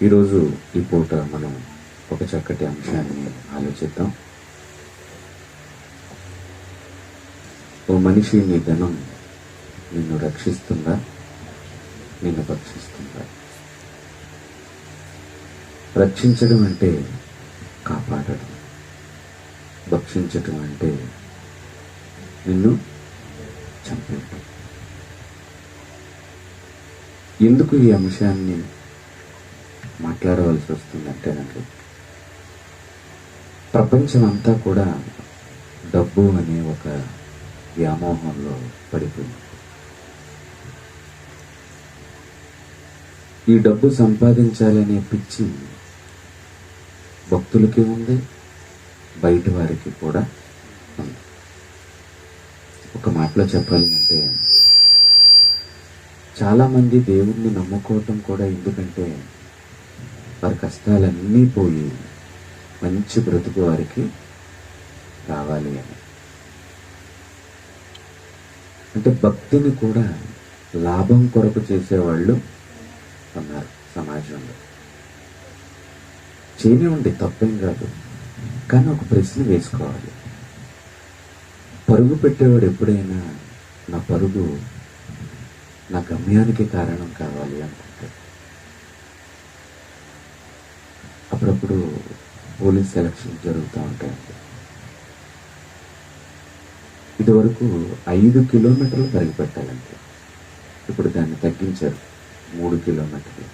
ఈరోజు ఈ పూట మనం ఒక చక్కటి అంశాన్ని ఆలోచిద్దాం. ఓ మనిషి, నీ ధనం నిన్ను రక్షిస్తుందా, నిన్ను భక్షిస్తుందా? రక్షించడం అంటే కాపాడడం, భక్షించడం అంటే నిన్ను చంపేయడం. ఎందుకు ఈ అంశాన్ని మాట్లాడవలసి వస్తుందంటే, నాకు ప్రపంచం అంతా కూడా డబ్బు అనే ఒక వ్యామోహంలో పడిపోయింది. ఈ డబ్బు సంపాదించాలనే పిచ్చి భక్తులకి ఉంది, బయట వారికి కూడా ఉంది. ఒక మాటలో చెప్పాలి అంటే, చాలామంది దేవుణ్ణి నమ్ముకోవటం కూడా ఎందుకంటే వారి కష్టాలన్నీ పోయి మంచి బ్రతుకు వారికి రావాలి అని. అంటే భక్తిని కూడా లాభం కొరకు చేసేవాళ్ళు ఉన్నారు సమాజంలో. చేయనివ్వండి, తప్పేం కాదు. కానీ ఒక ప్రశ్న వేసుకోవాలి. పరుగు పెట్టేవాడు ఎప్పుడైనా నా పరుగు నా గమ్యానికి కారణం కావాలి అనుకుంటాడు. అప్పుడప్పుడు పోలీస్ సెలక్షన్ జరుగుతూ ఉంటాయండి. ఇదివరకు 5 కిలోమీటర్లు పరిగెట్టాలంటే ఇప్పుడు దాన్ని తగ్గించారు 3 కిలోమీటర్లు.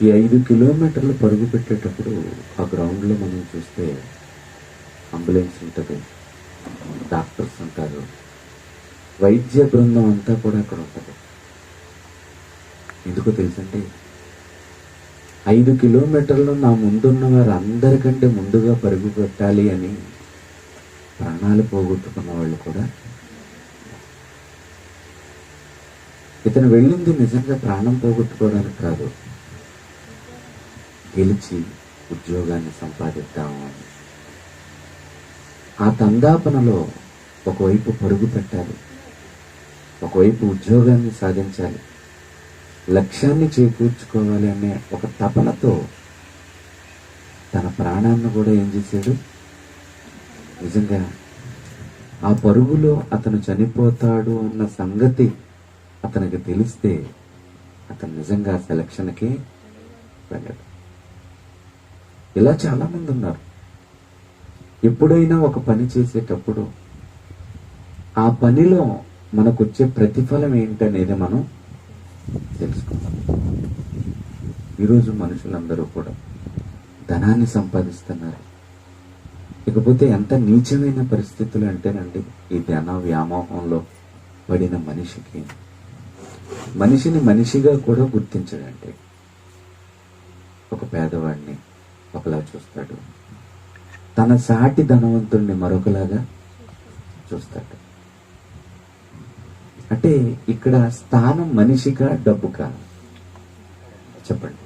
ఈ 5 కిలోమీటర్లు పరుగు పెట్టేటప్పుడు ఆ గ్రౌండ్లో మనం చూస్తే అంబులెన్స్ ఉంటుంది, డాక్టర్స్ ఉంటారు, వైద్య బృందం అంతా కూడా అక్కడ ఉంటుంది. ఎందుకో తెలుసండి, 5 కిలోమీటర్లు నా ముందున్న వారు అందరికంటే ముందుగా పరుగు పెట్టాలి అని ప్రాణాలు పోగొట్టుకున్న వాళ్ళు కూడా. ఇతను వెళ్ళింది నిజంగా ప్రాణం పోగొట్టుకోవడానికి కాదు, గెలిచి ఉద్యోగాన్ని సంపాదిద్దాము అని. ఆ తందాపనలో ఒకవైపు పరుగు పెట్టాలి, ఒకవైపు ఉద్యోగాన్ని సాధించాలి, లక్ష్యాన్ని చేకూర్చుకోవాలి అనే ఒక తపనతో తన ప్రాణాన్ని కూడా ఏం చేశాడు. నిజంగా ఆ పరుగులో అతను చనిపోతాడు అన్న సంగతి అతనికి తెలిస్తే అతను నిజంగా సెలక్షన్కి వెళ్ళాడు. ఇలా చాలామంది ఉన్నారు. ఎప్పుడైనా ఒక పని చేసేటప్పుడు ఆ పనిలో మనకు వచ్చే ప్రతిఫలం ఏంటనేది మనం తెలుసుకుందాం. ఈరోజు మనుషులందరూ కూడా ధనాన్ని సంపాదిస్తున్నారు. ఇకపోతే ఎంత నీచమైన పరిస్థితులు అంటేనండి, ఈ ధన వ్యామోహంలో పడిన మనిషిని మనిషిగా కూడా గుర్తించడండి. ఒక పేదవాడిని ఒకలా చూస్తాడు, తన సాటి ధనవంతుడిని మరొకలాగా చూస్తాడు. అంటే ఇక్కడ స్థానం మనిషికా డబ్బుకా? చెప్పండి.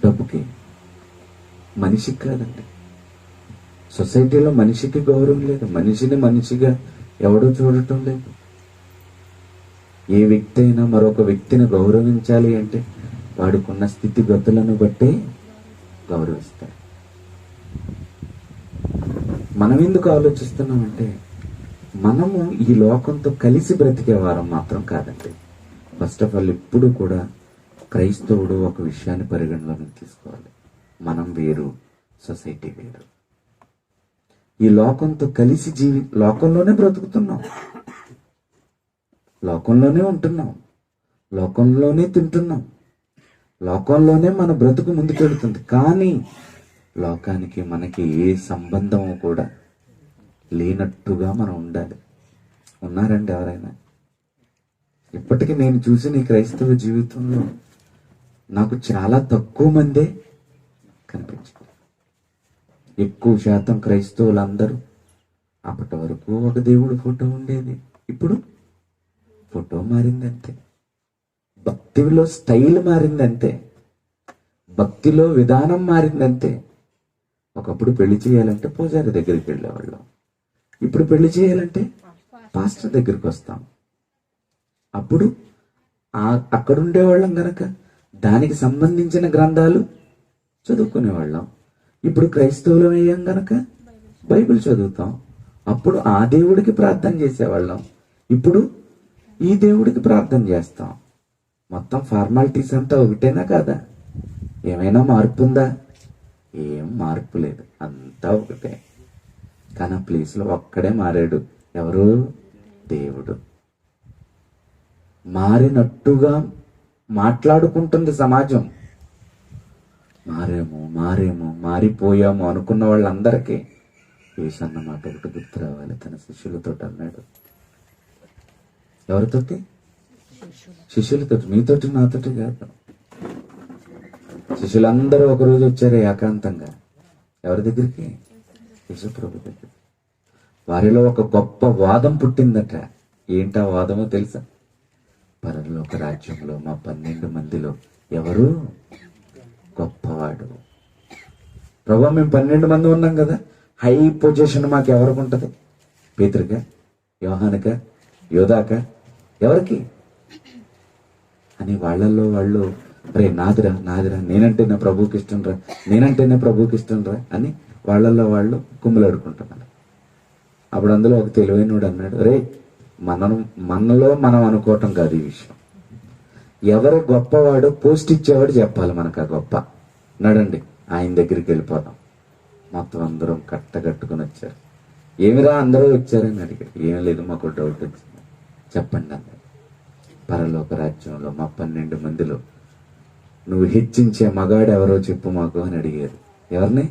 డబ్బుకి, మనిషికి కాదండి. సొసైటీలో మనిషికి గౌరవం లేదు, మనిషిని మనిషిగా ఎవడో చూడటం లేదు. ఏ వ్యక్తి అయినా మరొక వ్యక్తిని గౌరవించాలి అంటే వాడికున్న స్థితిగతులను బట్టే గౌరవిస్తాడు. మనం ఎందుకు ఆలోచిస్తున్నామంటే, మనము ఈ లోకంతో కలిసి బ్రతికే వారం మాత్రం కాదండి. ఫస్ట్ ఆఫ్ ఆల్ ఎప్పుడు కూడా క్రైస్తవుడు ఒక విషయాన్ని పరిగణలోకి తీసుకోవాలి. మనం వేరు, సొసైటీ వేరు. ఈ లోకంతో కలిసి లోకంలోనే బ్రతుకుతున్నాం, లోకంలోనే ఉంటున్నాం, లోకంలోనే తింటున్నాం, లోకంలోనే మన బ్రతుకు ముందుకెళ్తుంది. కానీ లోకానికి మనకి ఏ సంబంధం కూడా లేనట్టుగా మనం ఉండాలి. ఉన్నారండి ఎవరైనా? ఇప్పటికీ నేను చూసిన ఈ క్రైస్తవ జీవితంలో నాకు చాలా తక్కువ మందే కనిపించారు. ఎక్కువ శాతం క్రైస్తవులందరూ అప్పటి వరకు ఒక దేవుడు ఫోటో ఉండేది, ఇప్పుడు ఫోటో మారిందంతే. భక్తిలో స్టైల్ మారిందంతే, భక్తిలో విధానం మారిందంతే. ఒకప్పుడు పెళ్లి చేయాలంటే పూజారి దగ్గరికి వెళ్ళేవాళ్ళం, ఇప్పుడు పెళ్లి చేయాలంటే పాస్టర్ దగ్గరికి వస్తాం. అప్పుడు అక్కడుండే వాళ్ళం గనక దానికి సంబంధించిన గ్రంథాలు చదువుకునేవాళ్ళం. ఇప్పుడు క్రైస్తవులం అయ్యాం గనక బైబిల్ చదువుతాం. అప్పుడు ఆ దేవుడికి ప్రార్థన చేసేవాళ్ళం, ఇప్పుడు ఈ దేవుడికి ప్రార్థన చేస్తాం. మొత్తం ఫార్మాలిటీస్ అంతా ఒకటేనా కాదా? ఏమైనా మార్పు ఉందా? ఏం మార్పు లేదు, అంతా ఒకటే. కానీ ఆ ప్లేస్లో ఒక్కడే మారాడు. ఎవరు? దేవుడు. మారినట్టుగా మాట్లాడుకుంటుంది సమాజం. మారేమో మారిపోయాము అనుకున్న వాళ్ళందరికీ యేసన్న మాట ఒకటి గుర్తు రావాలి. తన శిష్యులతో అన్నాడు. ఎవరితోటి? శిష్యులతోటి. మీతోటి నాతోటి కాదు. శిష్యులందరూ ఒకరోజు వచ్చారు ఏకాంతంగా. ఎవరి దగ్గరికి? యేసుప్రభు దగ్గర. వారిలో ఒక గొప్ప వాదం పుట్టిందట. ఏంటా వాదమో తెలుసా? పరలోక రాజ్యంలో మా 12 మందిలో ఎవరు గొప్పవాడు? ప్రభు, మేము 12 మంది ఉన్నాం కదా, హై పొజిషన్ మాకు ఎవరికి ఉంటది? పేతురుగా, యోహానుగా, యోధాకా, ఎవరికి అని వాళ్ళల్లో వాళ్ళు, రే నాదిరా నేనంటేనే ప్రభుకి ఇష్టం రా అని వాళ్ళల్లో వాళ్ళు కుమ్ములాడుకుంటున్నారు. అప్పుడు అందులో ఒక తెలివైనడు అన్నాడు, రే మనలో మనం అనుకోవటం కాదు ఈ విషయం. ఎవరు గొప్పవాడు పోస్ట్ ఇచ్చేవాడు చెప్పాలి మనకు ఆ గొప్ప. నడండి ఆయన దగ్గరికి వెళ్ళిపోదాం. మొత్తం అందరం కట్టుకుని వచ్చారు. ఏమిరా అందరూ వచ్చారని అడిగారు. ఏం లేదు, మాకు డౌట్ వచ్చింది, చెప్పండి అన్నాడు. పరలోక రాజ్యంలో మా 12 మందిలో నువ్వు హెచ్చించే మగాడు ఎవరో చెప్పు మాకు అని అడిగారు. ఎవరిని?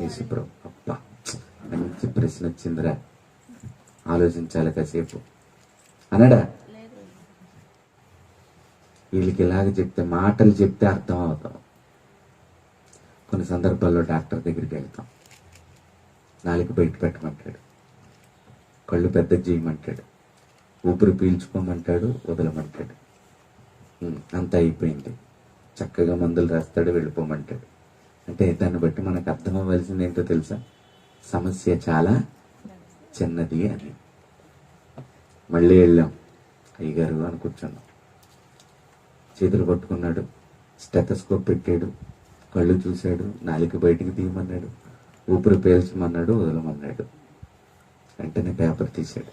యేసుప్రభు. అబ్బా, మంచి ప్రశ్న వచ్చిందిరా, ఆలోచించాలి కాసేపు అన్నాడా? వీళ్ళకి ఇలాగ చెప్తే, మాటలు చెప్తే అర్థం అవుతాం. కొన్ని సందర్భాల్లో డాక్టర్ దగ్గరికి వెళ్తాం, నాలుక బయట పెట్టమంటాడు, కళ్ళు పెద్ద చేయమంటాడు, ఊపిరి పీల్చుకోమంటాడు, వదలమంటాడు. అంతా అయిపోయింది, చక్కగా మందులు రాస్తాడు, వెళ్ళిపోమంటాడు. అంటే దాన్ని బట్టి మనకు అర్థం అవ్వాల్సింది ఏంటో తెలుసా? సమస్య చాలా చిన్నది అని. మళ్ళీ వెళ్ళాం, అయ్యగారు అని కూర్చున్నాం. చేతులు పట్టుకున్నాడు, స్టెథోస్కోప్ పెట్టాడు, కళ్ళు చూశాడు, నాలుక బయటికి తీయమన్నాడు, ఊపిరి పీల్చమన్నాడు, వదలమన్నాడు. వెంటనే పేపర్ తీశాడు,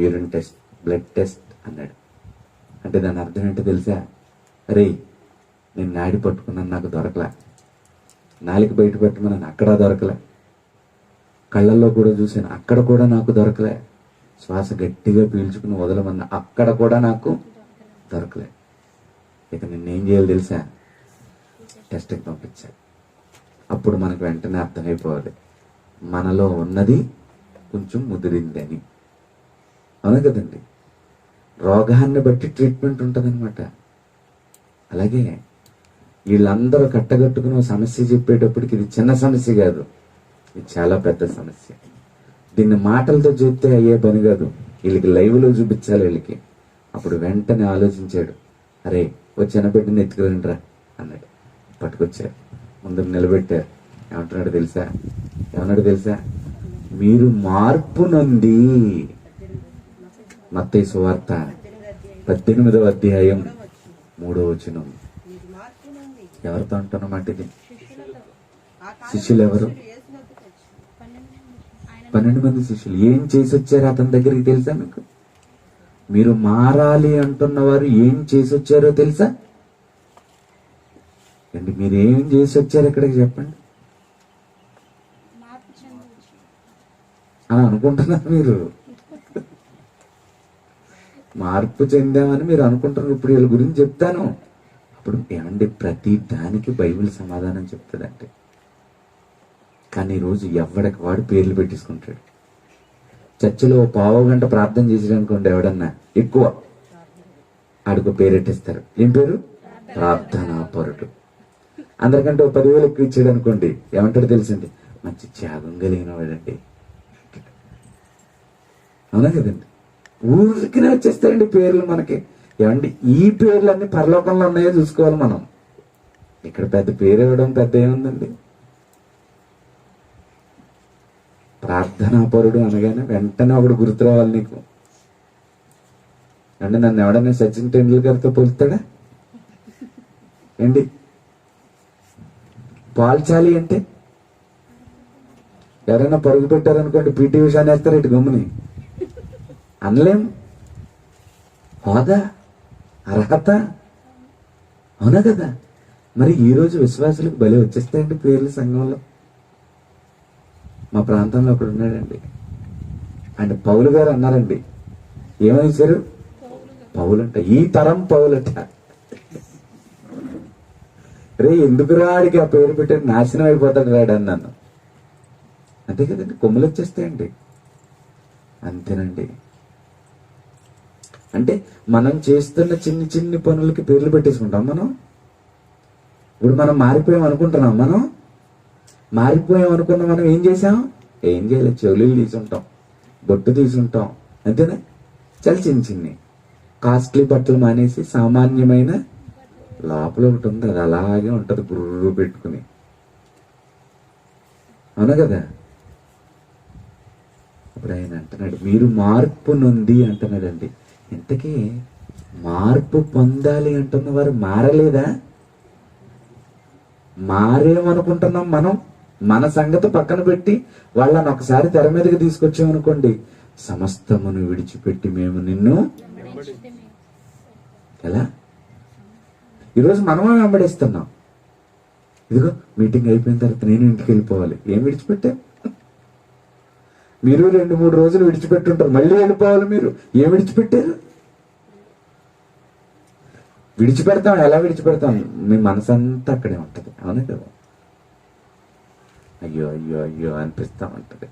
యూరిన్ టెస్ట్, బ్లడ్ టెస్ట్ అన్నాడు. అంటే దాని అర్థం ఏంటో తెలుసా? అరే, నేను నాడి పట్టుకున్నాను, నాకు దొరకలే. నాలుక బయట పెట్టమన్నాను, అక్కడ దొరకలే. కళ్ళల్లో కూడా చూశాను, అక్కడ కూడా నాకు దొరకలే. శ్వాస గట్టిగా పీల్చుకుని వదలమన్నా, అక్కడ కూడా నాకు దొరకలే. ఇక నిన్నేం చేయాలి తెలుసా? టెస్ట్కి పంపించాడు. అప్పుడు మనకు వెంటనే అర్థమైపోవాలి, మనలో ఉన్నది కొంచెం ముదిరిందని. అవును కదండి? రోగాన్ని బట్టి ట్రీట్మెంట్ ఉంటుందన్నమాట. అలాగే వీళ్ళందరూ కట్టగట్టుకుని సమస్య చెప్పేటప్పటికి ఇది చిన్న సమస్య కాదు, ఇది చాలా పెద్ద సమస్య. దీన్ని మాటలతో చెప్తే అయ్యే పని కాదు, వీళ్ళకి లైవ్లో చూపించాలి వీళ్ళకి. అప్పుడు వెంటనే ఆలోచించాడు, అరే ఓ చిన్నబిడ్డని ఎత్తుకురండి రా అన్నాడు. పట్టుకొచ్చారు, ముందు నిలబెట్టారు. ఏమన్నాడు తెలుసా? మీరు మార్పు నొంది. మత్తయి సువార్త 18వ అధ్యాయం 3వ వచనం. ఎవరితో అంటున్నమాట ఇది? శిష్యులు ఎవరు? 12 మంది శిష్యులు. ఏం చేసి వచ్చారు అతని దగ్గరికి తెలుసా మీకు? మీరు మారాలి అంటున్న వారు ఏం చేసి వచ్చారో తెలుసా అండి? మీరు ఏం చేసి వచ్చారు ఇక్కడికి చెప్పండి అని అనుకుంటున్నారు మీరు. మార్పు చెందామని మీరు అనుకుంటున్నారు. ఇప్పుడు వీళ్ళ గురించి చెప్తాను. అప్పుడు ఏమండి, ప్రతి దానికి బైబిల్ సమాధానం చెప్తుందంటే. కానీ ఈరోజు ఎవడికి వాడు పేర్లు పెట్టించుకుంటాడు. చర్చిలో 1/2 గంట ప్రార్థన చేసేదనుకోండి, ఎవడన్నా ఎక్కువ ఆడికో పేరెట్టిస్తారు. ఏం పేరు? ప్రార్థనాపరుడు. అందరికంటే 10,000 ఎక్కువ ఇచ్చాడు అనుకోండి, ఏమంటాడు తెలుసండి? మంచి త్యాగం కలిగిన వాడండి. అవునా కదండి? ఊరికినే వచ్చేస్తాయండి పేర్లు మనకి. ఏమండి, ఈ పేర్లు అన్ని పరలోకంలో ఉన్నాయో చూసుకోవాలి మనం. ఇక్కడ పెద్ద పేరు ఇవ్వడం పెద్ద ఏముందండి? ప్రార్థనాపరుడు అనగానే వెంటనే ఒకడు గుర్తు రావాలి నీకు. అంటే నన్ను ఎవడన్నా సచిన్ టెండూల్కర్తో పోలుతాడా? ఏంటి పాల్చాలి అంటే ఎవరైనా పరుగు పెట్టారనుకోండి, పీటీ ఉషాని వేస్తారు ఇటు గమ్ముని. అనలేం. హోదా, అర్హత, అవునా కదా? మరి ఈరోజు విశ్వాసులకు బలి వచ్చేస్తాయండి పేర్లు సంఘంలో. మా ప్రాంతంలో ఒకడు ఉన్నాడండి, అంటే పౌలు గారు అన్నారండి. ఏమనిచ్చారు? పౌలంట. ఈ తరం పౌలట. రే ఎందుకు రాడికి ఆ పేరు పెట్టి నాశనం అయిపోతాడు రాడు అన్నాను. అంతే కదండి, కొమ్ములు వచ్చేస్తాయండి. అంతేనండి. అంటే మనం చేస్తున్న చిన్ని చిన్ని పనులకి పేర్లు పెట్టేసుకుంటాం మనం. ఇప్పుడు మనం మారిపోయాం అనుకుంటున్నాం. మనం మారిపోయాం అనుకున్న మనం ఏం చేసాం? ఏం చేయలేదు. చెవులు తీసుంటాం, బొట్టు తీసుంటాం, అంతేనా? చాలా చిన్న చిన్ని కాస్ట్లీ బట్టలు మానేసి సామాన్యమైన లోపల ఒకటి ఉంది, అది అలాగే ఉంటది గుర్రు పెట్టుకుని. అవునా కదా? అప్పుడు ఆయన అంటున్నాడు, మీరు మార్పు నొంది అంటున్నాడండి. ఇంతకీ మార్పు పొందాలి అంటున్న వారు మారలేదా? మారేమనుకుంటున్నాం మనం. మన సంగతి పక్కన పెట్టి వాళ్ళని ఒకసారి తెర మీదకి తీసుకొచ్చామనుకోండి, సమస్తమును విడిచిపెట్టి మేము నిన్ను ఎలా? ఈరోజు మనమే వెంబడిస్తున్నాం. ఇదిగో మీటింగ్ అయిపోయిన తర్వాత నేను ఇంటికి వెళ్ళిపోవాలి. ఏం విడిచిపెట్టా? మీరు 2-3 రోజులు విడిచిపెట్టుంటారు, మళ్ళీ వెళ్ళిపోవాలి. మీరు ఏం విడిచిపెట్టారు? విడిచిపెడతాం. ఎలా విడిచిపెడతాం? మీ మనసంతా అక్కడే ఉంటది. అవునే కదా? అయ్యో అయ్యో అయ్యో అనిపిస్తా ఉంటది.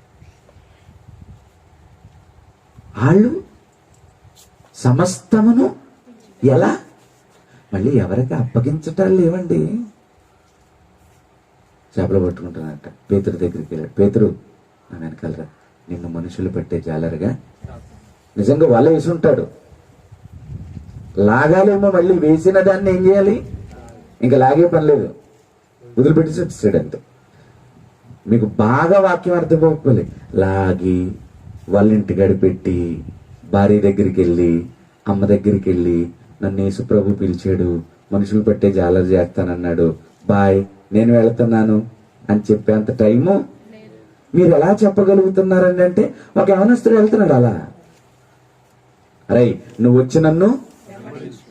వాళ్ళు సమస్తమును ఎలా మళ్ళీ ఎవరికి అప్పగించటాలు లేవండి. చేపలు పట్టుకుంటున్నారట. పేతురు దగ్గరికి వెళ్ళాడు. పేతురు నా వెనకాలరా, నిన్ను మనుషులు పెట్టే జాలరుగా. నిజంగా వల వేసి ఉంటాడు, లాగాలేమో. మళ్ళీ వేసిన దాన్ని ఏం చేయాలి? ఇంకా లాగే పని లేదు, వదిలిపెట్టి వచ్చాడు అంతే. మీకు బాగా వాక్యం అర్థమైపోవాలి. లాగి వాళ్ళ ఇంటి గడిపెట్టి, భార్య దగ్గరికి వెళ్ళి, అమ్మ దగ్గరికి వెళ్ళి, నన్ను యేసు ప్రభు పిలిచాడు, మనుషులు పెట్టే జాలరు చేస్తానన్నాడు, బాయ్ నేను వెళుతున్నాను అని చెప్పేంత టైము మీరు ఎలా చెప్పగలుగుతున్నారండి? అంటే ఒక యవనస్తుడు వెళ్తున్నాడు అలా. అరే నువ్వు వచ్చి నన్ను,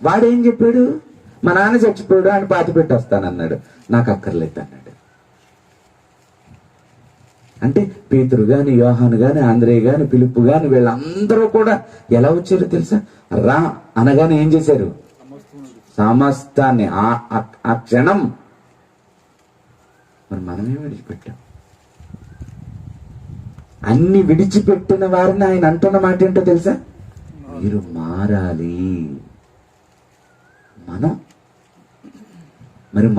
వాడేం చెప్పాడు? మా నాన్న చచ్చిపోయాడు, ఆయన పాతి పెట్టి వస్తానన్నాడు, నాకు అక్కర్లేదు అన్నాడు. అంటే పేతురు గాని, యోహాను గాని, ఆంద్రేయ గాని, పిలుపు గాని, వీళ్ళందరూ కూడా ఎలా వచ్చారో తెలుసా? రా అనగానే ఏం చేశారు? సమస్తాన్ని ఆ క్షణం. మరి మనమే విడిచిపెట్టాం. అన్ని విడిచిపెట్టిన వారిని ఆయన అంటున్న మాట ఏంటో తెలుసా? మీరు మారాలి.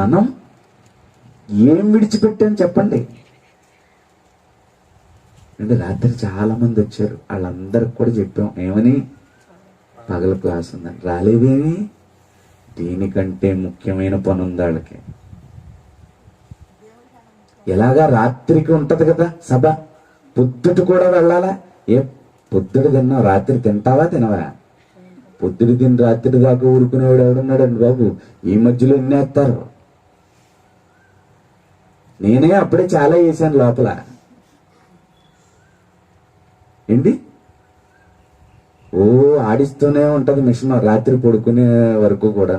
మనం ఏం విడిచిపెట్టాం చెప్పండి? అంటే రాత్రి చాలా మంది వచ్చారు, వాళ్ళందరికి కూడా చెప్పాం. ఏమని? పగల క్లాస్ ఉందని. రాలేదేమి? దీనికంటే ముఖ్యమైన పని ఉంది వాళ్ళకి. ఎలాగా రాత్రికి ఉంటది కదా సభ, పొద్దుట కూడా వెళ్ళాలా? ఏ పొద్దుడు తిన్నావు, రాత్రి తింటావా తినవా? పొద్దుడు తిని రాత్రి దాకా ఊరుకునేవాడు ఎవడున్నాడండి బాబు? ఈ మధ్యలో ఎన్నేస్తారు. నేనే అప్పుడే చాలా వేసాను లోపల. ఏంటి ఓ ఆడిస్తూనే ఉంటది మిషన్ రాత్రి పడుకునే వరకు కూడా.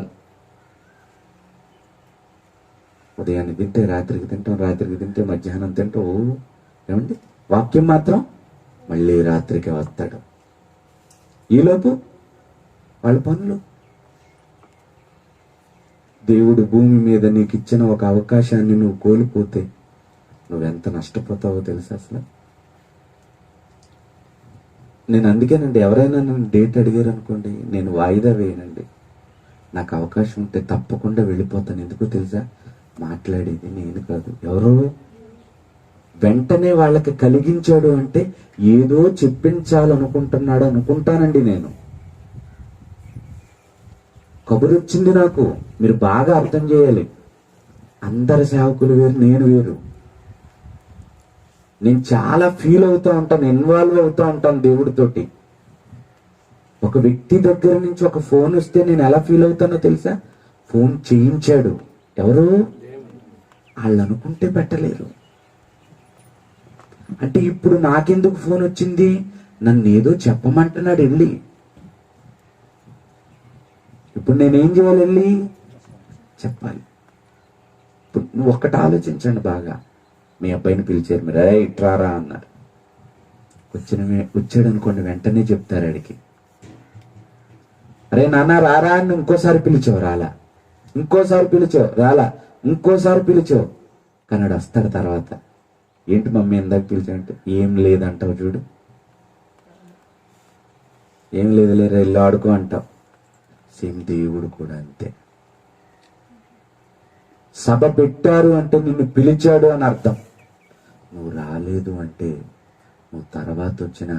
ఉదయాన్ని తింటే రాత్రికి తింటాం, రాత్రికి తింటే మధ్యాహ్నం తింటాం. ఏమండి వాక్యం మాత్రం మళ్ళీ రాత్రికి వస్తాడు. ఈలోపు వాళ్ళ పనులు. దేవుడు భూమి మీద నీకు ఇచ్చిన ఒక అవకాశాన్ని నువ్వు కోల్పోతే నువ్వెంత నష్టపోతావో తెలుసా అసలు? నేను అందుకేనండి, ఎవరైనా నన్ను డేట్ అడిగారు అనుకోండి, నేను వాయిదా వేయనండి. నాకు అవకాశం ఉంటే తప్పకుండా వెళ్ళిపోతాను. ఎందుకో తెలుసా? మాట్లాడేది నేను కాదు, ఎవరో వెంటనే వాళ్ళకి కలిగించాడు అంటే ఏదో చెప్పించాలనుకుంటున్నాడు అనుకుంటానండి నేను. కబురు వచ్చింది నాకు. మీరు బాగా అర్థం చేయాలి. అందరి సేవకులు వేరు, నేను వేరు. నేను చాలా ఫీల్ అవుతూ ఉంటాను, ఇన్వాల్వ్ అవుతూ ఉంటాను దేవుడితోటి. ఒక వ్యక్తి దగ్గర నుంచి ఒక ఫోన్ వస్తే నేను ఎలా ఫీల్ అవుతానో తెలుసా? ఫోన్ చేయించాడు, ఎవరు? వాళ్ళు అనుకుంటే పెట్టలేరు. అంటే ఇప్పుడు నాకెందుకు ఫోన్ వచ్చింది? నన్ను ఏదో చెప్పమంటున్నాడు వెళ్ళి. ఇప్పుడు నేనేం చేయాలి? వెళ్ళి చెప్పాలి. ఇప్పుడు నువ్వు ఒక్కటి ఆలోచించండి బాగా. మీ అబ్బాయిని పిలిచారు, మీరు ఇట్రారా అన్నారు. వచ్చాడు అనుకోండి, వెంటనే చెప్తారు అడిగి, అరే నాన్న రారా అని ఇంకోసారి పిలిచావు రాలా, ఇంకోసారి పిలిచావు రాలా, ఇంకోసారి పిలిచావు. కానీ వస్తాడు తర్వాత, ఏంటి మమ్మీ ఎందాక పిలిచావంటే ఏం లేదంటావు చూడు, ఏం లేదు లేరా ఇల్లు ఆడుకో అంటావు. సేమ్ దేవుడు కూడా అంతే. సభ పెట్టారు అంటే నిన్ను పిలిచాడు అని అర్థం. నువ్వు రాలేదు అంటే నువ్వు తర్వాత వచ్చిన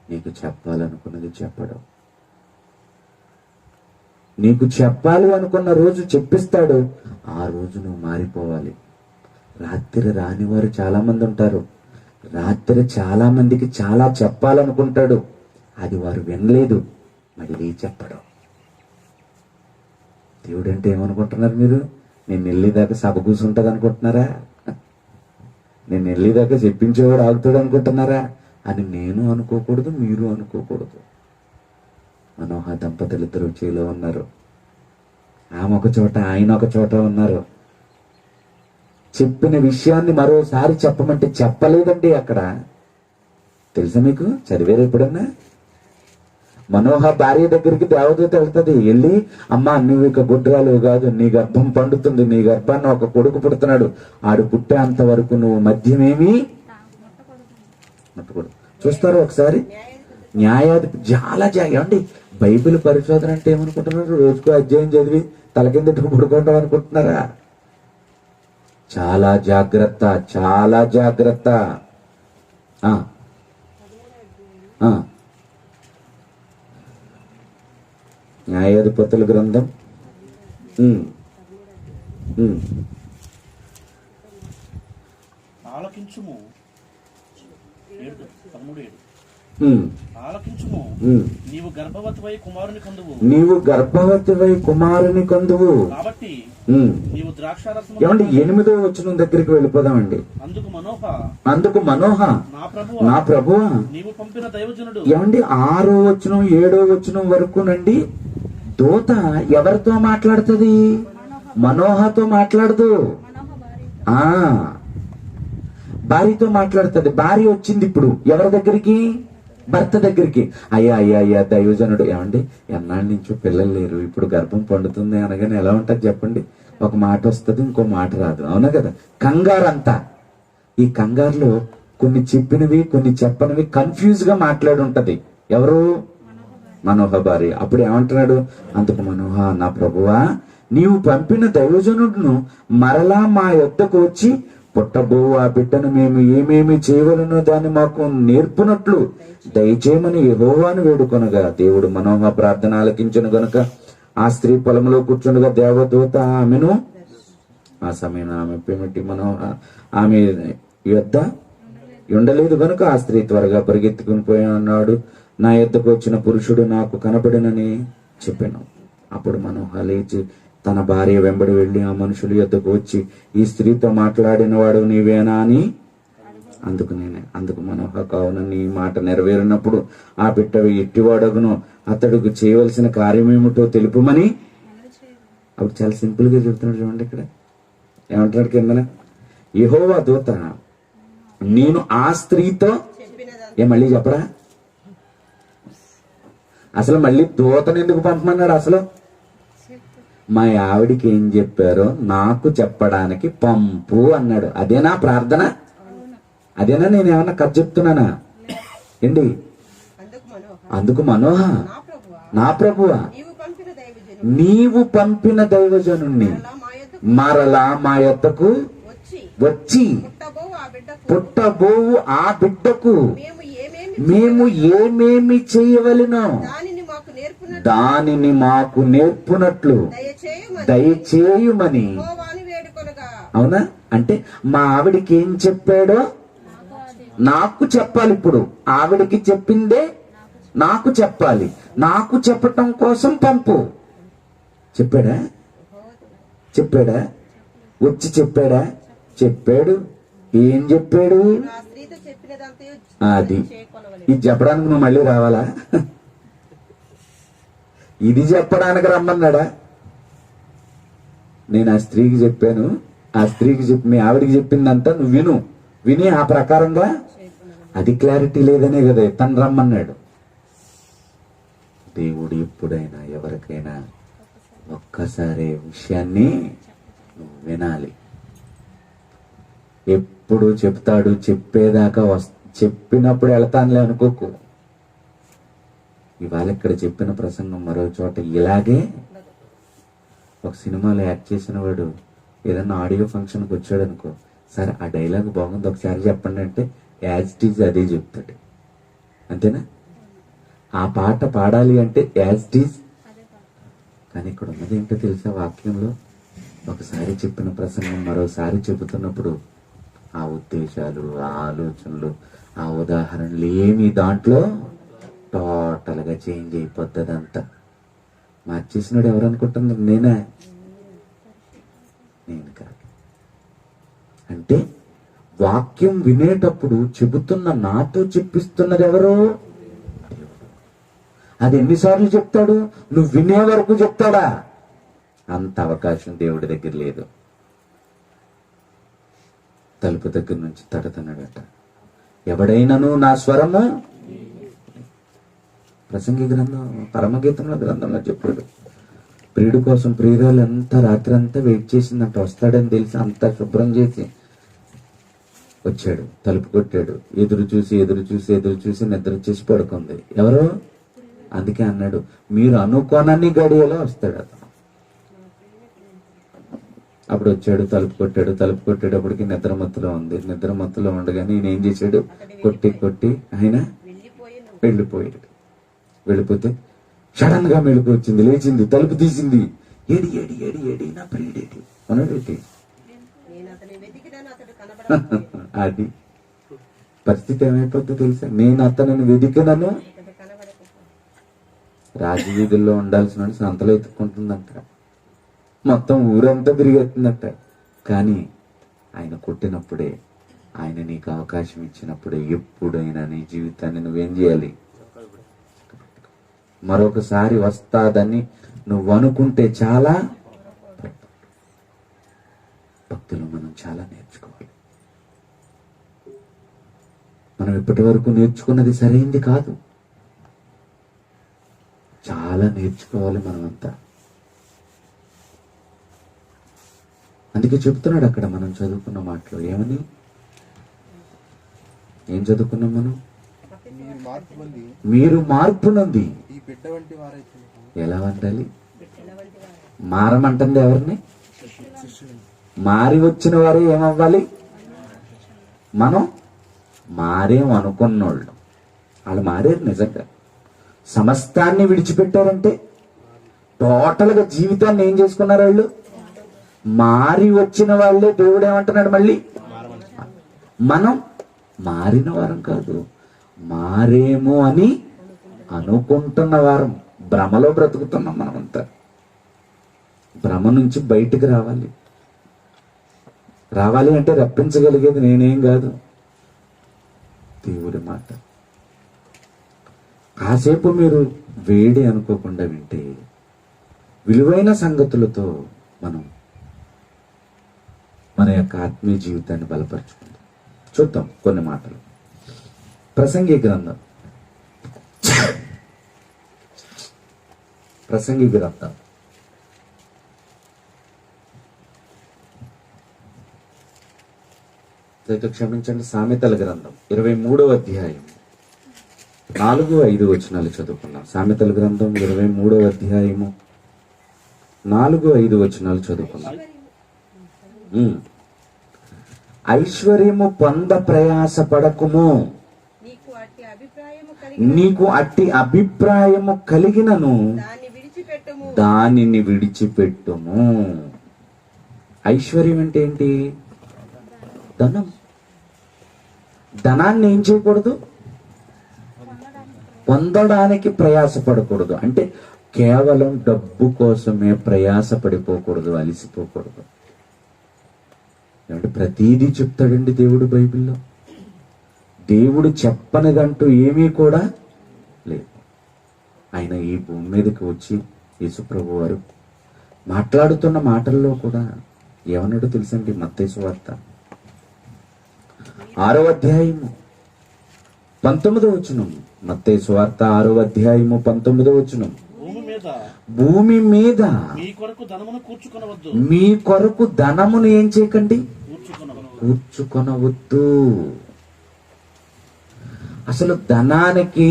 నీకు చెప్పాలనుకున్నది చెప్పడం. నీకు చెప్పాలి అనుకున్న రోజు చెప్పిస్తాడు, ఆ రోజు నువ్వు మారిపోవాలి. రాత్రి రానివారు చాలా మంది ఉంటారు. రాత్రి చాలా మందికి చాలా చెప్పాలనుకుంటాడు, అది వారు వినలేదు, మళ్ళీ చెప్పడం. దేవుడు అంటే ఏమనుకుంటున్నారు మీరు? నేను వెళ్ళేదాకా సభ కూర్చుంటుంది అనుకుంటున్నారా? నేను వెళ్ళేదాకా చెప్పించేవాడు ఆగుతాడు అనుకుంటున్నారా? అని నేను అనుకోకూడదు, మీరు అనుకోకూడదు. మనోహ దంపతులు ఇద్దరు చేలో ఉన్నారు. ఆమె ఒక చోట, ఆయన ఒక చోట ఉన్నారు. చెప్పిన విషయాన్ని మరోసారి చెప్పమంటే చెప్పలేదండి అక్కడ. తెలుసా మీకు? చదివారు ఎప్పుడన్నా? మనోహ భార్య దగ్గరికి దేవదూత వెళ్తుంది. వెళ్ళి, అమ్మా నువ్వు ఇక గుడ్రాలు కాదు, నీ గర్భం పండుతుంది, నీ గర్భాన్ని ఒక కొడుకు పుడుతున్నాడు, ఆడు పుట్టేంత వరకు నువ్వు మద్యమేమి ముట్టకూడదు. చూస్తారా ఒకసారి? న్యాయాధిపతి చాలా ఏమండి, బైబిల్ పరిశోధన అంటే ఏమనుకుంటున్నారు? రోజుకో అధ్యాయం చదివి తల కిందట్టుకు పడుకుంటాం అనుకుంటున్నారా? చాలా జాగ్రత్త, చాలా జాగ్రత్త. న్యాయాధిపతుల గ్రంథం ఆలకించుము. నీవు గర్భవతివై కుమారుని కందువు. నీవు గర్భవతివై కుమారుని కందువు. కాబట్టి నీవు ద్రాక్షారసము. ఏమండి 8వ వచనం దగ్గరికి వెళ్ళిపోదామండి. అందుకు మనోహ నా ప్రభువా నీవు పంపిన దైవజనుడు. ఏమండి 6వ వచనం 7వ వచనం వరకునండి దూత ఎవరితో మాట్లాడుతుంది? మనోహతో మాట్లాడదు, భార్యతో మాట్లాడుతుంది. భార్య వచ్చింది ఇప్పుడు ఎవరి దగ్గరికి? భర్త దగ్గరికి. అయ్యా అయ్యా అయ్యా దైవజనుడు, ఏమండి ఎన్నాళ్ళ నుంచో పిల్లలు లేరు, ఇప్పుడు గర్భం పండుతుంది అనగానే ఎలా ఉంటుంది చెప్పండి? ఒక మాట వస్తుంది, ఇంకో మాట రాదు, అవునా కదా? కంగారు అంతా. ఈ కంగారులో కొన్ని చెప్పినవి కొన్ని చెప్పనివి కన్ఫ్యూజ్ గా మాట్లాడి ఉంటది. ఎవరు? మనోహ భార్య. అప్పుడు ఏమంటున్నాడు? అందుకు మనోహ నా ప్రభువా నీవు పంపిన దైవజనుడును మరలా మా యొద్దకు వచ్చి పుట్టబో ఆ బిడ్డను మేము ఏమేమి చేయవలనో దాన్ని మాకు నేర్పునట్లు దయచేయమని యెహోవాను వేడుకొనగా దేవుడు మనోహ ప్రార్థన ఆలకించను గనుక ఆ స్త్రీ పొలంలో కూర్చుండగా దేవదూత ఆమెను, ఆ సమయం ఆమె పేమిటి మనోహ ఆమె యొద్ద ఉండలేదు గనుక ఆ స్త్రీ త్వరగా పరిగెత్తుకుని పోయి అన్నాడు, నా యొద్దకు వచ్చిన పురుషుడు నాకు కనపడినని చెప్పాను. అప్పుడు మనోహ లేచి తన భార్య వెంబడి వెళ్లి ఆ మనుషుల యొద్దకు వచ్చి ఈ స్త్రీతో మాట్లాడిన వాడు నీవేనా అని అందుకు మనోహ కావున నీ మాట నెరవేరినప్పుడు ఆ బిడ్డ ఎట్టివాడగును అతడుకు చేయవలసిన కార్యమేమిటో తెలుపుమని. అప్పుడు చాలా సింపుల్ గా చెప్తున్నాడు చూడండి. ఇక్కడ ఏమంటున్నాడు కిందన? యెహోవా దూత నేను ఆ స్త్రీతో మళ్ళీ చెప్పరా? అసలు మళ్ళీ దూతను ఎందుకు పంపమన్నాడు? అసలు మా ఆవిడికి ఏం చెప్పారో నాకు చెప్పడానికి పంపు అన్నాడు. అదేనా ప్రార్థన? అదేనా నేను ఏమన్నా కథ చెప్తున్నానా ఏంటి? అందుకు మనోహ నా ప్రభువా నీవు పంపిన దైవజనుణ్ణి మరలా మా యొద్దకు వచ్చి పుట్టబోవు ఆ బిడ్డకు మేము ఏమేమి చేయవలెనో దానిని మాకు నేర్పునట్లు దయచేయుమని. అవునా? అంటే మా ఆవిడికి ఏం చెప్పాడో నాకు చెప్పాలి. ఇప్పుడు ఆవిడికి చెప్పిందే నాకు చెప్పాలి. నాకు చెప్పటం కోసం పంపు. చెప్పాడా? వచ్చి చెప్పాడా? చెప్పాడు. ఏం చెప్పాడు? ఆ స్త్రీతో చెప్పినదంతయు అది చేయకొనవలెను. ఇది చెప్పడానికి నువ్వు మళ్ళీ రావాలా? ఇది చెప్పడానికి రమ్మన్నాడా? నేను ఆ స్త్రీకి చెప్పాను, ఆ స్త్రీకి చెప్పి మీ ఆవిడికి చెప్పిందంతా నువ్వు విని ఆ ప్రకారంగా, అది క్లారిటీ లేదనే కదా తను రమ్మన్నాడు. దేవుడు ఎప్పుడైనా ఎవరికైనా ఒక్కసారి విషయాన్ని నువ్వు వినాలి. ఎప్పుడు చెప్తాడు, చెప్పేదాకా చెప్పినప్పుడు వెళతానులే అనుకోకు. ఇవాళ ఇక్కడ చెప్పిన ప్రసంగం మరో చోట ఇలాగే. ఒక సినిమాలో యాక్ట్ చేసిన వాడు ఏదన్నా ఆడియో ఫంక్షన్కి వచ్చాడు అనుకో, సరే ఆ డైలాగ్ బాగుంది ఒకసారి చెప్పండి అంటే యాజ్ ఇట్ ఈజ్ అదే చెప్తాడు. అంతేనా? ఆ పాట పాడాలి అంటే యాజ్ ఇట్ ఈజ్. కానీ ఇక్కడ ఉన్నది ఏంటో తెలుసా? వాక్యంలో ఒకసారి చెప్పిన ప్రసంగం మరోసారి చెబుతున్నప్పుడు ఆ ఉద్దేశాలు, ఆ ఆలోచనలు, ఆ ఉదాహరణలు ఏమి దాంట్లో టోటల్ గా చేంజ్ అయిపోతుంది. అంతా మార్చేసినాడు ఎవరు అనుకుంటున్నారు? నేను కాదు. అంటే వాక్యం వినేటప్పుడు చెబుతున్న నాతో చెప్పిస్తున్నది ఎవరు? అది ఎన్నిసార్లు చెప్తాడు? నువ్వు వినే వరకు చెప్తాడా? అంత అవకాశం దేవుడి దగ్గర లేదు. తలుపు దగ్గర నుంచి తడుతున్నాడట. ఎవడైనాను నా స్వరము, ప్రసంగి గ్రంథం పరమగీతంలో గ్రంథంలో చెప్పాడు. ప్రియుడు కోసం ప్రియురాలు అంతా రాత్రి అంతా వెయిట్ చేసిందంట, వస్తాడని తెలిసి అంతా శుభ్రం చేసి వచ్చాడు. తలుపు కొట్టాడు. ఎదురు చూసి నిద్ర చేసి పడుకుంది. ఎవరు? అందుకే అన్నాడు, మీరు అనుకోనని గడియలో వస్తాడు అతను. అప్పుడు వచ్చాడు, తలుపు కొట్టేటప్పటికి నిద్ర మత్తులో ఉంది. నిద్ర మత్తులో ఉండగానే ఈయన ఏం చేశాడు? కొట్టి ఆయన వెళ్ళిపోతే సడన్ గా మెలకు వచ్చింది, లేచింది, తలుపు తీసింది. ఏడి ఏడి ఏడి ఏడి నా ప్రియుడేటి అన్నాడేటి. నేను అతన్ని వెతికినాను, అతడు కనబడకపోయాడు. అది పరిస్థితి ఏమైపోద్దో తెలుసా? నేను అతనిని వెతికినాను. అతడు కనబడకపోయాడు. రాజవీధుల్లో ఉండాల్సిన సంతలో ఎత్తుకుంటుందంట, మొత్తం ఊరంతా తిరిగెత్తుందట. కానీ ఆయన కొట్టినప్పుడే, ఆయన నీకు అవకాశం ఇచ్చినప్పుడే, ఎప్పుడైనా నీ జీవితాన్ని నువ్వేం చేయాలి? మరొకసారి వస్తాదని నువ్వు అనుకుంటే చాలా భక్తులు మనం చాలా నేర్చుకోవాలి. మనం ఇప్పటి వరకు నేర్చుకున్నది సరైంది కాదు, చాలా నేర్చుకోవాలి మనమంతా. అందుకే చెప్తున్నాడు అక్కడ మనం చదువుకున్న మాటలో ఏమని? ఏం చదువుకున్నాం మనం? మీరు మార్పు నొంది ఎలా వండాలి? మారమంటుంది ఎవరిని? మారి వచ్చిన వారు ఏమవ్వాలి? మనం మారేం అనుకున్నోళ్ళు. వాళ్ళు మారేరు నిజంగా. సమస్తాన్ని విడిచిపెట్టారంటే టోటల్ గా జీవితాన్ని ఏం చేసుకున్నారు వాళ్ళు? మారి వచ్చిన వాళ్ళే. దేవుడు ఏమంటున్నాడు మళ్ళీ? మనం మారిన వారం కాదు, మారేమో అని అనుకుంటున్న వారం. భ్రమలో బ్రతుకుతున్నాం మనమంతా. భ్రమ నుంచి బయటికి రావాలి అంటే రప్పించగలిగేది నేనేం కాదు, దేవుడి మాట. కాసేపు మీరు వేడి అనుకోకుండా వింటే విలువైన సంగతులతో మనం మన యొక్క ఆత్మీయ జీవితాన్ని బలపరుచుకుందాం. చూద్దాం కొన్ని మాటలు. ప్రసంగి గ్రంథం క్షమించండి, సామెతల గ్రంథం 23వ అధ్యాయం 4-5 వచనాలు చదువుకున్నాం. సామెతల గ్రంథం 23వ అధ్యాయము 4-5 వచనాలు చదువుకున్నాం. ఐశ్వర్యము పొంద ప్రయాస పడకుము, నీకు అట్టి అభిప్రాయము కలిగినను దానిని విడిచిపెట్టుము. ఐశ్వర్యం అంటే ఏంటి? ధనం. ధనాన్ని ఏం చేయకూడదు? పొందడానికి ప్రయాసపడకూడదు. అంటే కేవలం డబ్బు కోసమే ప్రయాస పడిపోకూడదు, అలిసిపోకూడదు. ఏమంటే ప్రతీదీ చెప్తాడండి దేవుడు బైబిల్లో. దేవుడు చెప్పనిదంటూ ఏమీ కూడా లేదు. ఆయన ఈ భూమి మీదకి వచ్చి యేసుప్రభు వారు మాట్లాడుతున్న మాటల్లో కూడా ఏమన్నాడో తెలుసండి? మత్తయి సువార్త 6వ అధ్యాయము 19వ వచనం. మత్తయి సువార్త 6వ అధ్యాయము 19వ వచనం. భూమి మీద మీ కొరకు ధనమును కూర్చుకొనవద్దు. మీ కొరకు ధనమును ఏం చేయకండి? కూర్చుకొనవద్దు. అసలు ధనానికి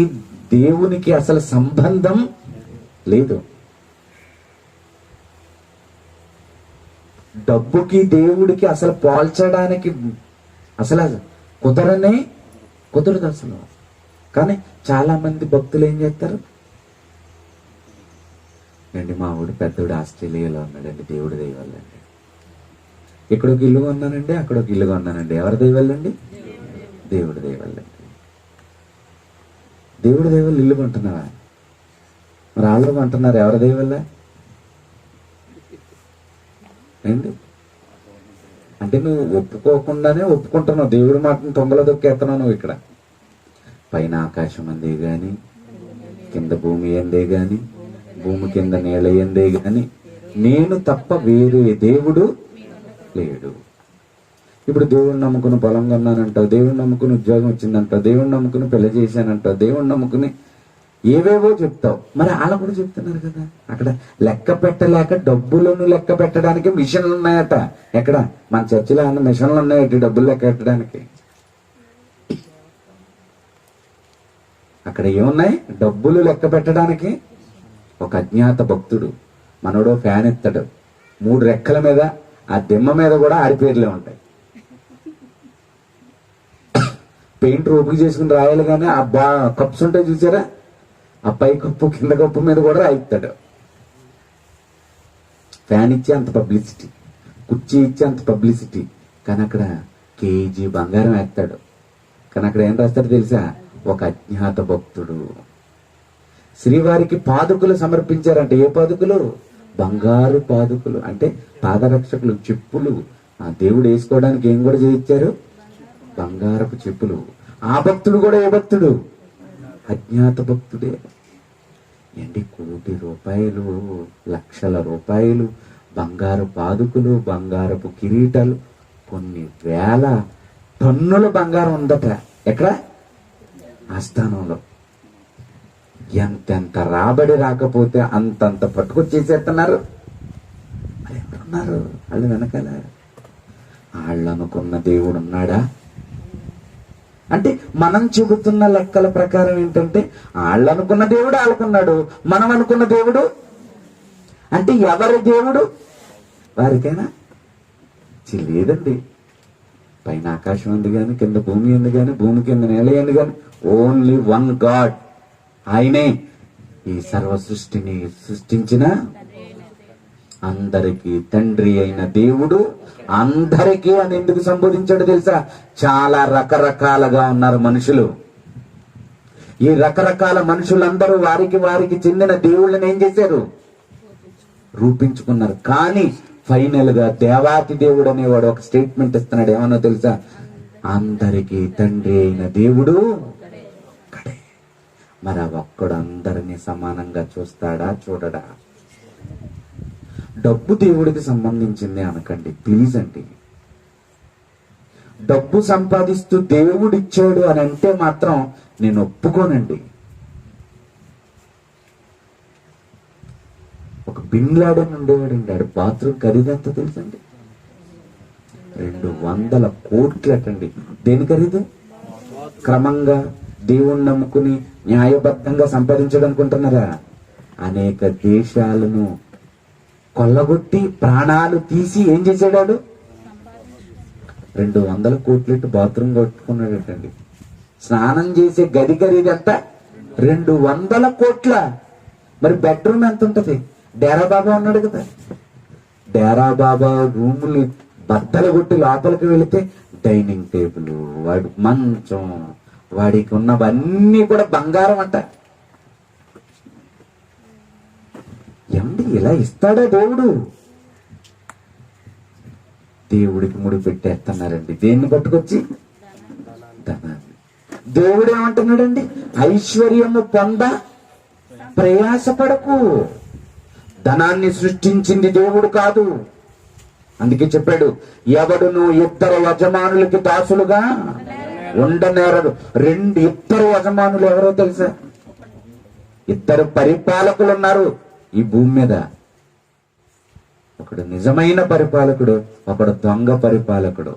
దేవునికి అసలు సంబంధం లేదు. డబ్బుకి దేవుడికి అసలు పోల్చడానికి అసలు కుదరదు అసలు. కానీ చాలా మంది భక్తులు ఏం చేస్తారు అండి, మా ఊడు పెద్దోడు ఆస్ట్రేలియాలో ఉన్నాడండి, దేవుడి దయవల్లండి. ఇక్కడ ఒక ఇల్లు కొన్నానండి, అక్కడ ఒక ఇల్లు కొన్నానండి. ఎవరి దయవల్లండి? దేవుడి దయవల్లండి. దేవుడి దయవల్ల ఇల్లు కొంటున్నావా? మరి వాళ్ళు కొంటున్నారు, ఎవరి దయవల్ల ఏంటి? అంటే నువ్వు ఒప్పుకోకుండానే ఒప్పుకుంటున్నావు, దేవుడి మాటను తొంగలో దొక్కేస్తున్నావు నువ్వు. ఇక్కడ పైన ఆకాశం అందే గాని, కింద భూమి అందే గాని, భూమి కింద నేల ఎందే గాని నేను తప్ప వేరే దేవుడు లేడు. ఇప్పుడు దేవుడిని నమ్ముకుని పొలం కొన్నానంటావు, దేవుడిని నమ్ముకుని ఉద్యోగం వచ్చిందంటావు, దేవుడిని నమ్ముకుని పెళ్లి చేశానంటావు, దేవుడిని నమ్ముకుని ఏవేవో చెప్తావు. మరి వాళ్ళ కూడా చెప్తున్నారు కదా, అక్కడ లెక్క పెట్టలేక డబ్బులను లెక్క పెట్టడానికి మిషన్లు ఉన్నాయట. ఎక్కడ? మన చర్చిలో అన్న మిషన్లు ఉన్నాయట డబ్బులు లెక్క పెట్టడానికి. అక్కడ ఏమున్నాయి? డబ్బులు లెక్క పెట్టడానికి. ఒక అజ్ఞాత భక్తుడు మనోడో ఫ్యాన్ ఎత్తాడు, 3 రెక్కల మీద, ఆ దిమ్మ మీద కూడా ఆడి పేర్లే ఉంటాయి. పెయింట్ ఓపిక చేసుకుని రాయాలి కానీ ఆ కప్స్ ఉంటాయి చూసారా, ఆ పై కప్పు కింద కప్పు మీద కూడా రాయిస్తాడు. ఫ్యాన్ ఇచ్చి అంత పబ్లిసిటీ, కుర్చీ ఇచ్చి అంత పబ్లిసిటీ, కానీ అక్కడ కేజీ బంగారం వేస్తాడు. కానీ అక్కడ ఏం రాస్తాడు తెలుసా? ఒక అజ్ఞాత భక్తుడు శ్రీవారికి పాదుకులు సమర్పించారంటే. ఏ పాదుకులు? బంగారు పాదుకులు. అంటే పాదరక్షకులు, చెప్పులు. ఆ దేవుడు వేసుకోవడానికి ఏం కూడా చేయించారు? బంగారపు చెప్పులు. ఆ భక్తుడు కూడా ఏ భక్తుడు? అజ్ఞాత భక్తుడే. ఏంటి, కోటి రూపాయలు, లక్షల రూపాయలు, బంగారు పాదుకులు, బంగారపు కిరీటాలు, కొన్ని వేల టన్నుల బంగారం ఉందట. ఎక్కడ? ఆస్థానంలో. ఎంతెంత రాబడి రాకపోతే అంతంత పట్టుకొచ్చేసేస్తున్నారు. మరి ఎవరున్నారు వాళ్ళు వెనకాల? వాళ్ళు అనుకున్న దేవుడు ఉన్నాడా అంటే? మనం చెబుతున్న లెక్కల ప్రకారం ఏంటంటే వాళ్ళు అనుకున్న దేవుడు వాళ్ళకున్నాడు, మనం అనుకున్న దేవుడు అంటే ఎవరి దేవుడు వారికైనా లేదండి. పైన ఆకాశం ఉంది కానీ, కింద భూమి ఉంది కానీ, భూమి కింద నేల ఉంది కానీ, ఓన్లీ వన్ గాడ్. ఆయనే ఈ సర్వ సృష్టిని సృష్టించిన అందరికీ తండ్రి అయిన దేవుడు. అందరికీ అని ఎందుకు సంబోధించాడు తెలుసా? చాలా రకరకాలుగా ఉన్నారు మనుషులు. ఈ రకరకాల మనుషులందరూ వారికి చెందిన దేవుళ్ళని ఏం చేశారు? రూపించుకున్నారు. కానీ ఫైనల్ గా దేవాతి దేవుడు అనేవాడు ఒక స్టేట్మెంట్ ఇస్తున్నాడు. ఏమన్నా తెలుసా? అందరికీ తండ్రి అయిన దేవుడు ఒక్కడే. మరి ఆ ఒక్కడు అందరినీ సమానంగా చూస్తాడా? చూడడా? డబ్బు దేవుడికి సంబంధించింది అనకండి ప్లీజ్ అండి. డబ్బు సంపాదిస్తూ దేవుడిచ్చాడు అని అంటే మాత్రం నేను ఒప్పుకోనండి. ఒక బిన్ లాడెన్ ఉండేవాడండి, ఆడు బాత్రూమ్ ఖరీదంతా తెలుసండి? 200 కోట్లటండి. దేని ఖరీదు? క్రమంగా దేవుణ్ణి నమ్ముకుని న్యాయబద్ధంగా సంపాదించడం అనుకుంటున్నారా? అనేక దేశాలను కొల్లగొట్టి ప్రాణాలు తీసి ఏం చేసాడు? 200 కోట్లెట్టు బాత్రూమ్ కొట్టుకున్నాడటండి. స్నానం చేసే గది ఖరీదంతా 200 కోట్ల. మరి బెడ్రూమ్ ఎంత ఉంటది? డేరా బాబా ఉన్నాడు కదా, డేరా బాబా రూములు బద్దలు కొట్టి లోపలికి వెళితే డైనింగ్ టేబుల్, వాడి మంచం, వాడికి ఉన్నవన్నీ కూడా బంగారం అంట. ఏమండి ఇలా ఇస్తాడా దేవుడు? దేవుడికి ముడి పెట్టేస్తున్నారండి. దేన్ని పట్టుకొచ్చి? ధనాన్ని. దేవుడు ఏమంటున్నాడండి? ఐశ్వర్యము పొంద ప్రయాసపడకు. ధనాన్ని సృష్టించింది దేవుడు కాదు. అందుకే చెప్పాడు, ఎవడును ఇద్దరు యజమానులకి దాసులుగా ఉండనేరడు. ఇద్దరు యజమానులు ఎవరో తెలుసా? ఇద్దరు పరిపాలకులు ఉన్నారు ఈ భూమి మీద. ఒకడు నిజమైన పరిపాలకుడు, ఒకడు దొంగ పరిపాలకుడు.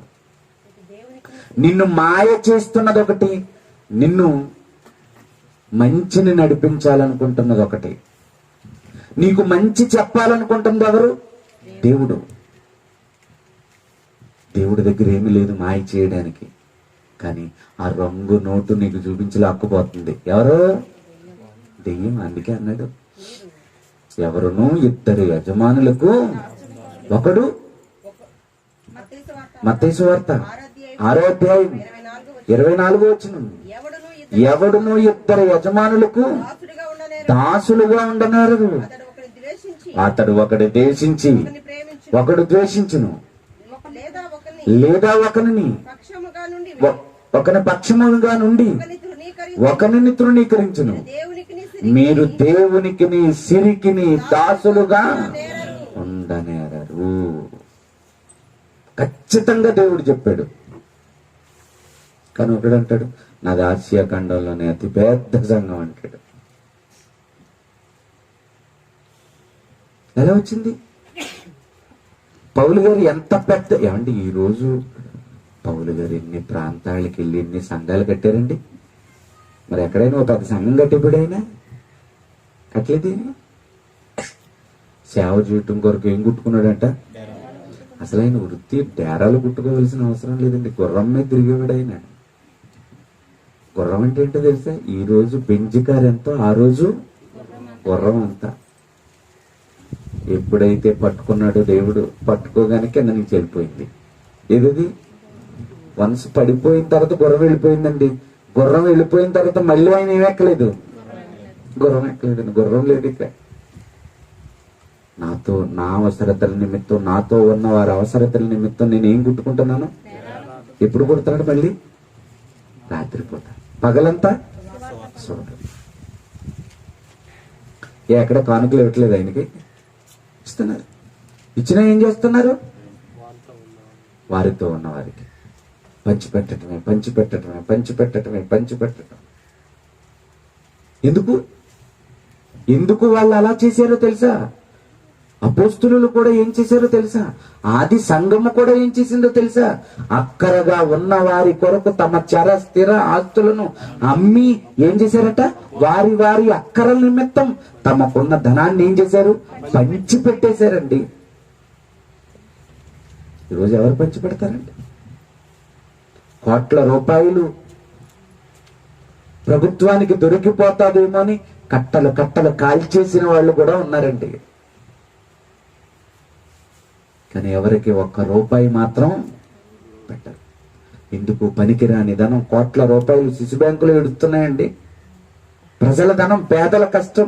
నిన్ను మాయ చేస్తున్నది ఒకటి, నిన్ను మంచిని నడిపించాలనుకుంటున్నది ఒకటి. నీకు మంచి చెప్పాలనుకుంటుంది ఎవరు? దేవుడు. దేవుడి దగ్గర ఏమీ లేదు మాయ చేయడానికి, కానీ ఆ రంగు నోటు నీకు చూపించలేకపోతుంది. ఎవరు? దెయ్యం. అందుకే అన్నాడు, ఎవరునూ ఇద్దరు యజమానులకు ఒకడు. మత్తయి సువార్త 6వ అధ్యాయం 24వ వచనం. ఎవడును ఇద్దరు యజమానులకు దాసులుగా ఉండనేరదు. అతడు ఒకడు ద్వేషించి ఒకడు ద్వేషించును, లేదా ఒకని పక్షముగా నుండి ఒకనిని తృణీకరించును. మీరు దేవునికి సిరికిని దాసులుగా ఉండనేరరు. ఖచ్చితంగా దేవుడు చెప్పాడు. కానీ ఒకడు అంటాడు, నాది ఆసియా ఖండంలోనే అతి పెద్ద సంఘం అంటాడు. ఎలా వచ్చింది? పౌలు గారు ఎంత పెద్ద, ఏమండి ఈరోజు పౌలు గారు ఎన్ని ప్రాంతాలకు వెళ్ళి ఎన్ని సంఘాలు కట్టారండి. మరి ఎక్కడైనా ఒక పెద్ద సంఘం కట్టిపోయాయినా కట్టలేదు. సేవ చేయటం కొరకు ఏం కుట్టుకున్నాడంట? అసలు ఆయన వృత్తి డేరాలు కుట్టుకోవాల్సిన అవసరం లేదండి. గుర్రం మీద తిరిగేవాడు ఆయన. గుర్రం అంటే ఏంటో తెలుసా? ఈ రోజు బెంజ్ కార్ ఎంతో ఆ రోజు గుర్రం అంతా. ఎప్పుడైతే పట్టుకున్నాడో దేవుడు, పట్టుకోగానే కింద నుంచి వెళ్ళిపోయింది. ఏదది? వన్స్ పడిపోయిన తర్వాత గుర్రం వెళ్ళిపోయిందండి. గుర్రం వెళ్ళిపోయిన తర్వాత మళ్ళీ ఆయన ఏమెక్కలేదు, గుర్రం ఎక్కలేదండి. గుర్రం లేదు ఇక. నాతో నా అవసరతల నిమిత్తం, నాతో ఉన్న వారి అవసరతల నిమిత్తం నేను ఏం కుట్టుకుంటున్నాను? ఎప్పుడు కుడతాడు? మళ్ళీ రాత్రిపూట. పగలంతా చూడు. ఎక్కడ కానుకలు ఇవ్వట్లేదు ఆయనకి? ఇస్తున్నారు. ఇచ్చినా ఏం చేస్తున్నారు? వారితో ఉన్న వారికి పంచిపెట్టడమే, పంచిపెట్టడమే, పంచిపెట్టడమే, పంచిపెట్టడం. ఎందుకు వాళ్ళు అలా చేశారో తెలుసా? అపోస్తులు కూడా ఏం చేశారో తెలుసా? ఆది సంఘము కూడా ఏం చేసిందో తెలుసా? అక్కరగా ఉన్న వారి కొరకు తమ చర స్థిర ఆస్తులను అమ్మి ఏం చేశారట? వారి వారి అక్కరల నిమిత్తం తమకున్న ధనాన్ని ఏం చేశారు? పంచి పెట్టేశారండి. ఈరోజు ఎవరు పంచి పెడతారండి? కోట్ల రూపాయలు ప్రభుత్వానికి దొరికిపోతాదేమో అని కట్టలు కట్టలు కాల్చేసిన వాళ్ళు కూడా ఉన్నారండి. కానీ ఎవరికి ఒక్క రూపాయి మాత్రం పెట్టరు. ఎందుకు? పనికిరాని ధనం. కోట్ల రూపాయలు శిశు బ్యాంకులు ఎడుతున్నాయండి. ప్రజల ధనం, పేదల కష్టం.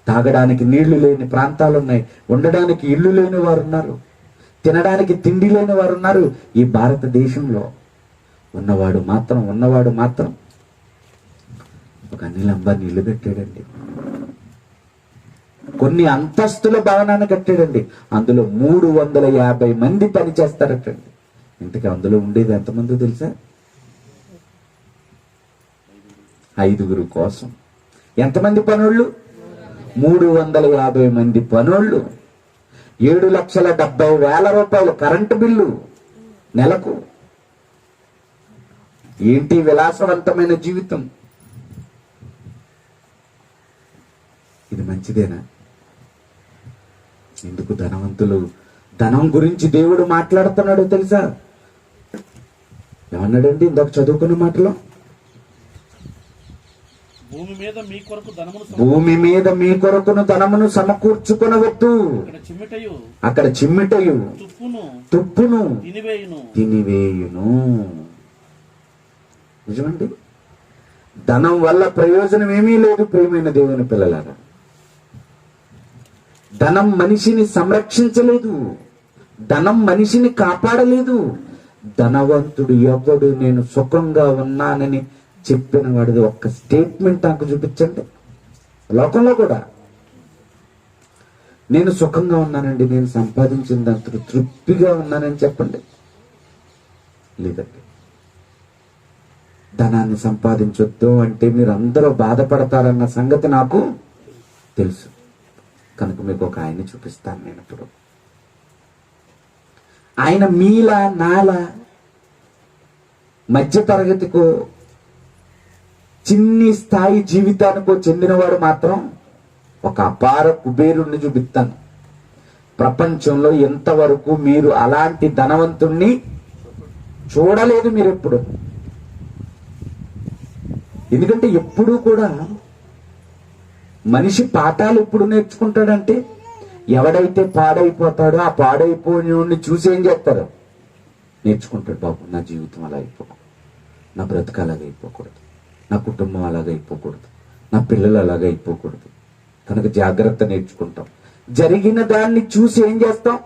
తాగడానికి నీళ్లు లేని ప్రాంతాలు ఉన్నాయి, ఉండడానికి ఇల్లు లేని వారు ఉన్నారు, తినడానికి తిండి లేని వారు ఉన్నారు. ఈ భారతదేశంలో ఉన్నవాడు మాత్రం ఒక అనిల్ అంబానీ ఇల్లు కట్టాడండి. కొన్ని అంతస్తుల భవనాన్ని కట్టాడండి. అందులో 350 మంది పని చేస్తారటండి. ఇంతకీ అందులో ఉండేది ఎంతమంది తెలుసా? 5 కోసం. ఎంతమంది పనోళ్ళు? 350 మంది పనోళ్ళు. 7,70,000 రూపాయలు కరెంటు బిల్లు నెలకు. ఏంటి విలాసవంతమైన జీవితం? ఇది మంచిదేనా? ఎందుకు ధనవంతులు ధనం గురించి దేవుడు మాట్లాడుతున్నాడో తెలుసా? ఏమన్నాడండి ఇందాక చదువుకున్న మాటలో? భూమి మీద మీ కొరకును ధనమును సమకూర్చుకొనవద్దు. అక్కడ చిమ్మిటయు తుప్పును తినివేయును. నిజమండి. ధనం వల్ల ప్రయోజనం ఏమీ లేదు ప్రియమైన దేవుని పిల్లలారా. ధనం మనిషిని సంరక్షించలేదు. ధనం మనిషిని కాపాడలేదు. ధనవంతుడు ఎవడు నేను సుఖంగా ఉన్నానని చెప్పిన వాడిది ఒక్క స్టేట్మెంట్ నాకు చూపించండి. లోకంలో కూడా నేను సుఖంగా ఉన్నానండి, నేను సంపాదించిన దాంతో తృప్తిగా ఉన్నానని చెప్పండి. లేదండి. ధనాన్ని సంపాదించొద్దు అంటే మీరు అందరూ బాధపడతారన్న సంగతి నాకు తెలుసు. కనుక మీకు ఒక ఆయన్ని చూపిస్తాను నేను ఇప్పుడు. ఆయన మీలా నాలా మధ్య తరగతికో చిన్ని స్థాయి జీవితానికో చెందినవాడు మాత్రం ఒక అపార కుబేరుణ్ణి చూపిస్తాను. ప్రపంచంలో ఎంతవరకు మీరు అలాంటి ధనవంతుణ్ణి చూడలేదు మీరు ఎప్పుడు. ఎందుకంటే ఎప్పుడూ కూడా మనిషి పాఠాలు ఎప్పుడు నేర్చుకుంటాడంటే ఎవడైతే పాడైపోతాడో ఆ పాడైపోయినోడిని చూసి ఏం చేస్తారు, నేర్చుకుంటాడు. బాబు నా జీవితం అలా అయిపోకూడదు, నా బ్రతుకు అలాగ అయిపోకూడదు, నా కుటుంబం అలాగ అయిపోకూడదు, నా పిల్లలు అలాగ అయిపోకూడదు. కనుక జాగ్రత్త నేర్చుకుంటాం. జరిగిన దాన్ని చూసి ఏం చేస్తాం,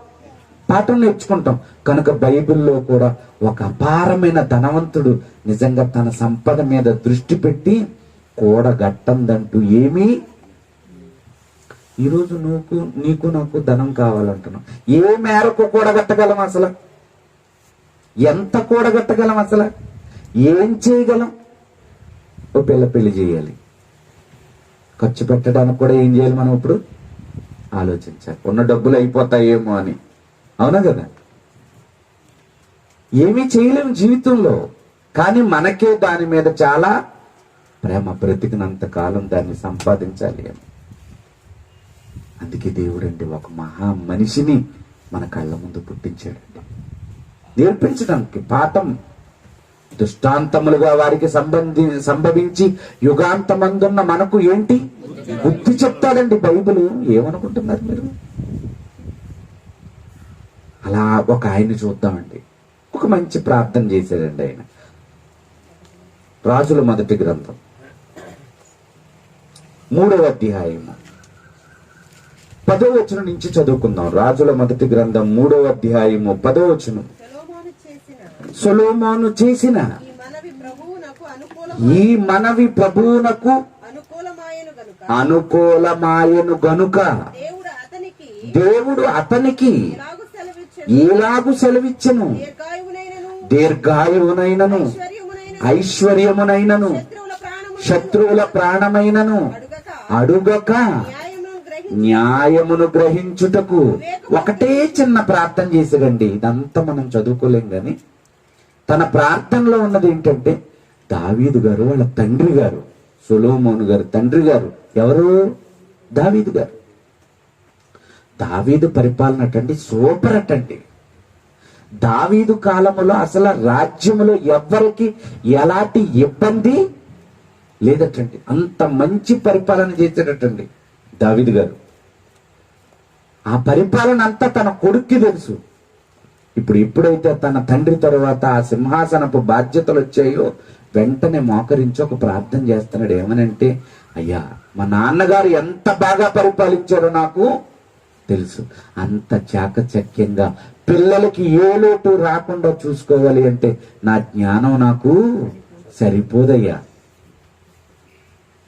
పాఠం నేర్చుకుంటాం. కనుక బైబిల్లో కూడా ఒక అపారమైన ధనవంతుడు నిజంగా తన సంపద మీద దృష్టి పెట్టి కూడగట్టందంటూ ఏమీ. ఈరోజు నీకు నాకు ధనం కావాలంటున్నాం. ఏ మేరకు కూడగట్టగలం అసలు? ఎంత కూడగట్టగలం అసలు? ఏం చేయగలం? ఓ పెళ్లి చేయాలి, ఖర్చు పెట్టడానికి కూడా ఏం చేయాలి మనం ఇప్పుడు ఆలోచించాలి. ఉన్న డబ్బులు అయిపోతాయేమో అని. అవునా కదా? ఏమీ చేయలేము జీవితంలో. కానీ మనకే దాని మీద చాలా ప్రేమ. బ్రతికినంత కాలం దాన్ని సంపాదించాలి అని. అందుకే దేవుడండి ఒక మహా మనిషిని మన కళ్ళ ముందు పుట్టించాడండి, నేర్పించడానికి పాఠం. దృష్టాంతములుగా వారికి సంభవించి యుగాంతమందున్న మనకు ఏంటి బుద్ధి చెప్తాడండి బైబిల్. ఏమనుకుంటున్నారు మీరు? అలా ఒక ఆయన్ని చూద్దామండి. ఒక మంచి ప్రార్థన చేశాడండి ఆయన. రాజుల మొదటి గ్రంథం 3వ అధ్యాయము 10వ వచనం నుంచి చదువుకుందాం. రాజుల మొదటి గ్రంథం 3వ అధ్యాయము 10వ వచనం. సొలొమోను చేసిన ఈ మనవి ప్రభువునకు అనుకూలమాయను గనుక దేవుడు అతనికి ఎలాగు సెలవిచ్చెను, దీర్ఘాయువునైనను ఐశ్వర్యమునైనను శత్రువుల ప్రాణమైనను అడుగక న్యాయమును గ్రహించుటకు. ఒకటే చిన్న ప్రార్థన చేశాడండి. ఇదంతా మనం చదువుకోలేం గాని తన ప్రార్థనలో ఉన్నది ఏంటంటే, దావీదు గారు వాళ్ళ తండ్రి గారు, సొలొమోను గారు తండ్రి గారు ఎవరు? దావీదు గారు. దావీదు పరిపాలన అటండి సూపర్ అటండి. దావీదు కాలములో అసలు రాజ్యములో ఎవ్వరికి ఎలాంటి ఇబ్బంది లేదటండి. అంత మంచి పరిపాలన చేసేటట్టండి దావీదు గారు. ఆ పరిపాలన అంతా తన కొడుక్కి తెలుసు. ఎప్పుడైతే తన తండ్రి తరువాత ఆ సింహాసనపు బాధ్యతలు వచ్చాయో వెంటనే మోకరించి ఒక ప్రార్థన చేస్తున్నాడు. ఏమనంటే, అయ్యా మా నాన్నగారు ఎంత బాగా పరిపాలించారో నాకు తెలుసు. అంత చాకచక్యంగా పిల్లలకి ఏ లోటు రాకుండా చూసుకోవాలి అంటే నా జ్ఞానం నాకు సరిపోదయ్యా.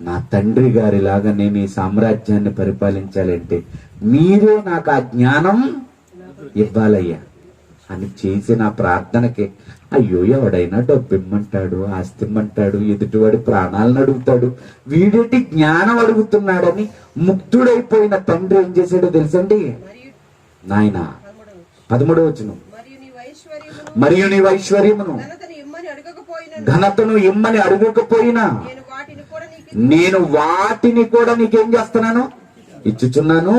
నా తండ్రి గారిలాగా నేను ఈ సామ్రాజ్యాన్ని పరిపాలించాలంటే మీరే నాకు ఆ జ్ఞానం ఇవ్వాలయ్యా అని చేసిన ప్రార్థనకి, అయ్యో ఎవడైనా డబ్బు ఇమ్మంటాడు, ఆస్తి ఇమ్మంటాడు, ఎదుటివాడి ప్రాణాలను అడుగుతాడు, వీడేటి జ్ఞానం అడుగుతున్నాడని ముగ్ధుడైపోయిన తండ్రి ఏం చేశాడో తెలుసండి నాయన. 13వ వచనం. మరియు నీ ఐశ్వర్యమును ఘనతను ఇమ్మని అడగకపోయినా నేను వాటిని కూడా నీకేం చేస్తున్నాను, ఇచ్చుచున్నాను.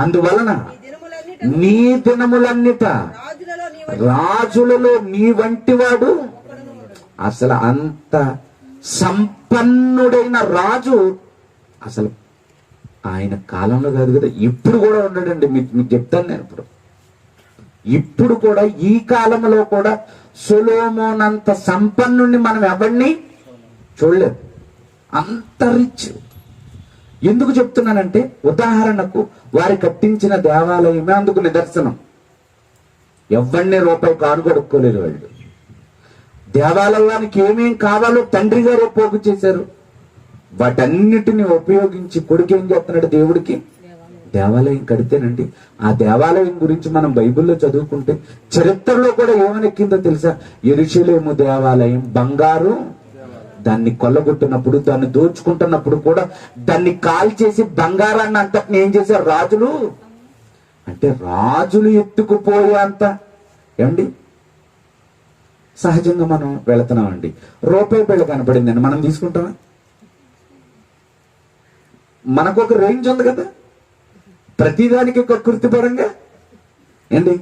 అందువలన నీ దినములన్నిట రాజులలో నీ వంటి వాడు. అసలు అంత సంపన్నుడైన రాజు అసలు ఆయన కాలంలో కాదు కదా, ఇప్పుడు కూడా ఉండడండి. మీకు చెప్తాను నేను. ఇప్పుడు కూడా ఈ కాలంలో కూడా సొలొమోనంత సంపన్నుడిని మనం ఎవరిని చూడలేదు. అంత రిచ్. ఎందుకు చెప్తున్నానంటే, ఉదాహరణకు వారి కట్టించిన దేవాలయమే అందుకు నిదర్శనం. ఎవరిని రూపాయి కాను కొడుక్కోలేరు వాళ్ళు. దేవాలయానికి ఏమేం కావాలో తండ్రి గారు పోగు చేశారు. వాటన్నిటిని ఉపయోగించి కొడుకు ఏం చేస్తున్నాడు దేవుడికి? దేవాలయం కడితేనండి. ఆ దేవాలయం గురించి మనం బైబిల్లో చదువుకుంటే చరిత్రలో కూడా ఏమని ఎక్కిందో తెలుసా? యెరూషలేము దేవాలయం బంగారు, దాన్ని కొల్లగొట్టినప్పుడు, దాన్ని దోచుకుంటున్నప్పుడు కూడా దాన్ని కాల్చేసి బంగారాన్ని అంతటిని ఏం చేశారు రాజులు? అంటే రాజులు ఎత్తుకుపోయేంత. ఏమండి, సహజంగా మనం వెళుతున్నామండి, రూపాయి బిళ్ళ కనపడిందండి, మనం తీసుకుంటామా? మనకు ఒక రేంజ్ ఉంది కదా, ప్రతిదానికి ఒక కృతిపరంగా. ఏంటి,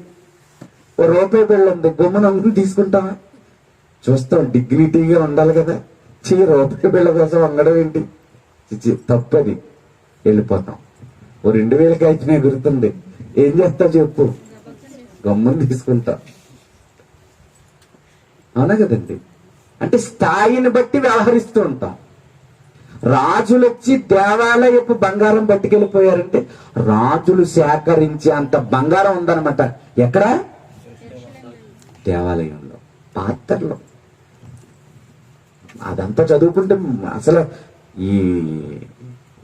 ఓ రూపాయి బిళ్ళ ఉంది, గుమ్మన తీసుకుంటామా? చూస్తాం, డిగ్నిటీగా ఉండాలి కదా. రూపాయి బిళ్ళ కోసం వంగడం ఏంటి? తప్పది. వెళ్ళిపోతాం. ఓ 2000కి అయితే గుర్తుంది, ఏం చేస్తా చెప్పు? గమ్ముని తీసుకుంటా. అవునా కదండి? అంటే స్థాయిని బట్టి వ్యవహరిస్తూ ఉంటాం. రాజులు వచ్చి దేవాలయపు బంగారం పట్టుకెళ్ళిపోయారంటే రాజులు సేకరించే అంత బంగారం ఉందన్నమాట. ఎక్కడ? దేవాలయంలో, పాత్రలో. అదంతా చదువుకుంటే అసలు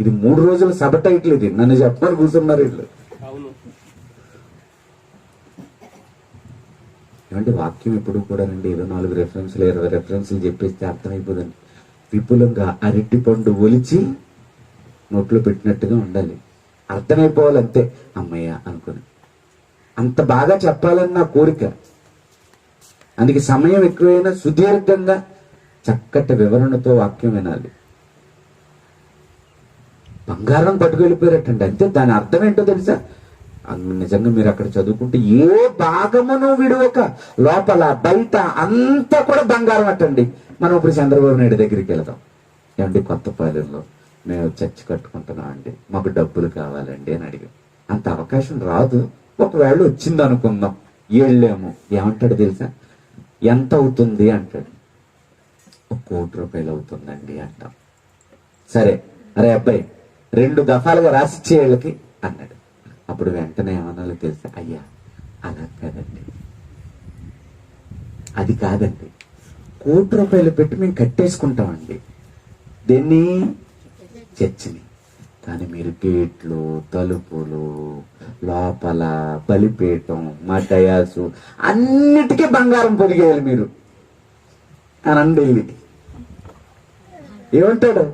ఇది 3 రోజుల సభ టైటిల్. ఇది నన్ను చెప్పమని కూర్చున్నారు వీళ్ళు. ఏమంటే వాక్యం ఎప్పుడు కూడా నండి ఏదో 4 రెఫరెన్స్లు 20 రెఫరెన్స్లు చెప్పేస్తే అర్థమైపోదండి. విపులంగా అరటి పండు ఒలిచి నోట్లో పెట్టినట్టుగా ఉండాలి, అర్థమైపోవాలి అంతే. అమ్మయ్య అనుకుని అంత బాగా చెప్పాలని నా కోరిక. అందుకే సమయం ఎక్కువైనా సుదీర్ఘంగా చక్కటి వివరణతో వాక్యం వినాలి. బంగారం పట్టుకెళ్ళిపోయారటండి, అంతే. దాని అర్థం ఏంటో తెలుసా? నిజంగా మీరు అక్కడ చదువుకుంటే ఏ భాగమును విడవక లోపల బయట అంతా కూడా బంగారం అట్టండి. మనం ఇప్పుడు చంద్రబాబు నాయుడు దగ్గరికి వెళ్దాం. ఏమండి, కొత్తపాలెంలో మేము చర్చి కట్టుకుంటున్నాం అండి, మాకు డబ్బులు కావాలండి అని అడిగాం. అంత అవకాశం రాదు, ఒకవేళ వచ్చింది అనుకుందాం, వెళ్ళాము. ఏమంటాడు తెలుసా? ఎంత అవుతుంది అంటాడు. 1 కోటి రూపాయలు అవుతుందండి అంటాం. సరే, అరే అబ్బాయి 2 దఫాలుగా రాసిచ్చే వాళ్ళకి అన్నాడు. అప్పుడు వెంటనే ఏమన్నాలో తెలుసా? అయ్యా అలా కాదండి, అది కాదండి, 1 కోటి రూపాయలు పెట్టి మేము కట్టేసుకుంటామండి దేన్ని? చర్చిని. కానీ మీరు గేట్లు, తలుపులు, లోపల బలిపీఠం, మా డయాసు అన్నిటికీ బంగారం పొదిగేయాలి మీరు అని అండి. ఏమంటాడు?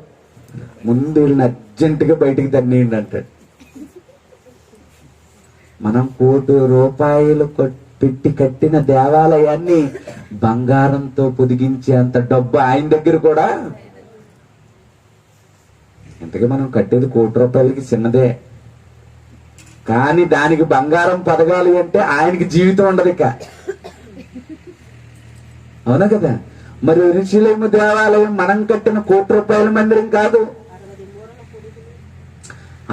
ముందు వీళ్ళని అర్జెంటుగా బయటికి తన్నేయండి అంటాడు. మనం 1 కోటి రూపాయలు పెట్టి కట్టిన దేవాలయాన్ని బంగారంతో పొదిగించే అంత డబ్బు ఆయన దగ్గర కూడా. ఇంతకీ మనం కట్టేది 1 కోటి రూపాయలకి చిన్నదే, కానీ దానికి బంగారం పదగాలి అంటే ఆయనకి జీవితం ఉండదు ఇక. అవునా కదా? మరి యెరూషలేము దేవాలయం మనం కట్టిన 1 కోటి రూపాయల మందిరం కాదు,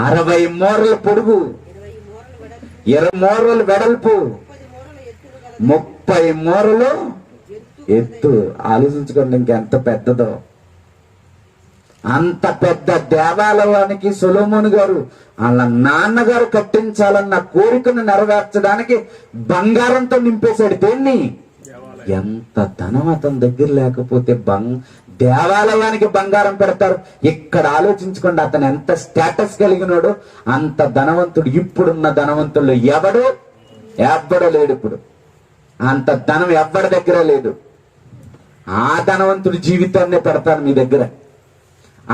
60 మూరల పొడుగు, 20 మూరలు వెడల్పు, 30 మూరలు ఎత్తు. ఆలోచించుకోండి ఇంకెంత పెద్దదో. అంత పెద్ద దేవాలయానికి సొలొమోను గారు వాళ్ళ నాన్నగారు కట్టించాలన్న కోరికను నెరవేర్చడానికి బంగారంతో నింపేశాడు. దేన్ని? ఎంత ధనం అతని దగ్గర లేకపోతే దేవాలయానికి బంగారం పెడతారు. ఇక్కడ ఆలోచించుకోండి, అతను ఎంత స్టేటస్ కలిగినాడో అంత ధనవంతుడు. ఇప్పుడున్న ధనవంతుల్లో ఎవ్వడో లేడు. ఇప్పుడు అంత ధనం ఎవ్వడి దగ్గర లేదు. ఆ ధనవంతుడి జీవితాన్నే పెడతాను మీ దగ్గర.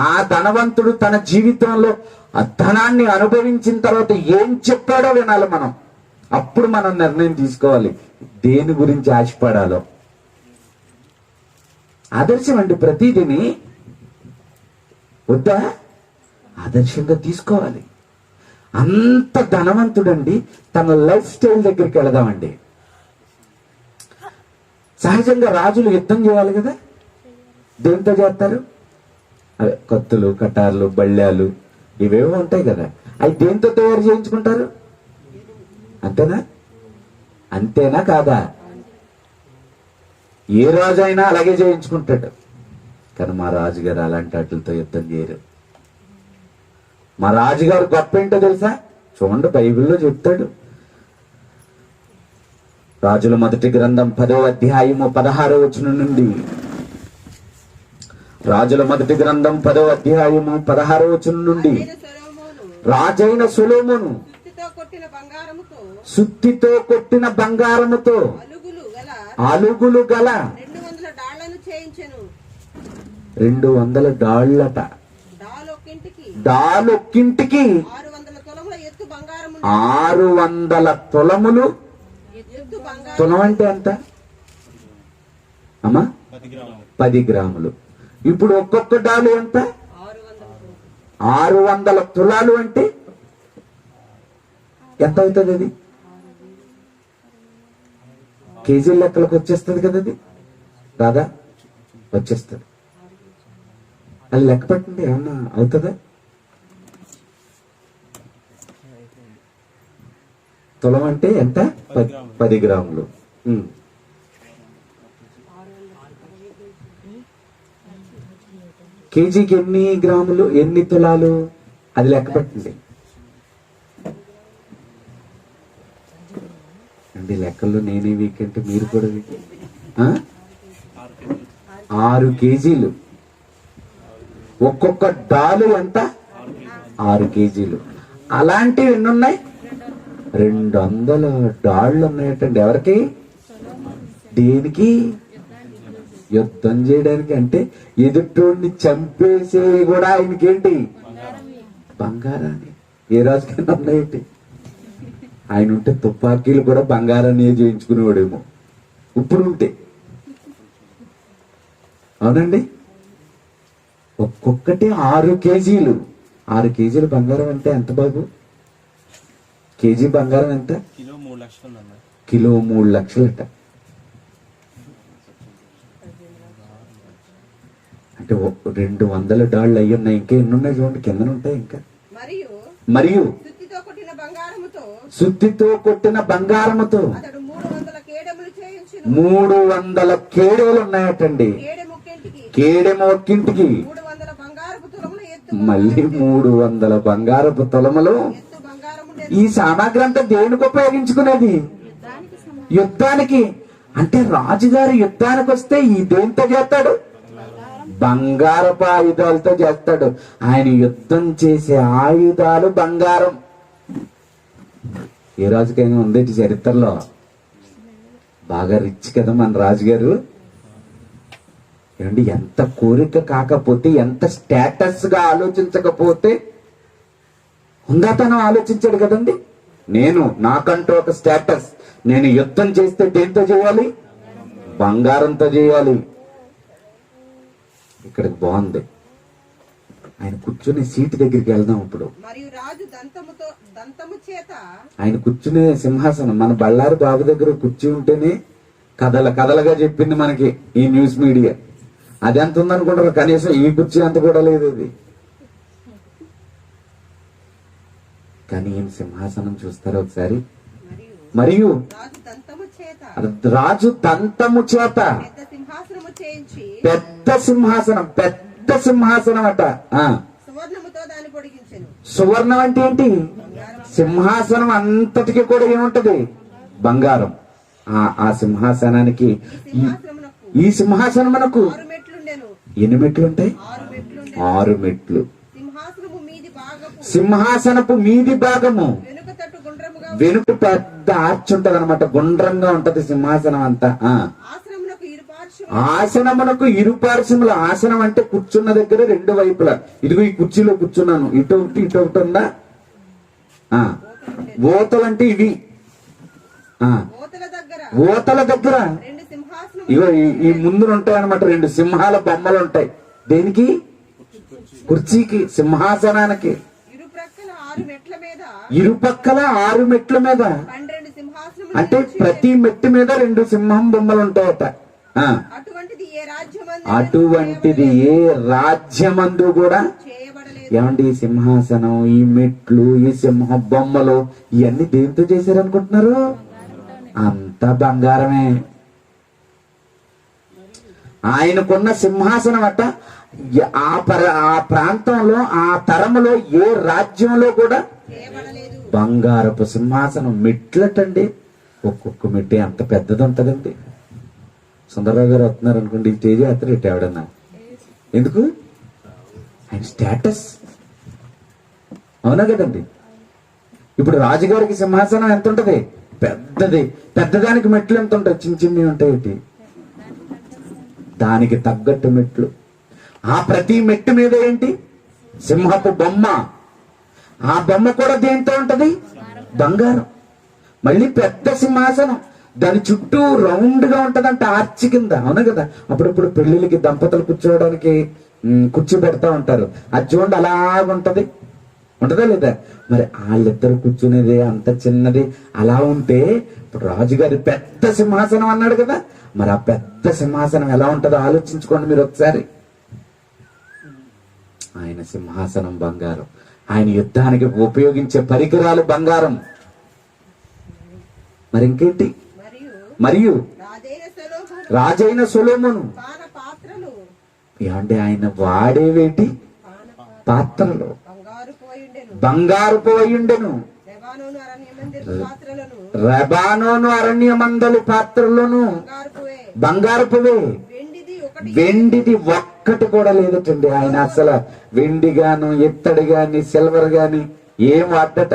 ఆ ధనవంతుడు తన జీవితంలో ఆ ధనాన్ని అనుభవించిన తర్వాత ఏం చెప్పాడో వినాలి మనం. అప్పుడు మనం నిర్ణయం తీసుకోవాలి దేని గురించి ఆశపడాలో. ఆదర్శం అండి, ప్రతిదిని వద్దా? ఆదర్శంగా తీసుకోవాలి. అంత ధనవంతుడండి, తన లైఫ్ స్టైల్ దగ్గరికి వెళదామండి. సహజంగా రాజులు యుద్ధం చేయాలి కదా, దేంతో చేస్తారు? అదే కత్తులు, కటార్లు, బళ్ళాలు ఇవేవో ఉంటాయి కదా, అవి దేంతో తయారు చేయించుకుంటారు? అంతేనా? అంతేనా కాదా? ఏ రాజు అయినా అలాగే చేయించుకుంటాడు. కానీ మా రాజుగారు అలాంటి వాటితో యుద్ధం చేయరు. మా రాజుగారు గొప్ప ఏంటో తెలుసా? చూడండి, బైబిల్లో చెప్తాడు. రాజుల మొదటి గ్రంథం 10వ అధ్యాయము 16వ వచనం నుండి, రాజుల మొదటి గ్రంథం 10వ అధ్యాయము 16వ వచనం నుండి, రాజైన సొలొమోను రాజైన సొలొమోను సుత్తితో కొట్టిన బంగారముతో సుత్తితో కొట్టిన బంగారముతో అలుగులు గల అలుగులు గల 200 డాళ్లను చేయించెను. 200 డాళ్లట. డాలొక్కింటికి 600 తులముల ఎత్తు బంగారము 600 తులములు. ఎత్తు బంగారం తులం అంటే ఎంత అమ్మా? 10 గ్రాములు. ఇప్పుడు ఒక్కొక్క డాలు ఎంత? 600 తులాలు అంటే ఎంత అవుతుంది? అది కేజీ లెక్కలకు వచ్చేస్తుంది కదా, అది రాదా? వచ్చేస్తుంది. అది లెక్క పెట్టండి, ఏమన్నా అవుతుందా? తులం అంటే ఎంత? 10 గ్రాములు. కేజీకి ఎన్ని గ్రాములు, ఎన్ని తులాలు? అది లెక్క పెట్టండి అండి. లెక్కల్లో నేనే వీక్ అంటే మీరు కూడా వీక్. 6 కేజీలు. ఒక్కొక్క డాలు ఎంత? 6 కేజీలు. అలాంటివి ఎన్ని ఉన్నాయి? 200 డాళ్ళు ఉన్నాయటండి. ఎవరికి? దేనికి? యుద్ధం చేయడానికి. అంటే ఎదుటోడిని చంపేసే కూడా ఆయనకేంటి? బంగారాన్ని. ఏ రాజుకైనా ఉన్నాయేంటి? ఆయన ఉంటే తుపాకీలు కూడా బంగారాన్ని చేయించుకునేవాడేమో ఇప్పుడు ఉంటే. అవునండి. ఒక్కొక్కటి 6 కేజీలు. 6 కేజీలు బంగారం అంటే ఎంత బాబు? కేజీ బంగారం ఎంత? కిలో 3 లక్షలట. అంటే 200 డాళ్ళు అయ్యి ఉన్నాయి. ఇంకా ఎన్ని ఉన్నాయి చూడండి, కిందన ఉంటాయి ఇంకా. మరియు సుత్తితో కొట్టిన బంగారముతో సుత్తితో కొట్టిన బంగారముతో అతడు 300 కేడెములు చేయించెను. 300 కేడెలు ఉన్నాయటండి. కేడెము ఒక్కింటికి 300 బంగారపు తులముల ఎత్తు మళ్ళీ 300 బంగారపు తులములు. ఎత్తు బంగారము ఈ సామాగ్రి అంతా దేనికి ఉపయోగించుకునేది? యుద్ధానికి. అంటే రాజుగారు యుద్ధానికి వస్తే ఈ దేంతో చేస్తాడు? బంగారపు ఆయుధాలతో చేస్తాడు. ఆయన యుద్ధం చేసే ఆయుధాలు బంగారం. ఏ రాజుకైనా ఉంది చరిత్రలో? బాగా రిచ్ కదా మన రాజుగారు. ఏమండి, ఎంత కోరిక కాకపోతే, ఎంత స్టేటస్ గా ఆలోచించకపోతే హుందాతనం ఆలోచించాడు కదండి. నాకంటూ ఒక స్టేటస్. నేను యుద్ధం చేస్తే దేంతో చేయాలి? బంగారంతో చేయాలి. ఇక్కడికి బాగుంది. ఆయన కూర్చునే సీటు దగ్గరికి వెళ్దాం ఇప్పుడు. మరియు రాజు దంతము చేత ఆయన కూర్చునే సింహాసనం. మన బళ్ళారి బాబు దగ్గర కూర్చుని ఉంటేనే కథలుగా చెప్పింది మనకి ఈ న్యూస్ మీడియా. అది ఎంత ఉందనుకుంటారు? కనీసం ఈ కుర్చీ అంత కూడా లేదు అది. కానీ ఈయన సింహాసనం చూస్తారా ఒకసారి? మరియు రాజు దంతము చేత పెద్ద సింహాసనం అట. సువర్ణం అంటే ఏంటి? సింహాసనం అంతటికి కూడా ఏముంటది? బంగారం. ఆ సింహాసనానికి, ఈ సింహాసనమునకు ఎన్ని మెట్లు ఉంటాయి? 6 మెట్లు. సింహాసనపు మీది భాగము వెనుక పెద్ద ఆర్చ్ ఉంటది అనమాట. గుండ్రంగా ఉంటది సింహాసనం అంతా. ఆసనమునకు ఇరుపార్శ్వముల. ఆసనం అంటే కూర్చున్న దగ్గర 2 వైపులా. ఇదిగో ఈ కుర్చీలో కూర్చున్నాను, ఇటు ఒకటి ఉందా? ఓతలంటే ఇవి. ఓతల దగ్గర ఇగో ఈ ముందు ఉంటాయి అనమాట 2 సింహాల బొమ్మలు ఉంటాయి. దేనికి? కుర్చీకి, సింహాసనానికి. ఇరుపక్కల 6 మెట్ల మీద. అంటే ప్రతి మెట్టు మీద 2 సింహం బొమ్మలు ఉంటాయట. అటువంటిది ఏ రాజ్యమందు కూడా. ఏమండి, ఈ సింహాసనం, ఈ మెట్లు, ఈ సింహ బొమ్మలు ఇవన్నీ దేంతో చేశారనుకుంటున్నారు? అంతా బంగారమే. ఆయనకున్న సింహాసనం అట ఆ ప్రాంతంలో, ఆ తరములో ఏ రాజ్యంలో కూడా బంగారపు సింహాసనం. మెట్లటండి. ఒక్కొక్క మెట్టి అంత పెద్దది ఉంటుందండి. సుందరరావు గారు వస్తున్నారు అనుకోండి, ఈ స్టేజ్ ఎత్తరు ఇటు ఎవడన్నా. ఎందుకు? ఆయన స్టేటస్. అవునా కదండి? ఇప్పుడు రాజుగారికి సింహాసనం ఎంత ఉంటది? పెద్దది. పెద్దదానికి మెట్లు ఎంత ఉంటాయి? చిన్న చిన్నవి ఉంటాయి. దానికి తగ్గట్టు మెట్లు. ఆ ప్రతి మెట్టు మీద ఏంటి? సింహపు బొమ్మ. ఆ బొమ్మ కూడా దేంతో ఉంటది? బంగారం. మళ్ళీ పెద్ద సింహాసనం, దాని చుట్టూ రౌండ్ గా ఉంటదంట, ఆర్చి కింద. అవును కదా? అప్పుడప్పుడు పెళ్లిళ్ళకి దంపతులు కూర్చోవడానికి కుర్చీ పెడతా ఉంటారు. అది చూడండి అలాగుంటది. ఉంటదా లేదా? మరి వాళ్ళిద్దరు కూర్చునేది అంత చిన్నది అలా ఉంటే, ఇప్పుడు రాజుగారి పెద్ద సింహాసనం అన్నాడు కదా, మరి ఆ పెద్ద సింహాసనం ఎలా ఉంటుందో ఆలోచించుకోండి మీరు ఒకసారి. ఆయన సింహాసనం బంగారం, ఆయన యుద్ధానికి ఉపయోగించే పరికరాలు బంగారం. మరి ఇంకేంటి? మరియు రాజైన సొలొమోను పాత్రలు ఏమంటే ఆయన వాడేవేటి? పాత్రలు బంగారు పోయిండెను. రెబానోను అరణ్య మందలి పాత్రలోను బంగారుపువే. వెండిది ఒక్కటి కూడా లేదటండి. ఆయన అసలు వెండి గాను ఇత్తడి గాని సిల్వర్ గాని ఏం వాడట.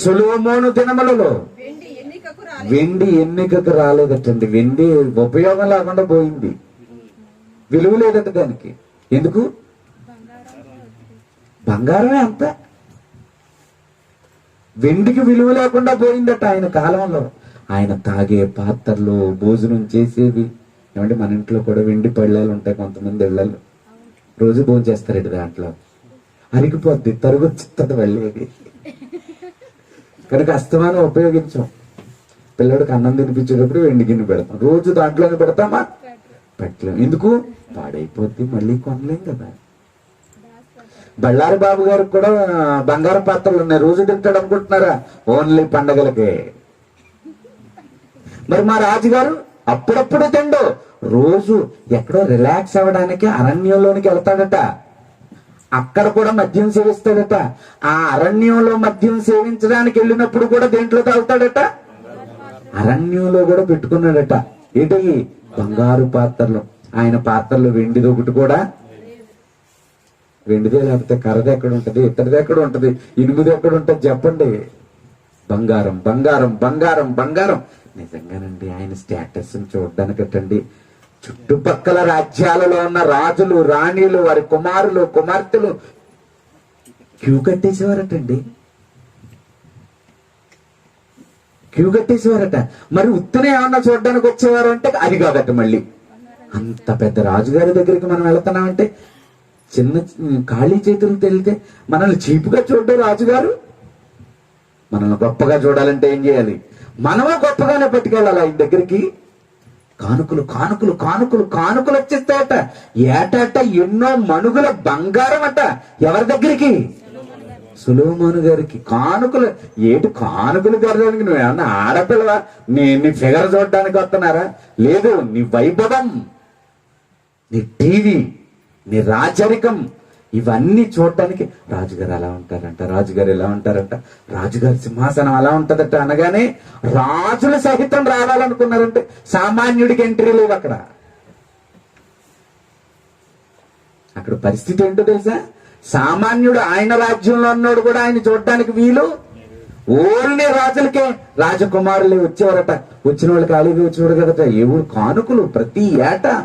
సొలొమోను దినములలో వెండి ఎన్నికకు రాలేదటండి. వెండి ఉపయోగం లేకుండా పోయింది, విలువ లేదట దానికి. ఎందుకు? బంగారమే అంత. వెండికి విలువ లేకుండా పోయిందట ఆయన కాలంలో. ఆయన తాగే పాత్రలు, భోజనం చేసేవి. ఏమంటే మన ఇంట్లో కూడా వెండి పళ్ళాలు ఉంటాయి కొంతమంది ఇళ్లలో. రోజు భోజనం చేస్తారండి, దాంట్లో అరిగిపోద్ది, తరుగుతుంది వెళ్ళేది. కనుక అస్తమానం ఉపయోగించాం. పిల్లడికి అన్నం తినిపించేటప్పుడు వెండి గిన్నె పెడతాం, రోజు దాంట్లోనే పెడతామా? పెట్టలేం. ఎందుకు? పాడైపోద్ది, మళ్ళీ కొనలేం కదా. బళ్ళారి బాబు గారికి కూడా బంగారం పాత్రలు ఉన్నాయి. రోజు తింటాడు అనుకుంటున్నారా? ఓన్లీ పండగలకే. మరి మా రాజుగారు అప్పుడప్పుడు తిండు, రోజు ఎక్కడో రిలాక్స్ అవ్వడానికి అరణ్యంలోనికి వెళ్తాడట. అక్కడ కూడా మద్యం సేవిస్తాడట. ఆ అరణ్యంలో మద్యం సేవించడానికి వెళ్ళినప్పుడు కూడా దేంట్లో తాగుతాడట? అరణ్యంలో కూడా పెట్టుకున్నాడట. ఏంటి? బంగారు పాత్రలు. ఆయన పాత్రలు వెండిది ఒకటి కూడా. వెండిదే లేకపోతే కర్రది ఎక్కడ ఉంటది? ఇత్తడిది ఎక్కడ ఉంటది? ఇనుముది ఎక్కడ ఉంటది చెప్పండి? బంగారం, బంగారం, బంగారం, బంగారం. నిజంగానండి ఆయన స్టేటస్ చూడడానికటండి చుట్టుపక్కల రాజ్యాలలో ఉన్న రాజులు, రాణిలు, వారి కుమారులు, కుమార్తెలు క్యూ కట్టేసేవారటండి. క్యూ కట్టేసేవారట. మరి ఉత్తనే ఏమన్నా చూడడానికి వచ్చేవారు అంటే అది కాదట. మళ్ళీ అంత పెద్ద రాజుగారి దగ్గరికి మనం వెళుతున్నామంటే చిన్న ఖాళీ చేతులతో వెళ్తే మనల్ని చీపుగా చూడ్డారు రాజుగారు. మనల్ని గొప్పగా చూడాలంటే ఏం చేయాలి? మనమే గొప్పగానే పట్టుకెళ్ళాలి ఆయన దగ్గరికి. కానుకలు, కానుకలు, కానుకలు, కానుకలు వచ్చేస్తాయట. ఏటాట ఎన్నో మణుగుల బంగారం అట. ఎవరి దగ్గరికి? సొలొమోను గారికి. కానుకలు. ఏటి కానుకలు జరగడానికి నువ్వేమన్నా ఆడపిల్లవా? నీ ఫిగర్ చూడడానికి వస్తున్నారా? లేదు, నీ వైభవం, నీ టీవీ, నీ రాజరికం, ఇవన్నీ చూడటానికి రాజుగారు అలా ఉంటారంట, రాజుగారు ఎలా ఉంటారంట, రాజుగారి సింహాసనం అలా ఉంటదట అనగానే రాజులు సహితం రావాలనుకున్నారంటే సామాన్యుడికి ఎంట్రీ లేదు అక్కడ. అక్కడ పరిస్థితి ఏంటో తెలుసా? సామాన్యుడు, ఆయన రాజ్యంలో ఉన్నాడు కూడా ఆయన చూడటానికి వీలు. ఓన్లీ రాజులకే, రాజకుమారులే వచ్చేవారట. వచ్చిన వాళ్ళు ఖాళీగా వచ్చేవాడు కదట. ఏ ఊరు కానుకలు ప్రతి ఏటా.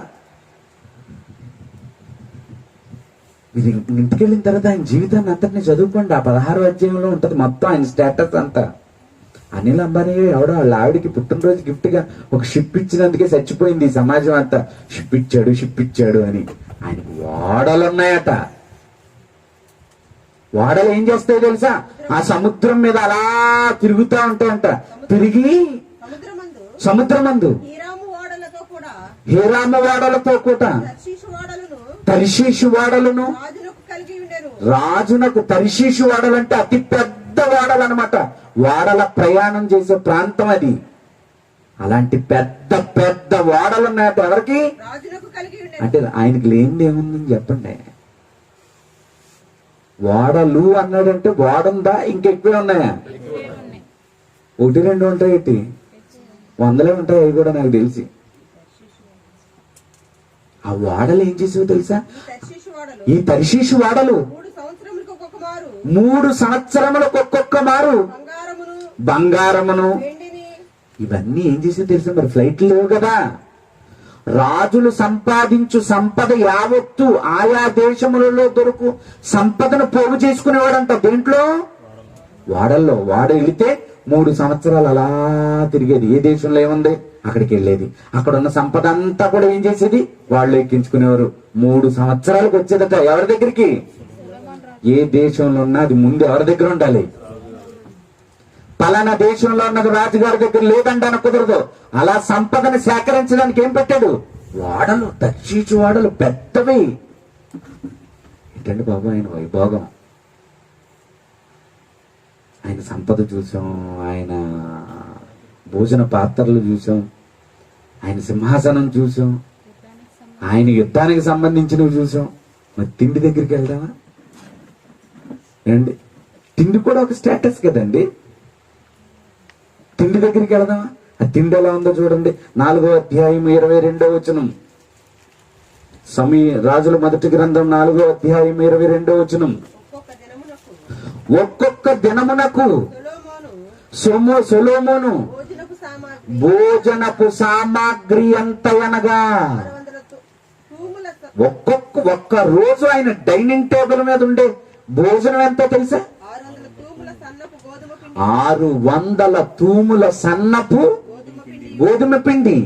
మీరు ఇంటికి వెళ్ళిన తర్వాత ఆయన జీవితాన్ని అంతటినీ చదువుకోండి. ఆ 16వ అధ్యాయంలో ఉంటది మొత్తం ఆయన స్టేటస్ అంతా. అనిల్ అంబానీ ఎవడో వాళ్ళ ఆవిడికి పుట్టినరోజు గిఫ్ట్ గా ఒక షిప్ ఇచ్చినందుకే చచ్చిపోయింది ఈ సమాజం అంతా. షిప్ ఇచ్చాడు అని. ఆయనకు ఓడలు ఉన్నాయట. ఓడలు ఏం చేస్తాయో తెలుసా? ఆ సముద్రం మీద అలా తిరుగుతా ఉంటాయంట. తిరిగి సముద్రమందు హీరాము ఓడలతో కూడా తర్షీషు ఓడలను, రాజునకు తర్షీషు ఓడలంటే అతి పెద్ద ఓడలు అనమాట. ఓడల ప్రయాణం చేసే ప్రాంతం అది. అలాంటి పెద్ద పెద్ద ఓడలు ఉన్నాయట. ఎవరికి? అంటే ఆయనకి లేనిది ఏముందని చెప్పండి. ఓడలు అన్నాడంటే ఓడుందా? ఇంకెక్కువే ఉన్నాయా? ఒకటి రెండు ఉంటాయి, ఏంటి వందలే ఉంటాయి అవి కూడా నాకు తెలిసి. ఆ వాడలు ఏం చేసేవో తెలుసా? ఈ తర్షీషు వాడలు 3 సంవత్సరములకు ఒక్కొక్క మారు బంగారమును ఇవన్నీ ఏం చేసేది తెలుసా? మరి ఫ్లైట్లు లేవు కదా. రాజులు సంపాదించు సంపద యావత్తు ఆయా దేశములలో దొరుకు సంపదను పోగు చేసుకునేవాడంట. దేంట్లో? వాడల్లో. వాడ వెళితే 3 సంవత్సరాలు అలా తిరిగేది. ఏ దేశంలో ఏముంది అక్కడికి వెళ్ళేది. అక్కడ ఉన్న సంపద అంతా కూడా ఏం చేసేది? వాళ్ళు ఎక్కించుకునేవారు. 3 సంవత్సరాలకు వచ్చేదట. ఎవరి దగ్గరికి? ఏ దేశంలో ఉన్నా అది ముందు ఎవరి దగ్గర ఉండాలి? పలానా దేశంలో ఉన్నది రాజుగారి దగ్గర లేదంటాను కుదరదు. అలా సంపదను సేకరించడానికి ఏం పెట్టాడు? వాడలు, తర్షీషు వాడలు పెద్దవి. ఏంటండి బాబు ఆయన వైభోగం, ఆయన సంపద చూసాం, ఆయన భోజన పాత్రలు చూసాం, ఆయన సింహాసనం చూసాం, ఆయన యుద్ధానికి సంబంధించినవి చూసాం. మరి తిండి దగ్గరికి వెళ్దామా ఏమండి? తిండి కూడా ఒక స్టేటస్ కదండి. తిండి దగ్గరికి వెళదామా? ఆ తిండి ఎలా ఉందో చూడండి. 4వ అధ్యాయం 22వ వచనం. రాజుల మొదటి గ్రంథం 4వ అధ్యాయం 22వ వచనం. ఒక్కొక్క దినమునకు సొలొమోను భోజనపు సామాగ్రి ఎంత అనగా ఒక్క రోజు ఆయన డైనింగ్ టేబుల్ మీద ఉండే భోజనం ఎంతో తెలుసా? 600 తూముల సన్నపు గోధుమ పిండి,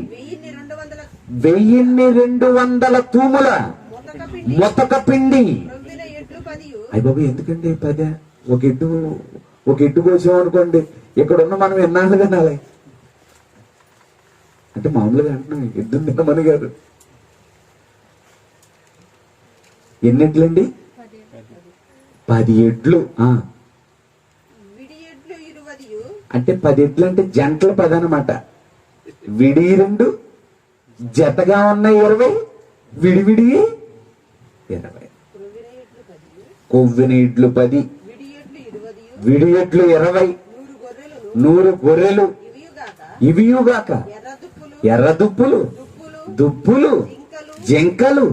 1200 తూముల మొతక పిండి. అయ్య బాబు ఎందుకండి 10? ఒక ఎడ్డు కోసాం అనుకోండి, ఇక్కడ ఉన్న మనం ఎన్నాళ్ళు తినాలి అంటే మామూలుగా అంటున్నాం, ఎద్దు తినమని కాదు. ఎన్ని ఎడ్లండి? 10 ఎడ్లు. అంటే 10 ఎడ్లు అంటే జంటలు 10 అన్నమాట. విడి 2, జతగా ఉన్న 20, విడివిడి 20. కొవ్విన ఇడ్లు 10, విడి ఎడ్లు 20, 100 గొర్రెలు, ఇవియుగాక ఎర్రదుప్పులు, దుప్పులు, జింకలు,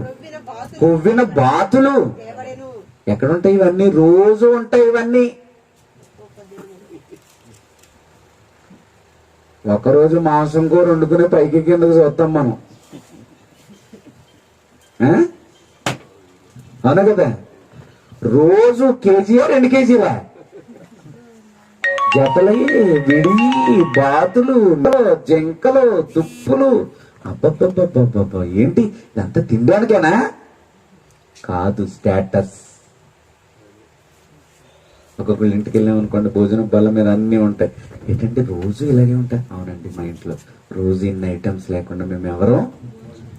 కొవ్విన బాతులు. ఎక్కడుంటాయి ఇవన్నీ? రోజు ఉంటాయి ఇవన్నీ. ఒకరోజు మాంసం కూర వండుకునే పైకి కిందకు చూస్తాం మనం, అవునా కదా? రోజు కేజీయా 2 కేజీలా జతలయ్యి విడి బాతులు, జింకలు, దుప్పులు. అబ్బబ్బబ్బబ్బబ్బ ఏంటి ఇదంతా తినడానికేనా? కాదు, స్టేటస్. ఒక్కొక్కళ్ళ ఇంటికి వెళ్ళామనుకోండి, భోజనం బల్ల మీద అన్నీ ఉంటాయి. ఏంటంటే రోజు ఇలాగే ఉంటాయి. అవునండి, మా ఇంట్లో రోజు ఇన్ని ఐటమ్స్ లేకుండా మేము ఎవరో.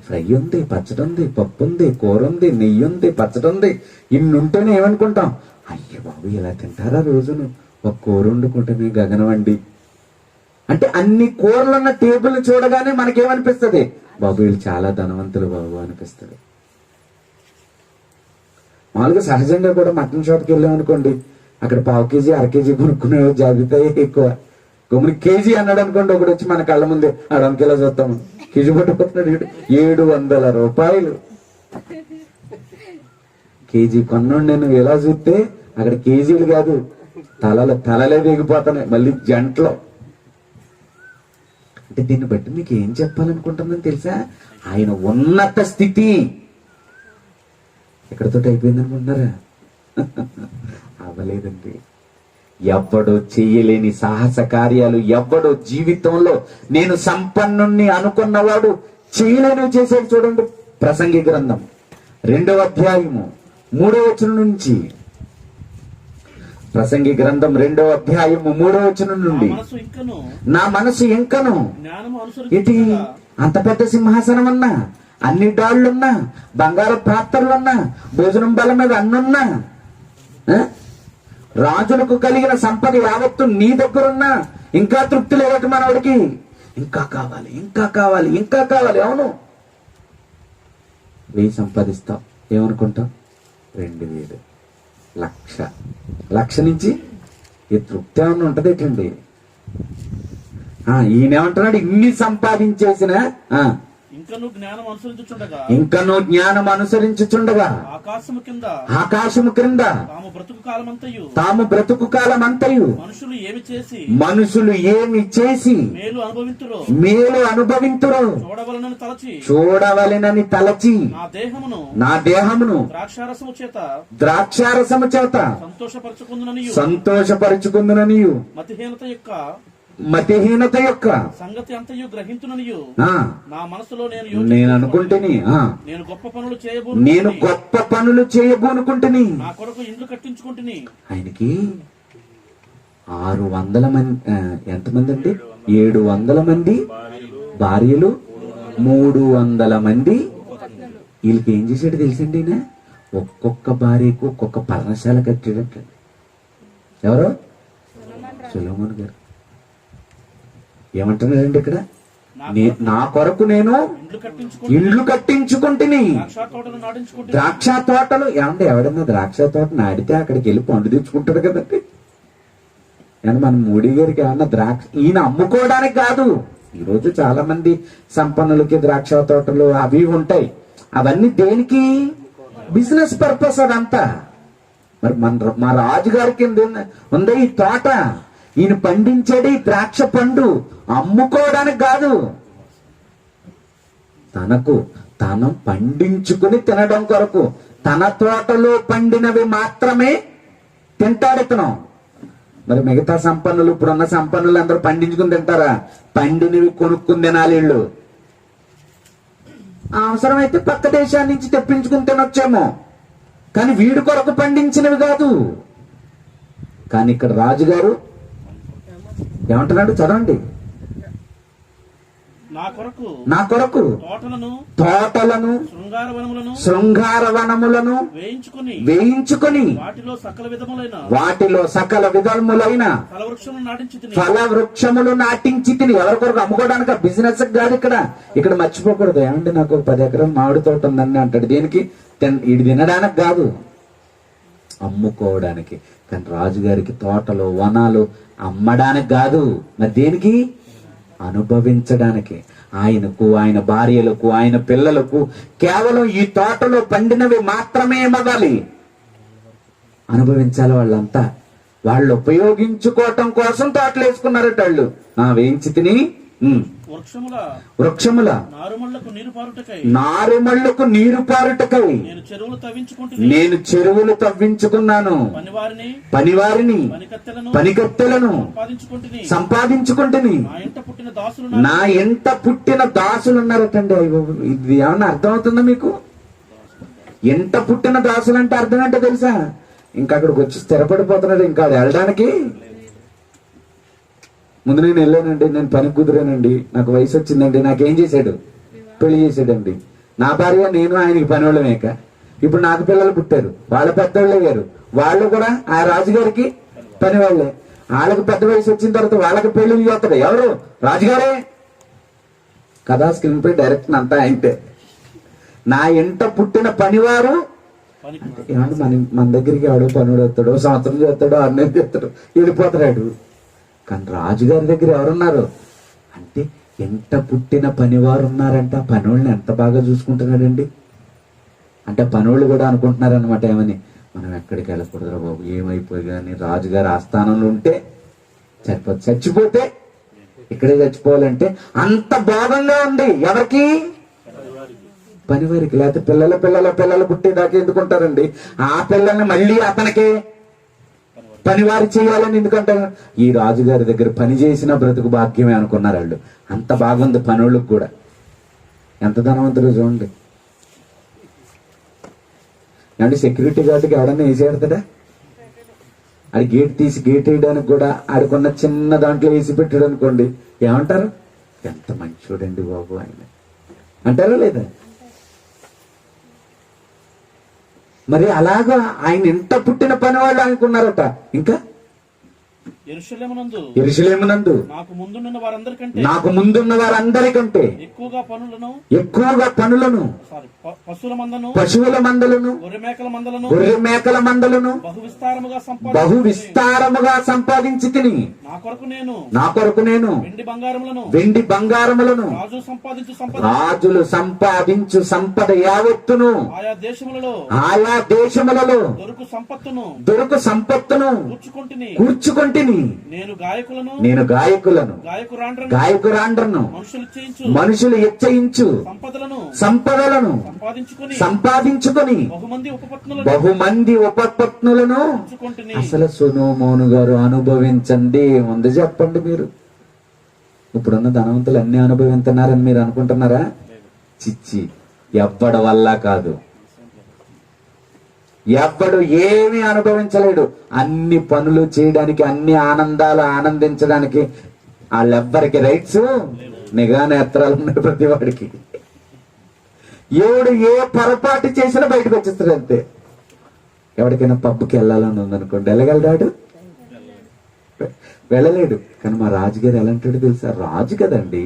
ఫ్రై ఉంది, పచ్చడి ఉంది, పప్పు ఉంది, కూర ఉంది, నెయ్యి ఉంది, పచ్చడి ఉంది. ఇన్ని ఉంటేనే ఏమనుకుంటాం? అయ్యో బాబు ఇలా తింటారా రోజును? ఒక కూర వండుకుంటే మేము గగనమండి. అంటే అన్ని కూరలున్న టేబుల్ చూడగానే మనకేమనిపిస్తుంది? బాబు వీళ్ళు చాలా ధనవంతులు బాబు అనిపిస్తుంది. మామూలుగా సహజంగా కూడా మటన్ షాప్కి వెళ్ళామనుకోండి, అక్కడ 1/2 కేజీ 1/2 కేజీ కొనుక్కునే జాబితా ఎక్కువ. గమ్ముని కేజీ అన్నాడు అనుకోండి, ఒకటి వచ్చి మన కళ్ళ ముందే అడానికి ఎలా చూస్తాము, కేజీ పట్టుకుపోతున్నాడు. 700 రూపాయలు కేజీ కొన్నాడు. నేను ఎలా చూస్తే అక్కడ కేజీలు కాదు, తలలే దిగిపోతున్నాయి మళ్ళీ జంటలో. అంటే దీన్ని బట్టి మీకు ఏం చెప్పాలనుకుంటుందని తెలుసా? ఆయన ఉన్నత స్థితి ఎక్కడితో అయిపోయింది అనుకుంటున్నారా? అవ్వలేదండి. ఎవ్వడో చెయ్యలేని సాహస కార్యాలు ఎవ్వడో జీవితంలో నేను సంపన్నుణ్ణి అనుకున్నవాడు చేయలేని చేసేది. చూడండి, ప్రసంగి గ్రంథం 2వ అధ్యాయము 3వ వచనం నుంచి. ప్రసంగి గ్రంథం 2వ అధ్యాయము 3వ వచనం నుండి. నా మనసు ఇంకను ఇది అంత పెద్ద సింహాసనం ఉన్నా, అన్ని డాళ్లున్నా, బంగారు పాత్రలున్నా, భోజనం బల మీద అన్నున్నా, రాజులకు కలిగిన సంపద యావత్తు నీ దగ్గరున్నా ఇంకా తృప్తి లేదట మనవాడికి. ఇంకా కావాలి, ఇంకా కావాలి, ఇంకా కావాలి. అవును, 1000 సంపాదిస్తాం, ఏమనుకుంటాం? 2000, 1,00,000 నుంచి ఈ తృప్తి ఏమన్నా ఉంటుంది ఏంటండి? ఈయనేమంటున్నాడు, ఇన్ని సంపాదించేసిన ఇంకను జ్ఞానం అనుసరించుచుండగా ఇంకనూ జ్ఞానం అనుసరించుచుండగా ఆకాశము కింద ఆకాశము క్రింద తాము బ్రతుకు కాలమంతయు మనుషులు ఏమి చేసి మేలు అనుభవింతురో చూడవలెనని తలచి నా దేహమును ద్రాక్షారసము చేత సంతోషపరచుకుందుననియు మతిహీనత యొక్క సంగతి అంతయు గ్రహించుననియు నా మనసులో నేను అనుకుంటుని నేను గొప్ప పనులు చేయబోనుకుంటుని నా కొరకు ఇండ్లు కట్టించుకుంటుని. ఆయనకి 600 మంది, ఎంతమంది అండి? 700 మంది భార్యలు, 300 మంది. వీళ్ళకి ఏం చేసాడు తెలుసండి? ఈయన ఒక్కొక్క భార్యకు ఒక్కొక్క పర్ణశాల కట్టాడట. ఎవరు? సొలొమోను గారు. ఏమంటున్నాడండి ఇక్కడ? నా కొరకు నేను ఇల్లు కట్టించుకుంటుని, ద్రాక్ష తోటలు. ఏమంటే ఎవడన్నా ద్రాక్ష తోట నాడితే అక్కడికి వెళ్ళి పండు తెచ్చుకుంటాడు కదండి. ఏమన్నా మన మోడీ గారికి ఏమన్నా ద్రాక్ష ఈయన అమ్ముకోవడానికి కాదు. ఈరోజు చాలా మంది సంపన్నులకి ద్రాక్ష తోటలు అవి ఉంటాయి. అవన్నీ దేనికి? బిజినెస్ పర్పస్ అదంతా. మరి మా రాజుగారికి ఉందే ఈ తోట. ఈయన పండించేది ద్రాక్ష పండు అమ్ముకోవడానికి కాదు, తను పండించుకుని తినడం కొరకు. తన తోటలో పండినవి మాత్రమే తింటాడు ఇతను. మరి మిగతా సంపన్నులు, ఇప్పుడున్న సంపన్నులు అందరూ పండించుకుని తింటారా? పండినవి కొనుక్కుని తినాలి వీళ్ళు. అవసరమైతే పక్క దేశాల నుంచి తెప్పించుకుని తినొచ్చేమో, కానీ వీడి కొరకు పండించినవి కాదు. కానీ ఇక్కడ రాజుగారు ఏమంటున్నాడు? చదవండి. నా కొరకు తోటలను శృంగార వనములను వేయించుకొని వాటిలో సకల విధములైన ఫల వృక్షములు నాటించి తిని. ఎవరి కొరకు? అమ్ముకోవడానికి, బిజినెస్ కాదు. ఇక్కడ మర్చిపోకూడదు. ఏమంటే నాకు ఒక 10 ఎకరాల మామిడి తోట ఉందని అంటాడు. దేనికి? ఇది తినడానికి కాదు, అమ్ముకోవడానికి. కానీ రాజుగారికి తోటలు వనాలు అమ్మడానికి కాదు, మరి దేనికి? అనుభవించడానికి. ఆయనకు, ఆయన భార్యలకు, ఆయన పిల్లలకు కేవలం ఈ తోటలో పండినవి మాత్రమే ఇవ్వాలి. అనుభవించాలి వాళ్ళంతా. వాళ్ళు ఉపయోగించుకోవటం కోసం తోటలు వేసుకున్నారట వాళ్ళు. వేయించి తిని వృక్షముల నారుమళ్లకు నీరు పారుటకై నేను చెరువులు తవ్వించుకున్నాను. పనివారిని పనికత్తెలను సంపాదించుకుంటుని. నా ఎంట పుట్టిన దాసులు ఉన్నారటండి. ఇది ఏమన్నా అర్థమవుతుందా మీకు? ఎంట పుట్టిన దాసులు అంటే అర్థం ఏంటో తెలుసా? ఇంకా అక్కడికి వచ్చి స్థిరపడిపోతున్నాడు. ఇంకా అది వెళ్ళడానికి ముందు నేను వెళ్ళానండి, నేను పని కుదిరానండి, నాకు వయసు వచ్చిందండి, నాకేం చేశాడు? పెళ్లి చేశాడండి. నా భార్య నేను ఆయనకి పని వాళ్ళమేక. ఇప్పుడు నాకు పిల్లలు పుట్టారు, వాళ్ళ పెద్దోళ్ళు అయ్యారు. వాళ్ళు కూడా ఆ రాజుగారికి పని వాళ్ళే. వాళ్ళకి పెద్ద వయసు వచ్చిన తర్వాత వాళ్ళకి పెళ్లి చేస్తాడు. ఎవరు? రాజుగారే కదా. స్క్రీన్ పై డైరెక్టర్ అంతా అయితే నా ఇంట పుట్టిన పనివారు. ఏమంటే మన దగ్గరికి ఆడు పనుడు వస్తాడు, సంవత్సరం చేస్తాడు, 6 నెలలు చేస్తాడు, వెళ్ళిపోతాడు. కానీ రాజుగారి దగ్గర ఎవరున్నారు అంటే ఎంత పుట్టిన పనివారు ఉన్నారంట. పనోళ్ళని ఎంత బాగా చూసుకుంటున్నాడండి. అంటే పనోళ్ళు కూడా అనుకుంటున్నారనమాట, ఏమని, మనం ఎక్కడికి వెళ్ళకూడదురా బాబు, ఏమైపోయి కానీ రాజుగారి ఆస్థానంలో ఉంటే సరిపోదు, చచ్చిపోతే ఇక్కడే చచ్చిపోవాలంటే అంత భాగంగా ఉంది. ఎవరికి? పనివారికి. లేకపోతే పిల్లలు పుట్టేదాకా ఎందుకుంటారండి? ఆ పిల్లల్ని మళ్ళీ అతనికే పనివారి చేయాలని ఎందుకంటారు? ఈ రాజుగారి దగ్గర పని చేసిన బ్రతుకు భాగ్యమే అనుకున్నారు వాళ్ళు. అంత బాగుంది పనులకు కూడా. ఎంత ధనవంతులు చూడండి. అంటే సెక్యూరిటీ గార్డుకి ఎవడన్నా వేసేడతాడా? అది గేట్ తీసి గేట్ వేయడానికి కూడా ఆడుకున్న చిన్న దాంట్లో వేసి పెట్టాడు అనుకోండి, ఏమంటారు? ఎంత మంచోడండి బాబు ఆయన అంటారా లేదా? మరి అలాగా ఆయన ఎంత పుట్టిన పని వాళ్ళు అనుకున్నారట. ఇంకా యెరూషలేమునందు నాకు ముందున్న వారందరికంటే నాకు ముందున్న వారందరికంటే ఎక్కువగా పనులను పశువుల మందలను గొర్రె మేకల మందలను బహు విస్తారముగా సంపాదించి తిని నా కొరకు నేను వెండి బంగారములను రాజులు సంపాదించు సంపద యావత్తును ఆయా దేశములలో దొరుకు సంపత్తును కూర్చుకొంటిని. నేను గాయకులను గాయకురాండ్రను మనుషులు హెచ్చయించు సంపదలను సంపాదించుకొని బహుమంది ఉపపత్నులను. అసలు సొలొమోను గారు అనుభవించండి ముందు చెప్పండి. మీరు ఇప్పుడున్న ధనవంతులు అన్ని అనుభవిస్తున్నారని మీరు అనుకుంటున్నారా? చిచ్చి, ఎవ్వడి వల్ల కాదు. ఎవ్వడు ఏమీ అనుభవించలేడు. అన్ని పనులు చేయడానికి, అన్ని ఆనందాలు ఆనందించడానికి వాళ్ళెవ్వరికి రైట్స్ నిఘా నేత్రాలు ఉన్నాయి ప్రతి వాడికి. ఎవడు ఏ పొరపాటు చేసినా బయటకు వచ్చేస్తాడు అంతే. ఎవరికైనా పబ్కి వెళ్ళాలని ఉందనుకోండి, వెళ్ళగలడాడు? వెళ్ళలేడు. కానీ మా రాజుగారు ఎలాంటాడు తెలుసా? రాజు కదండి,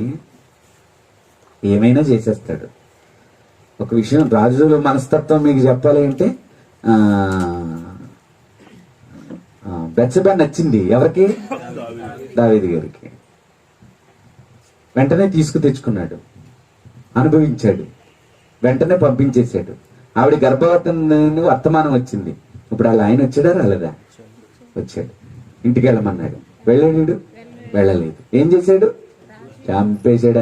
ఏమైనా చేసేస్తాడు. ఒక విషయం, రాజుల మనస్తత్వం మీకు చెప్పాలి అంటే, బెత్షెబా నచ్చింది ఎవరికి? దావీదు గారికి. వెంటనే తెచ్చుకున్నాడు, అనుభవించాడు, వెంటనే పంపించేశాడు. ఆవిడ గర్భవతి వర్తమానం వచ్చింది. ఇప్పుడు వాళ్ళ ఆయన వచ్చాడా రాలేదా? వచ్చాడు. ఇంటికి వెళ్ళమన్నాడు, వెళ్ళాడు? వెళ్ళలేదు. ఏం చేశాడు? చంపేశాడు.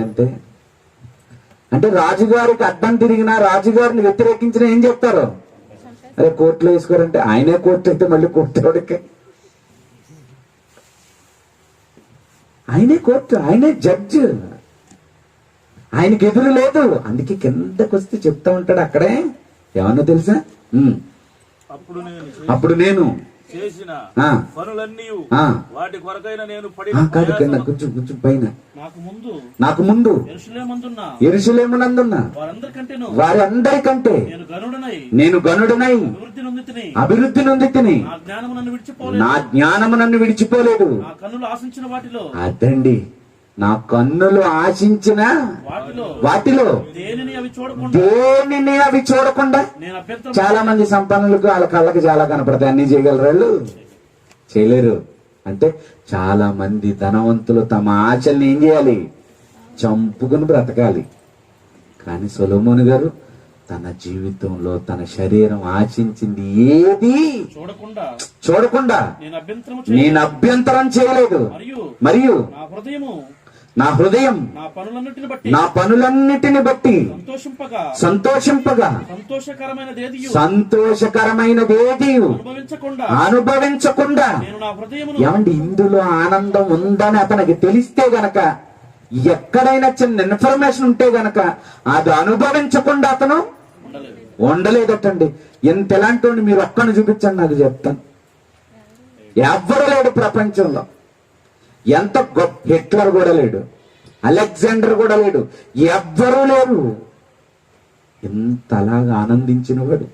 అంటే రాజుగారికి అడ్డం తిరిగినా, రాజుగారిని వ్యతిరేకించినా ఏం చెప్తారు? అరే కోర్టులో వేసుకోరంటే, ఆయనే కోర్టు అయితే మళ్ళీ కోర్టు ఎవడికి? ఆయనే కోర్టు, ఆయనే జడ్జి, ఆయనకి ఎదురు లేదు. అందుకే కిందకు వస్తే చెప్తా ఉంటాడు అక్కడే. ఏమన్నా తెలుసా? అప్పుడు నేను చేసిన పనులన్నీ వాటి కొరకైన నేను కాదు, కింద కొంచెం పైన, నాకు ముందు యెరూషలేమునందున్న వారందరికంటే నేను గనుడనై అభివృద్ధి నొందితిని. నా జ్ఞానము నన్ను విడిచిపోలేదు. అదండి, నా కన్నులు ఆశించిన వాటిలో దేనిని అవి చూడకుండా. చాలా మంది సంపన్నులకు వాళ్ళ కళ్ళకి చాలా కనపడతాయి, అన్ని చేయగలరు వాళ్ళు? చేయలేరు. అంటే చాలా మంది ధనవంతులు తమ ఆశల్ని ఏం చేయాలి? చంపుకుని బ్రతకాలి. కానీ సొలొమోను గారు తన జీవితంలో తన శరీరం ఆశించింది ఏది చూడకుండా నేను అభ్యంతరం చేయలేదు. మరియు నా హృదయం నా పనులన్నిటిని బట్టి సంతోషింపగా సంతోషకరమైనదేది అనుభవించకుండా. ఏమండి, ఇందులో ఆనందం ఉందని అతనికి తెలిస్తే గనక, ఎక్కడైనా చిన్న ఇన్ఫర్మేషన్ ఉంటే గనక అది అనుభవించకుండా అతను ఉండలేదటండి. ఎంత ఎలాంటి మీరు ఒక్కను చూపించండి, నాకు చెప్తాను. ఎవ్వరు లేడు ప్రపంచంలో. ఎంత గొప్ప హిట్లర్ కూడా లేడు, అలెగ్జాండర్ కూడా లేడు, ఎవ్వరూ లేరు. ఇంతలాగా ఆనందించినవాడు,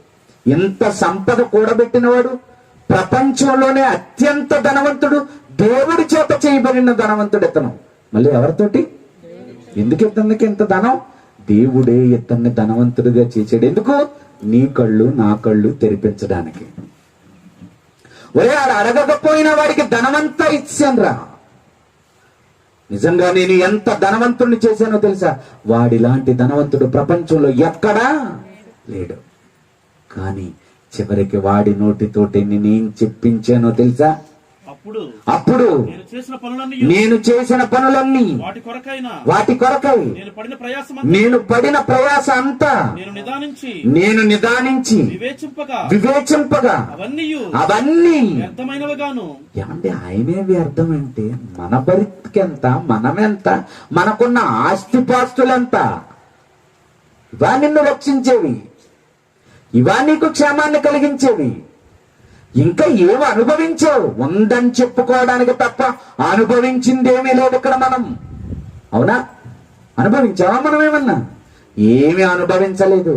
ఇంత సంపద కూడబెట్టినవాడు, ప్రపంచంలోనే అత్యంత ధనవంతుడు, దేవుడి చేత చేయబడిన ధనవంతుడు ఇతను. మళ్ళీ ఎవరితోటి? ఎందుకు ఇతనికి ఇంత ధనం? దేవుడే ఇతన్ని ధనవంతుడిగా చేశాడు. ఎందుకు? నీ కళ్ళు నా కళ్ళు తెరిపించడానికి. ఒరే, ఆడు అడగకపోయినా వాడికి ధనమంతా ఇచ్చానురా. నిజంగా నేను ఎంత ధనవంతుడిని చేశానో తెలుసా? వాడిలాంటి ధనవంతుడు ప్రపంచంలో ఎక్కడా లేడు. కానీ చివరికి వాడి నోటితోటి నేనేం చెప్పించానో తెలుసా? అప్పుడు నేను చేసిన పనులన్నీ వాటి కొరకై నేను పడిన ప్రయాస అంతా నేను నిదానించి వివేచింపగా అవన్నీ ఏమంటే ఆయనే వ్యర్థం. అంటే మన బతికెంత, మనమెంత, మనకున్న ఆస్తిపాస్తులెంత, ఇవా నిన్ను రక్షించేవి, ఇవా నీకు క్షేమాన్ని కలిగించేవి. ఇంకా ఏమి అనుభవించావు? ఉందని చెప్పుకోవడానికి తప్ప అనుభవించిందేమీ లేదు ఇక్కడ మనం. అవునా? అనుభవించావా మనం ఏమన్నా? ఏమి అనుభవించలేదు.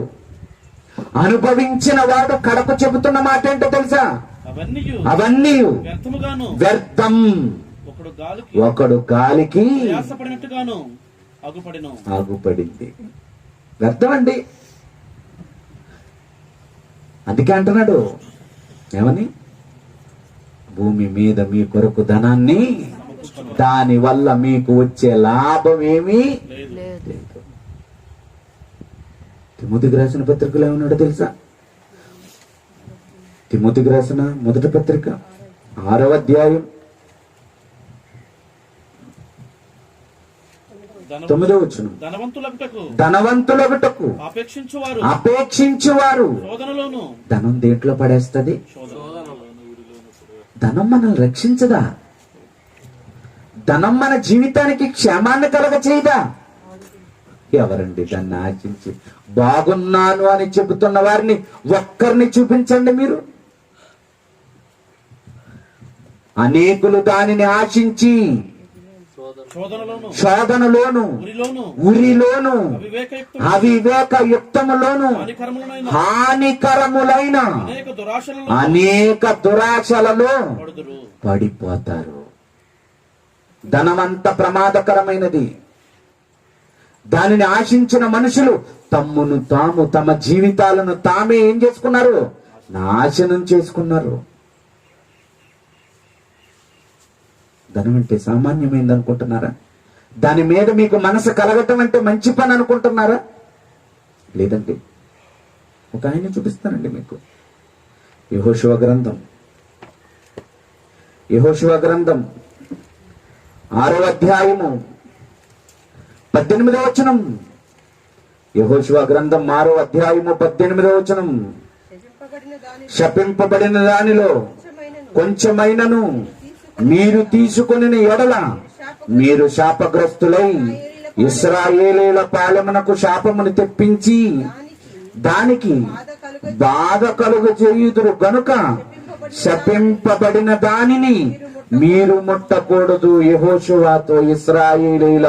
అనుభవించిన వాడు కడకు చెబుతున్న మాట ఏంటో తెలుసా? అవన్నీ వ్యర్థం. ఒకడు గాలికి ప్రయాసపడినట్టుగాను ఆగుపడింది. వ్యర్థమండి. అందుకే అంటున్నాడు ఏమని, భూమి మీద మీ కొరకు ధనాన్ని, దాని వల్ల మీకు వచ్చే లాభం ఏమీ లేదు. తిమోతికి రాసిన పత్రికలో ఏమన్నాడో తెలుసా? తిమోతికి రాసిన మొదటి పత్రిక 6వ అధ్యాయం 9వ వచనం, ధనవంతులగుటకు అపేక్షించువారు ధనం దేంట్లో పడేస్తది? ధనం మనల్ని రక్షించదా? ధనం మన జీవితానికి క్షేమాన్ని కలగ చేయదా? ఎవరండి దాన్ని ఆశించి బాగున్నాను అని చెబుతున్న వారిని ఒక్కరిని చూపించండి మీరు. అనేకులు దానిని ఆశించి శోధనలోను, ఉరిలోను, అవివేక యుక్తములోను, హానికరములైన అనేక దురాశలలో పడిపోతారు. ధనమంత ప్రమాదకరమైనది. దానిని ఆశించిన మనుషులు తమ్మును తాము, తమ జీవితాలను తామే ఏం చేసుకున్నారు? నాశనం చేసుకున్నారు. ధనం అంటే సామాన్యమైంది అనుకుంటున్నారా? దాని మీద మీకు మనసు కలగటం అంటే మంచి పని అనుకుంటున్నారా? లేదండి. ఒక ఆయన చూపిస్తానండి మీకు. యెహోషువ గ్రంథం 6వ అధ్యాయము 18వ వచనం. యెహోషువ గ్రంథం 6వ అధ్యాయము 18వ వచనం. శపింపబడిన దానిలో కొంచెమైనను మీరు తీసుకొనిన ఎడల మీరు శాపగ్రస్తులై ఇశ్రాయేలీయుల పాలెమునకు శాపమును తెప్పించి దానికి బాధ కలుగు చేయుదురు గనుక శపింపబడిన దానిని మీరు ముట్టకూడదు. యెహోషువతో ఇశ్రాయేలీయుల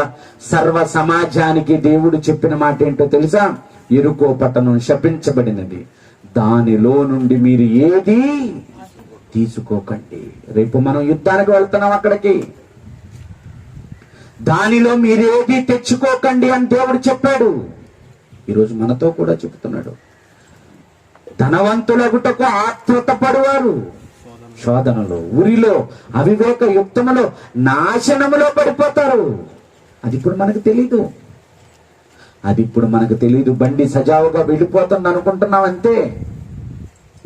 సర్వ సమాజానికి దేవుడు చెప్పిన మాట ఏంటో తెలుసా? యెరికో పట్టణం శపించబడినది, దానిలో నుండి మీరు ఏది తీసుకోకండి. రేపు మనం యుద్ధానికి వెళ్తున్నాం, అక్కడికి. దానిలో మీరేది తెచ్చుకోకండి అని దేవుడు చెప్పాడు. ఈరోజు మనతో కూడా చెప్తున్నాడు. ధనవంతులగుటకు ఆత్రుత పడువారు శోధనలో, ఉరిలో, అవివేక యుక్తములో, నాశనములో పడిపోతారు. అది ఇప్పుడు మనకు తెలీదు. బండి సజావుగా వెళ్ళిపోతుంది అనుకుంటున్నాం అంతే.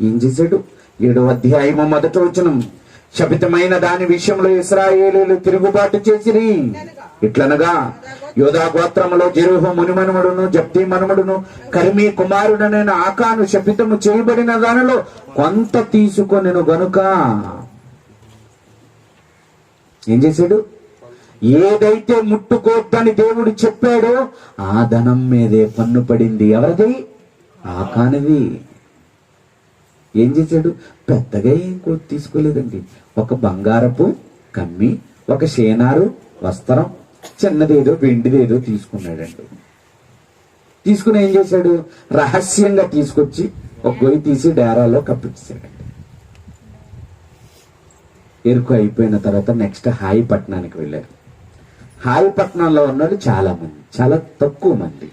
ఏం చేశాడు? 7వ అధ్యాయము 1వ వచనం. శపితమైన దాని విషయంలో ఇశ్రాయేలీయులు తిరుగుబాటు చేసిరి. ఇట్లనగా యోధా గోత్రములో జెరహు మునిమనుమడును, జబ్దీ మనుమడును, కర్మీ కుమారుడనైన ఆకాను శపితము చేయబడిన దానిలో కొంత తీసుకొనెను గనుక ఏం చేశాడు? ఏదైతే ముట్టుకోద్దని దేవుడు చెప్పాడో ఆ ధనం మీదే పన్ను పడింది. ఎవరిది? ఆకానిది. ఏం చేశాడు? పెద్దగా ఏం తీసుకోలేదండి. ఒక బంగారపు కమ్మి, ఒక షేనారు వస్త్రం, చిన్నదేదో వెండిదేదో తీసుకున్నాడండి. తీసుకుని ఏం చేశాడు? రహస్యంగా తీసుకొచ్చి ఒక గొయ్యి తీసి డేరాలో కప్పించాడండి. ఎరుకు అయిపోయిన తర్వాత నెక్స్ట్ హాయిపట్నానికి వెళ్ళారు. హాయిపట్నంలో ఉన్నాడు చాలా మంది, చాలా తక్కువ మంది.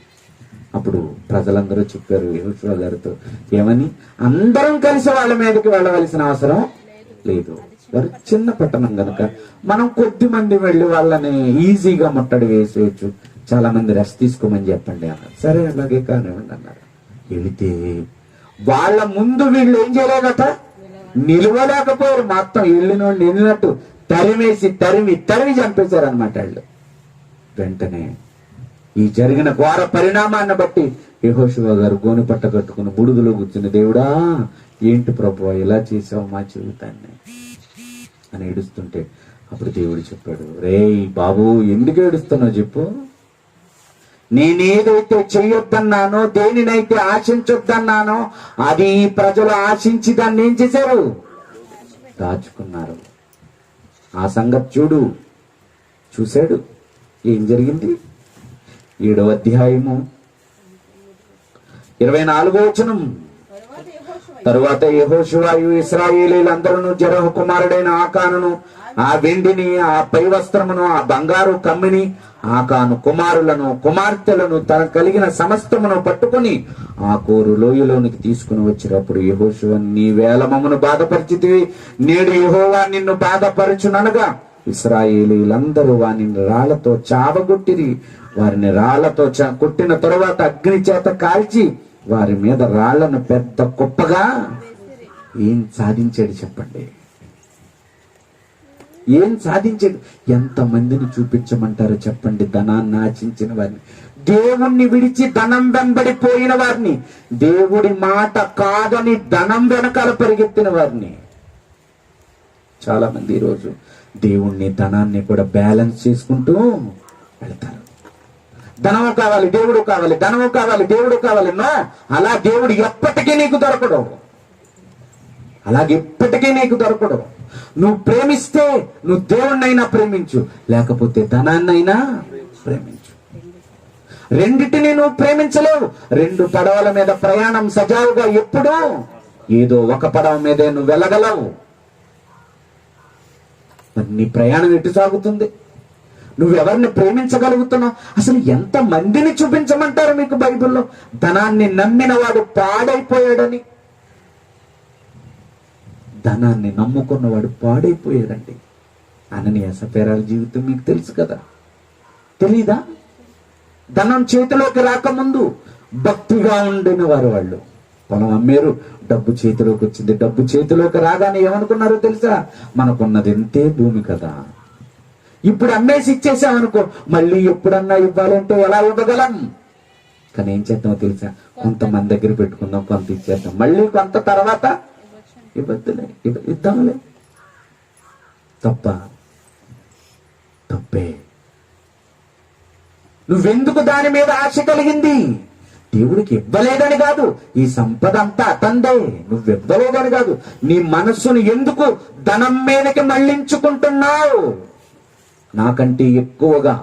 అప్పుడు ప్రజలందరూ చెప్పారు యెహోషువ గారితో, ఏమని? అందరం కలిసి వాళ్ళ మీదకి వెళ్ళవలసిన అవసరం లేదు. వారు చిన్న పట్టణం గనుక మనం కొద్ది మంది వెళ్ళి వాళ్ళని ఈజీగా ముట్టడి వేసేయచ్చు. చాలా మంది రెస్ట్ తీసుకోమని చెప్పండి అన్నారు. సరే అలాగే కానివ్వండి అన్నారు. వెళితే వాళ్ళ ముందు వీళ్ళు ఏం చేయలేదట? నిలవలేకపోయారు. మొత్తం వెళ్ళినట్టు తరిమి చంపేశారు అనమాట వాళ్ళు. వెంటనే ఈ జరిగిన ఘోర పరిణామాన్ని బట్టి యెహోషువ గారు గోనె పట్ట కట్టుకుని బుడుగులో కూర్చుని, దేవుడా ఏంటి ప్రభువా ఇలా చేసావు మా జీవితాన్ని అని ఏడుస్తుంటే, అప్పుడు దేవుడు చెప్పాడు, రేయ్ బాబు, ఎందుకు ఏడుస్తున్నావు చెప్పు. నేనేదైతే చెయ్యొద్దన్నానో, దేనినైతే ఆశించొద్దన్నానో అది ఈ ప్రజలు ఆశించి దాన్ని ఏం చేశారు? దాచుకున్నారు. ఆ సంగతి చూశాడు. ఏం జరిగింది? 7వ అధ్యాయము 24వ వచనం. తరువాత యెహోషువ ఇశ్రాయేలీయులందరూ జెరహు కుమారుడైన ఆకానును ఆ వెండిని, ఆ పై వస్త్రమును, ఆ బంగారు కమ్మిని, ఆకాను కుమారులను కుమార్తెలను తన కలిగిన సమస్తమును పట్టుకొని ఆ కోరు లోయలోనికి తీసుకుని వచ్చినప్పుడు యెహోషువ, నీ వేలమమును బాధపరిచితివి, నేడు యెహోవా నిన్ను బాధపరచుననగా ఇశ్రాయేలీలందరూ వారిని రాళ్లతో చావగొట్టిరి. వారిని రాళ్లతో కొట్టిన తరువాత అగ్ని చేత కాల్చి వారి మీద రాళ్లను పెద్ద కుప్పగా ఏం సాధించాడు చెప్పండి? ఏం సాధించాడు? ఎంతమందిని చూపించమంటారో చెప్పండి? ధనాన్ని ఆశించిన వారిని, దేవుణ్ణి విడిచి ధనం వెంబడిపోయిన వారిని, దేవుడి మాట కాదని ధనం వెనకాల పరిగెత్తిన వారిని. చాలా మంది ఈరోజు దేవుణ్ణి ధనాన్ని కూడా బ్యాలెన్స్ చేసుకుంటూ వెళ్తారు. ధనము కావాలి, దేవుడు కావాలి, ధనము కావాలి, దేవుడు కావాలి. నో, అలా దేవుడు ఎప్పటికీ నీకు దొరకడు. అలాగే ఎప్పటికీ నీకు దొరకడు. నువ్వు ప్రేమిస్తే నువ్వు దేవుణ్ణైనా ప్రేమించు, లేకపోతే ధనాన్నైనా ప్రేమించు. రెండిటిని నువ్వు ప్రేమించలేవు. రెండు పడవల మీద ప్రయాణం సజావుగా ఎప్పుడూ ఏదో ఒక పడవ మీదే నువ్వు వెళ్ళగలవు. మరి నీ ప్రయాణం ఎటు సాగుతుంది? నువ్వెవరిని ప్రేమించగలుగుతున్నావు? అసలు ఎంత మందిని చూపించమంటారు మీకు బైబిల్లో ధనాన్ని నమ్మిన వాడు పాడైపోయాడని? ధనాన్ని నమ్ముకున్నవాడు పాడైపోయాడండి. అననీయ సఫీరాల జీవితం మీకు తెలుసు కదా, తెలీదా? ధనం చేతిలోకి రాకముందు భక్తిగా ఉండిన వారు. వాళ్ళు పొలం అమ్మేరు, డబ్బు చేతిలోకి వచ్చింది. డబ్బు చేతిలోకి రాగానే ఏమనుకున్నారో తెలుసా? మనకున్నది ఎంతే భూమి కదా, ఇప్పుడు అమ్మేసి ఇచ్చేసామనుకో, మళ్ళీ ఎప్పుడన్నా ఇవ్వాలంటే ఎలా ఇవ్వగలం? కానీ ఏం చేద్దామో తెలుసా? కొంతమంది దగ్గర పెట్టుకుందాం, కొంత ఇచ్చేద్దాం, మళ్ళీ కొంత తర్వాత ఇవ్వద్దులే, ఇద్దాంలే. తప్పే. నువ్వెందుకు దాని మీద ఆశ కలిగింది? దేవుడికి ఇవ్వలేదని కాదు, ఈ సంపద అంతా అతందే, నువ్వివ్వలేదని కాదు. నీ మనస్సును ఎందుకు ధనం మీదకి మళ్లించుకుంటున్నావు? నాకంటే ఎక్కువగా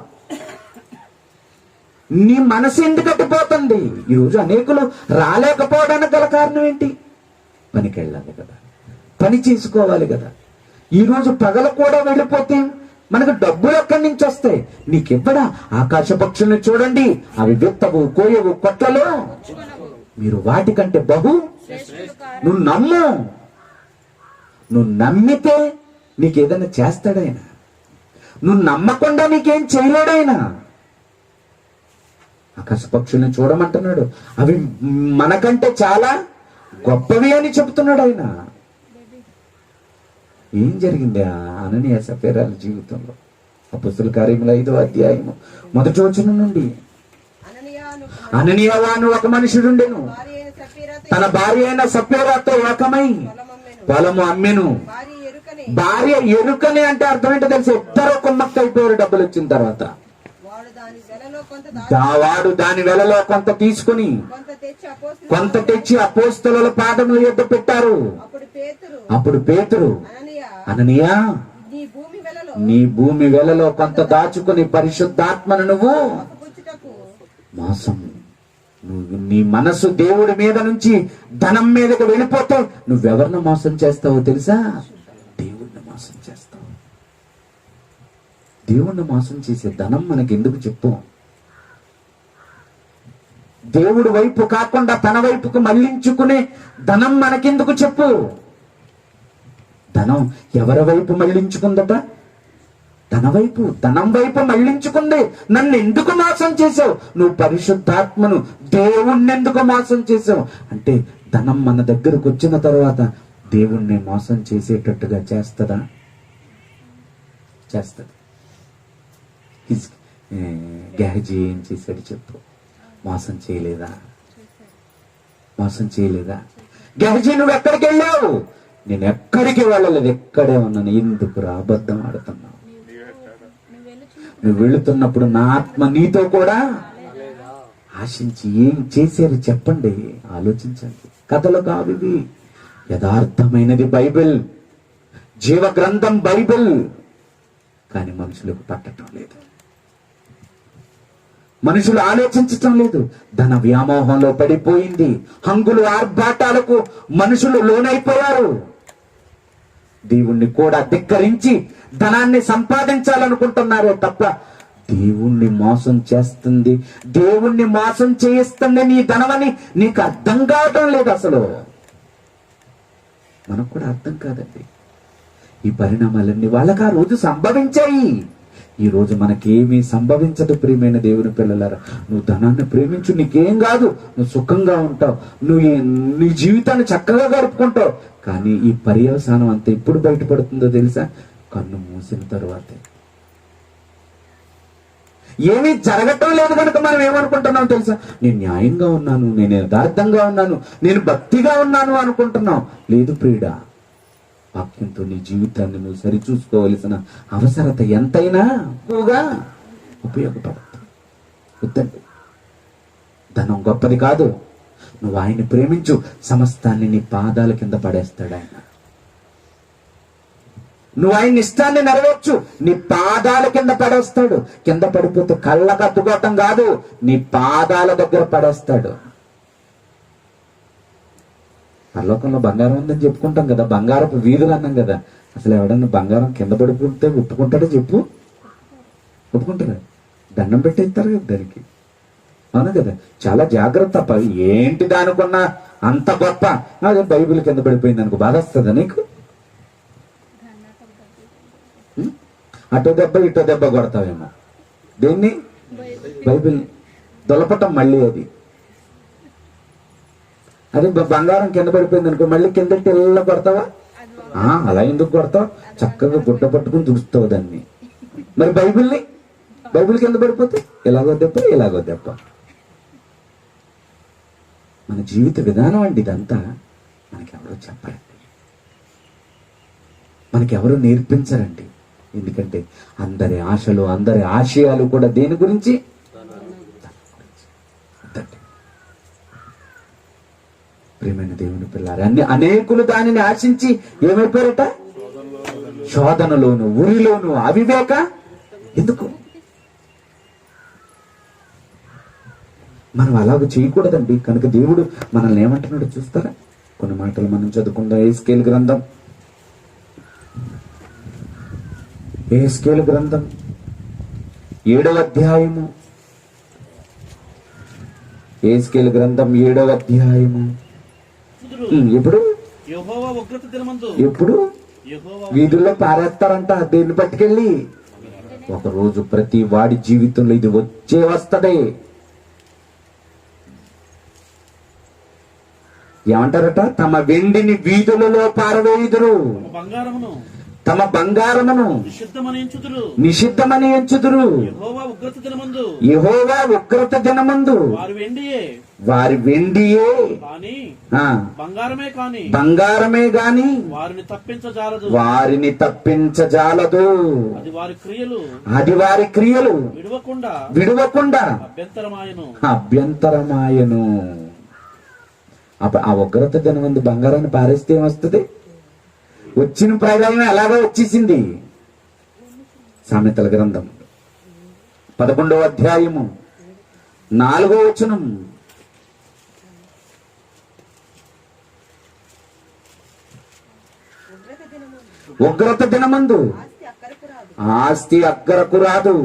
నీ మనసు ఎందుకు అట్టిపోతుంది? ఈరోజు అనేకులు రాలేకపోవడానికి గల కారణం ఏంటి? పనికి వెళ్ళాలి కదా, పని చేసుకోవాలి కదా. ఈరోజు పగలు కూడా వెళ్ళిపోతే మనకు డబ్బులు ఎక్కడి నుంచి వస్తాయి? నీకివ్వడా? ఆకాశ పక్షుల్ని చూడండి, అవి విత్తవు, కోయవు, కొట్లలో. మీరు వాటికంటే బహు. నువ్వు నమ్ము. నువ్వు నమ్మితే నీకేదైనా చేస్తాడైనా. నువ్వు నమ్మకుండా నీకేం చేయలేడైనా. ఆకాశ పక్షుల్ని చూడమంటున్నాడు, అవి మనకంటే చాలా గొప్పవి అని చెబుతున్నాడు ఆయన. ఏం జరిగింది అననీయ సఫీరాల జీవితంలో? అపొస్తలుల కార్యములు 5వ అధ్యాయము 1వ వచనం నుండి, అననీయవాను ఒక మనుషుడుండెను, తన భార్య అయిన సఫీరాతో ఏకమై పొలము అమ్మెను. భార్య ఎరుకని అంటే అర్థం ఏంటో తెలిసి, ఇద్దరు కుమ్మక్కైపోయారు డబ్బులు వచ్చిన తర్వాత. వాడు దాని వెలలో కొంత తీసుకుని కొంత తెచ్చి అపోస్తలుల పాదముల యొద్ద పెట్టారు. అప్పుడు పేతురు, అననీయా, నీ భూమి వెలలో కొంత దాచుకుని పరిశుద్ధాత్మను నువ్వు మోసం. నువ్వు నీ మనసు దేవుడి మీద నుంచి ధనం మీదకి వెళ్ళిపోతే నువ్వెవరిని మోసం చేస్తావో తెలుసా? దేవుణ్ణి మోసం చేస్తావు. దేవుణ్ణి మోసం చేసే ధనం మనకి ఎందుకు చెప్పు? దేవుడి వైపు కాకుండా తన వైపుకు మళ్లించుకునే ధనం మనకెందుకు చెప్పు? ధనం ఎవరి వైపు మళ్లించుకుందట? ధనం వైపు మళ్లించుకుంది. నన్ను ఎందుకు మోసం చేసావు? నువ్వు పరిశుద్ధాత్మను, దేవుణ్ణి ఎందుకు మోసం చేసావు? అంటే ధనం మన దగ్గరకు వచ్చిన తర్వాత దేవుణ్ణి మోసం చేసేటట్టుగా చేస్తుందా? చేస్తుంది. గెహజీ ఏం చేశాడు చెప్పు? మోసం చేయలేదా? మోసం చేయలేదా? గెహజీ, నువ్వు ఎక్కడికి వెళ్ళావు? నేను ఎక్కడికి వెళ్ళలేదు, ఎక్కడే ఉన్నాను. ఎందుకు రా అబద్ధం ఆడుతున్నావు? నువ్వు వెళుతున్నప్పుడు నా ఆత్మ నీతో కూడా ఆశించి ఏం చేశారు చెప్పండి, ఆలోచించండి. కథలు కావివి, యథార్థమైనది బైబిల్, జీవ గ్రంథం బైబిల్. కానీ మనుషులకు పట్టడం లేదు, మనుషులు ఆలోచించటం లేదు. ధన వ్యామోహంలో పడిపోయింది. హంగులు ఆర్భాటాలకు మనుషులు లోనైపోయారు. దేవుణ్ణి కూడా ధిక్కరించి ధనాన్ని సంపాదించాలనుకుంటున్నారే తప్ప దేవుణ్ణి మోసం చేస్తుంది, దేవుణ్ణి మోసం చేయిస్తుంది నీ ధనమని నీకు అర్థం కావటం లేదు. అసలు మనకు కూడా అర్థం కాదండి. ఈ పరిణామాలన్నీ వాళ్ళకి ఆ రోజు సంభవించాయి. ఈ రోజు మనకేమీ సంభవించదు. ప్రియమైన దేవుని పిల్లలారా, నువ్వు ధనాన్ని ప్రేమించు, నీకేం కాదు, నువ్వు సుఖంగా ఉంటావు, నీ జీవితాన్ని చక్కగా గడుపుకుంటావు. కానీ ఈ పర్యవసానం అంతా ఎప్పుడు బయటపడుతుందో తెలుసా? కన్ను మూసిన తరువాతే. ఏమీ జరగటం లేదు కనుక మనం ఏమనుకుంటున్నాం తెలుసా? నేను న్యాయంగా ఉన్నాను, నేను యథార్థంగా ఉన్నాను, నేను భక్తిగా ఉన్నాను అనుకుంటున్నాం. లేదు ప్రియుడా, వాక్యంతో నీ జీవితాన్ని నువ్వు సరిచూసుకోవలసిన అవసరత ఎంతైనా ఎక్కువగా ఉపయోగపడుతుంది. వద్దండి, ధనం గొప్పది కాదు. నువ్వు ఆయన్ని ప్రేమించు, సమస్తాన్ని నీ పాదాల కింద పడేస్తాడు ఆయన. నువ్వు ఆయన ఇష్టాన్ని నెరవేర్చు, నీ పాదాల కింద పడేస్తాడు. కింద పడిపోతే కళ్ళకు అద్దుకోవటం కాదు, నీ పాదాల దగ్గర పడేస్తాడు. పరలోకంలో బంగారం ఉందని చెప్పుకుంటాం కదా, బంగారపు వీధులు అన్నాం కదా. అసలు ఎవడన్నా బంగారం కింద పడిపోతే ఒప్పుకుంటాడో చెప్పు? ఒప్పుకుంటారా? దండం పెట్టేస్తారు కదా దానికి, అవునా కదా? చాలా జాగ్రత్త. ఏంటి దానికున్నా అంత గొప్ప, అదే బైబిల్ కింద పడిపోయింది అనుకో, బాధ వస్తుందా నీకు? అటో దెబ్బ ఇటో దెబ్బ కొడతావేమో. దేన్ని? బైబిల్ దొలపటం. మళ్ళీ అది బంగారం కింద పడిపోయింది అనుకో, మళ్ళీ కింద తెల్ల కొడతావా? అలా ఎందుకు కొడతావు? చక్కగా గుడ్డ పట్టుకుని దుడుస్తావు దాన్ని. మరి బైబిల్ కింద పడిపోతే ఎలాగో దెబ్బ, ఎలాగో దెబ్బ. మన జీవిత విధానం అండి ఇదంతా. మనకెవరో చెప్పరండి, మనకెవరో నేర్పించరండి. ఎందుకంటే అందరి ఆశలు, అందరి ఆశయాలు కూడా దేని గురించి? ప్రియమైన దేవుని పిల్లారు, అనేకులు దానిని ఆశించి ఏమైపోయారట? శోధనలోను, ఉరిలోను, అవివేక. ఎందుకు? మనం అలాగ చేయకూడదండి. కనుక దేవుడు మనల్ని ఏమంటున్నాడో చూస్తారా? కొన్ని మాటలు మనం చదువుకుందాం. యెహెజ్కేలు గ్రంథం, యెహెజ్కేలు గ్రంథం 7వ అధ్యాయము. యెహెజ్కేలు గ్రంథం 7వ అధ్యాయము. ఎప్పుడు? యెహోవా ఉగ్రత దినమందు. ఎప్పుడు? వీధుల్లో పారేస్తారంట దీన్ని పట్టుకెళ్ళి. ఒకరోజు ప్రతి వాడి జీవితంలో ఇది వస్తదే. ఏమంటారట? తమ వెండిని వీధులలో పారవేయుదురు, తమ బంగారమును నిషిద్ధమని ఎంచుదురు. యెహోవా ఉగ్రత దినమందు వారి వెండియే బంగారమే గాని వారిని తప్పించజాలదు. అది వారి క్రియలు విడువకుండా అభ్యంతరమాయను. ఆ ఉగ్రత దినమందు బంగారాన్ని పారేస్తే ఏమొస్తుంది? వచ్చిన ప్రయోజనం ఎలాగో వచ్చేసింది. సామెతల గ్రంథం 11వ అధ్యాయము 4వ వచనం. ఉగ్రత దినమందు ఆస్తి అక్కరకు రాదు,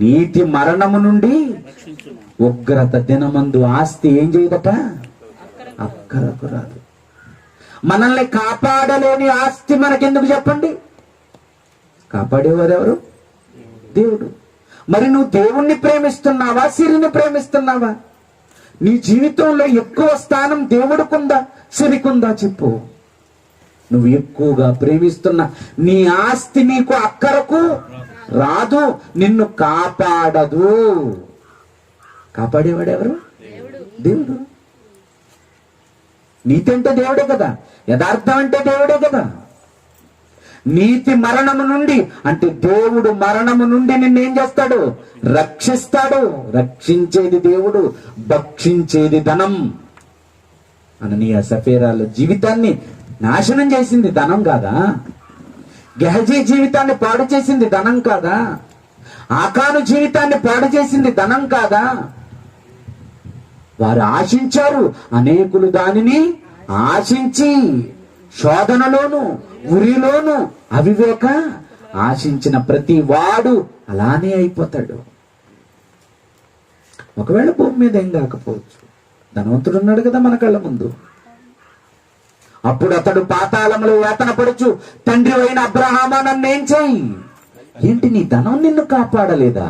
నీతి మరణము నుండి. ఉగ్రత దినమందు ఆస్తి ఏం చేయదట? అక్కరకు రాదు. మనల్ని కాపాడలేని ఆస్తి మనకెందుకు చెప్పండి? కాపాడేవారు ఎవరు? దేవుడు. మరి నువ్వు దేవుణ్ణి ప్రేమిస్తున్నావా, సిరిని ప్రేమిస్తున్నావా? నీ జీవితంలో ఎక్కువ స్థానం దేవుడికుందా, సిరికుందా చెప్పు. నువ్వు ఎక్కువగా ప్రేమిస్తున్న నీ ఆస్తి నీకు అక్కరకు రాదు, నిన్ను కాపాడదు. కాపాడేవాడు ఎవరు? దేవుడు. నీతి అంటే దేవుడే కదా, యథార్థం అంటే దేవుడే కదా. నీతి మరణము నుండి అంటే దేవుడు మరణము నుండి నిన్నేం చేస్తాడు? రక్షిస్తాడు. రక్షించేది దేవుడు, భక్షించేది ధనం. అననీయ సఫీరాల జీవితాన్ని నాశనం చేసింది ధనం కాదా? గెహజీ జీవితాన్ని పాడు చేసింది ధనం కాదా? ఆకాను జీవితాన్ని పాడు చేసింది ధనం కాదా? వారు ఆశించారు, అనేకులు దానిని ఆశించి శోధనలోను ఉరిలోను అవివేక ఆశించిన ప్రతి వాడు అలానే అయిపోతాడు. ఒకవేళ భూమి మీద ఏం కాకపోవచ్చు, ధనవంతుడు ఉన్నాడు కదా మన కళ్ళ ముందు. అప్పుడు అతడు పాతాళంలో వేతన పడుచు, తండ్రి అయిన అబ్రహామా నన్నేం చెయ్యి, ఏంటి నీ ధనం నిన్ను కాపాడలేదా?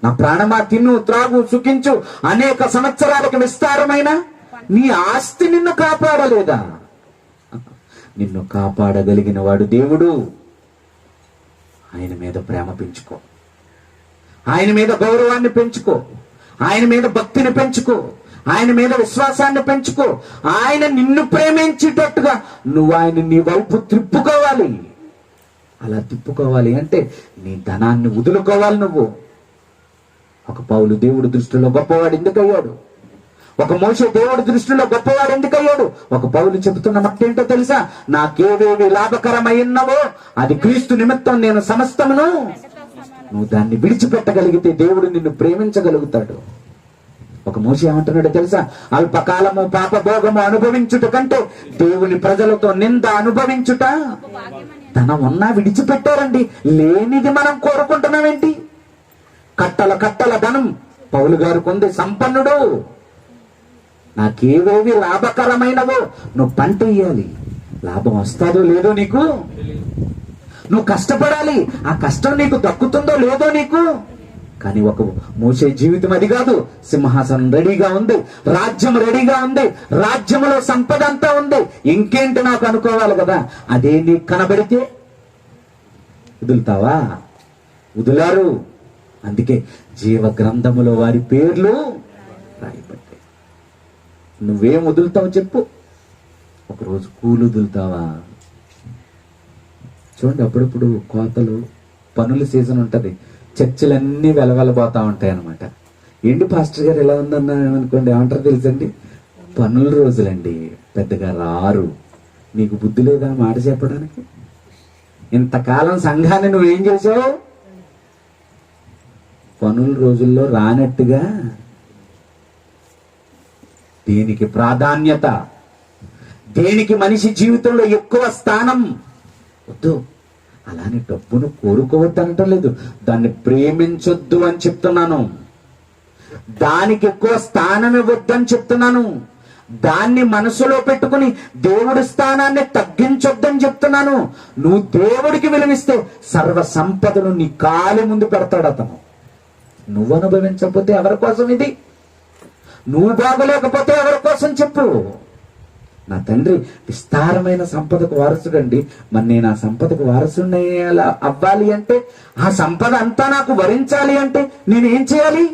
నా ప్రాణమా తిన్ను త్రాగు సుఖించు, అనేక సంవత్సరాలకు విస్తారమైన నీ ఆస్తి నిన్ను కాపాడలేదా? నిన్ను కాపాడగలిగిన వాడు దేవుడు. ఆయన మీద ప్రేమ పెంచుకో, ఆయన మీద గౌరవాన్ని పెంచుకో, ఆయన మీద భక్తిని పెంచుకో, ఆయన మీద విశ్వాసాన్ని పెంచుకో. ఆయన నిన్ను ప్రేమించేటట్టుగా నువ్వు ఆయన నీ వైపు తిప్పుకోవాలి. అలా తిప్పుకోవాలి అంటే నీ ధనాన్ని వదులుకోవాలి నువ్వు. ఒక పౌలు దేవుడి దృష్టిలో గొప్పవాడు ఎందుకయ్యాడు? ఒక మోషే దేవుడి దృష్టిలో గొప్పవాడు ఎందుకయ్యాడు? ఒక పౌలు చెబుతున్న మట్టేంటో తెలుసా? నాకేవేవి లాభకరమైనవో అది క్రీస్తు నిమిత్తం నేను సమస్తమును. నువ్వు దాన్ని విడిచిపెట్టగలిగితే దేవుడు నిన్ను ప్రేమించగలుగుతాడు. ఒక మోషే ఏమంటున్నాడో తెలుసా? అల్పకాలము పాపభోగము అనుభవించుట కంటే దేవుని ప్రజలతో నింద అనుభవించుట. ధనం ఉన్నా విడిచిపెట్టారండి, లేనిది మనం కోరుకుంటున్నామేంటి? కట్టల కట్టల ధనం పౌలు గారు కొంది, సంపన్నుడు. నాకేవేవి లాభకరమైనవో నువ్వు పంట వేయాలి. లాభం వస్తాదో లేదో నీకు, నువ్వు కష్టపడాలి. ఆ కష్టం నీకు దక్కుతుందో లేదో నీకు. కానీ ఒక మోసే జీవితం అది కాదు. సింహాసనం రెడీగా ఉంది, రాజ్యం రెడీగా ఉంది, రాజ్యంలో సంపద అంతా ఉంది, ఇంకేంటి నాకు అనుకోవాలి కదా. అదే నీకు కనబడితే వదులుతావా? వదిలారు. అందుకే జీవ గ్రంథములో వారి పేర్లు రాయబడ్డాయి. నువ్వేం వదులుతావు చెప్పు? ఒకరోజు కూలు వదులుతావా? చూడండి, అప్పుడప్పుడు కోతలు పనుల సీజన్ ఉంటది, చర్చిలన్నీ వెలవెలబోతా ఉంటాయి అనమాట. ఏంటి పాస్టర్ గారు ఎలా ఉందన్నా అనుకోండి, ఏమంటారు తెలుసండి? పనుల రోజులండి, పెద్దగా రారు. నీకు బుద్ధి లేదా మాట చెప్పడానికి? ఇంతకాలం సంఘాన్ని నువ్వేం చేసావు? పనుల రోజుల్లో రానట్టుగా. దేనికి ప్రాధాన్యత, దేనికి మనిషి జీవితంలో ఎక్కువ స్థానం వద్దు. అలానే డబ్బును కోరుకోవద్దు అనటం లేదు, దాన్ని ప్రేమించొద్దు అని చెప్తున్నాను. దానికి ఎక్కువ స్థానం ఇవ్వద్దని చెప్తున్నాను. దాన్ని మనసులో పెట్టుకుని దేవుడి స్థానాన్ని తగ్గించొద్దని చెప్తున్నాను. నువ్వు దేవుడికి విలువిస్తే సర్వ సంపదను నీ కాలి ముందు పెడతాడు అతను. నువ్వు అనుభవించకపోతే ఎవరి కోసం ఇది? నువ్వు బాగలేకపోతే ఎవరి కోసం చెప్పు? నా తండ్రి విస్తారమైన సంపదకు వారసుడండి. మరి నేను ఆ సంపదకు వారసుని అవ్వాలి అంటే, ఆ సంపద అంతా నాకు వరించాలి అంటే నేనేం చేయాలి?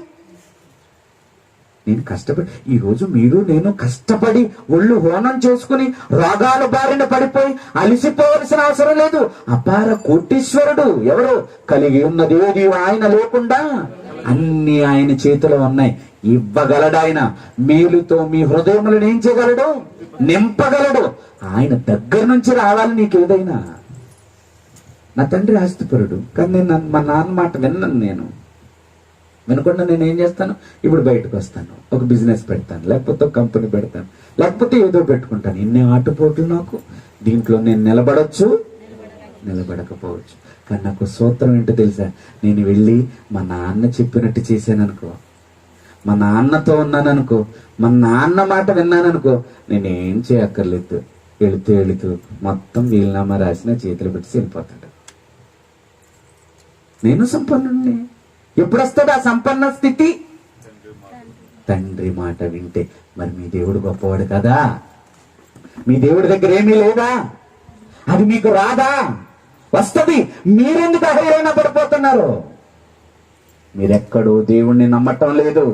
నేను కష్టపడి, ఈరోజు మీరు నేను కష్టపడి ఒళ్ళు హోనం చేసుకుని రోగాల బారిన పడిపోయి అలిసిపోవలసిన అవసరం లేదు. అపార కోటీశ్వరుడు ఎవరు? కలిగి ఉన్నదేది ఆయన లేకుండా అన్ని ఆయన చేతిలో ఉన్నాయి. ఇవ్వగలడు ఆయన. మేలుతో మీ హృదయములను ఏం చేయగలడు? నింపగలడు. ఆయన దగ్గర నుంచి రావాలి నీకేదైనా. నా తండ్రి ఆస్తిపరుడు, కానీ నేను మా నాన్న మాట విన్నాను. నేను వినకుండా నేను ఏం చేస్తాను? ఇప్పుడు బయటకు వస్తాను, ఒక బిజినెస్ పెడతాను, లేకపోతే ఒక కంపెనీ పెడతాను, లేకపోతే ఏదో పెట్టుకుంటాను. ఇన్ని ఆటుపోట్లు నాకు. దీంట్లో నేను నిలబడొచ్చు, నిలబడకపోవచ్చు. కానీ నాకు సూత్రం ఏంటో తెలుసా? నేను వెళ్ళి మా నాన్న చెప్పినట్టు చేశాను అనుకో, మా నాన్నతో ఉన్నాను అనుకో, మా నాన్న మాట విన్నాను అనుకో, నేనేం చేయక్కర్లేదు. వెళుతూ మొత్తం వీలునామా రాసిన చేతులు పెట్టి వెళ్ళిపోతాడు. నేను సంపన్నుడిని. ఎప్పుడు వస్తుంది ఆ సంపన్న స్థితి? తండ్రి మాట వింటే. మరి మీ దేవుడు గొప్పవాడు కదా? మీ దేవుడి దగ్గర ఏమీ లేదా? అది మీకు రాదా? వస్తుంది. మీరెందుకు అహైరాణ పడిపోతున్నారు? మీరెక్కడో దేవుణ్ణి నమ్మటం లేదు.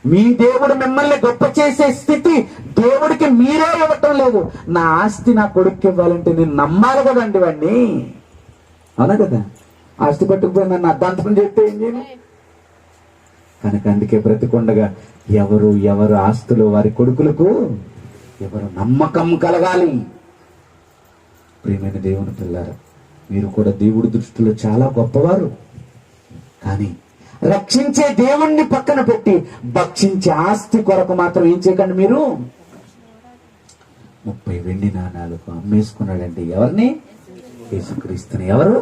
మీ దేవుడు మిమ్మల్ని గొప్ప చేసే స్థితి దేవుడికి మీరే ఇవ్వటం లేదు. నా ఆస్తి నా కొడుకు ఇవ్వాలంటే నేను నమ్మాలి కదండి వాడిని. అవునా కదా? ఆస్తి పట్టుకుపోయి నన్ను అర్ధాంతరం చెప్తే ఏం చేయను? కనుక అందుకే బ్రతికొండగా ఎవరు ఆస్తులు వారి కొడుకులకు ఎవరు నమ్మకం కలగాలి. ప్రియమైన దేవుని పిల్లారా, మీరు కూడా దేవుడి దృష్టిలో చాలా గొప్పవారు. కానీ రక్షించే దేవుణ్ణి పక్కన పెట్టి భక్షించే ఆస్తి కొరకు మాత్రం ఏం చేయకండి. మీరు 30 వెండి నాణాలకు అమ్మేసుకున్నాడండి. ఎవరిని? యేసుక్రీస్తుని. ఎవరు?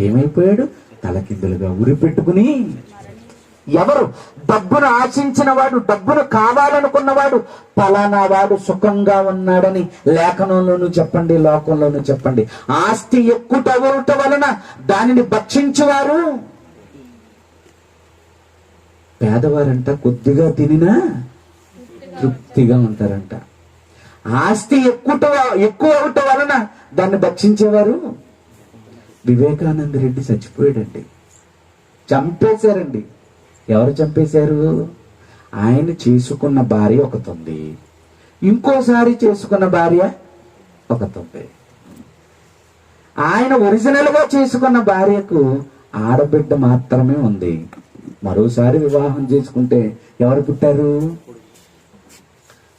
ఏమైపోయాడు? తలకిందులుగా ఉరి పెట్టుకుని. ఎవరు? డబ్బును ఆశించిన వాడు, డబ్బును కావాలనుకున్నవాడు, పలానా వాడు సుఖంగా ఉన్నాడని లేఖనంలోనూ చెప్పండి, లోకంలోనూ చెప్పండి. ఆస్తి ఎక్కుట వలన దానిని భక్షించువారు పేదవారంట కొద్దిగా తినినా తృప్తిగా ఉంటారంట. ఆస్తి ఎక్కువ అవట వలన దాన్ని భక్షించేవారు. వివేకానంద రెడ్డి చచ్చిపోయాడండి, చంపేశారండి. ఎవరు చంపేశారు? ఆయన చేసుకున్న భార్య ఒకతుంది, ఇంకోసారి చేసుకున్న భార్య ఒకతుంది. ఆయన ఒరిజినల్ గా చేసుకున్న భార్యకు ఆడబిడ్డ మాత్రమే ఉంది. మరోసారి వివాహం చేసుకుంటే ఎవరు పుట్టారు?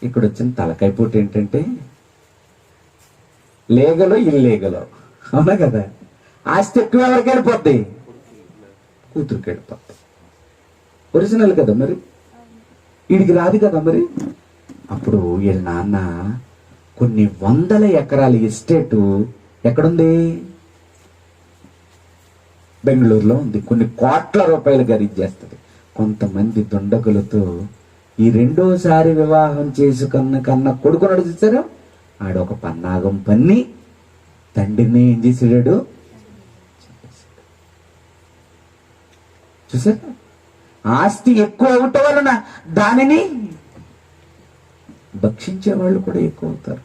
ఇక్కడ వచ్చిన తలకాయ పోటు ఏంటంటే లీగలో ఇల్లీగలో, అవునా కదా? ఆస్తి ఎక్కువ ఎవరికి వెళ్ళిపోద్ది? కూతురికి వెళ్ళిపోద్ది. ఒరిజినల్ కదా మరి, వీడికి రాదు కదా మరి. అప్పుడు వీళ్ళ నాన్న కొన్ని 100 ఎకరాల ఎస్టేటు ఎక్కడుంది? బెంగళూరులో ఉంది. కొన్ని కోట్ల రూపాయలు ఖరీదు. కొంతమంది దుండగులతో ఈ రెండోసారి వివాహం కన్న కొడుకున్నాడు చూసారు, ఆడొక పన్నాగం పన్ని తండ్రిని ఏం చేసాడు? చూసారు? ఆస్తి ఎక్కువ అవటం వలన దానిని భక్షించే వాళ్ళు కూడా ఎక్కువ అవుతారు.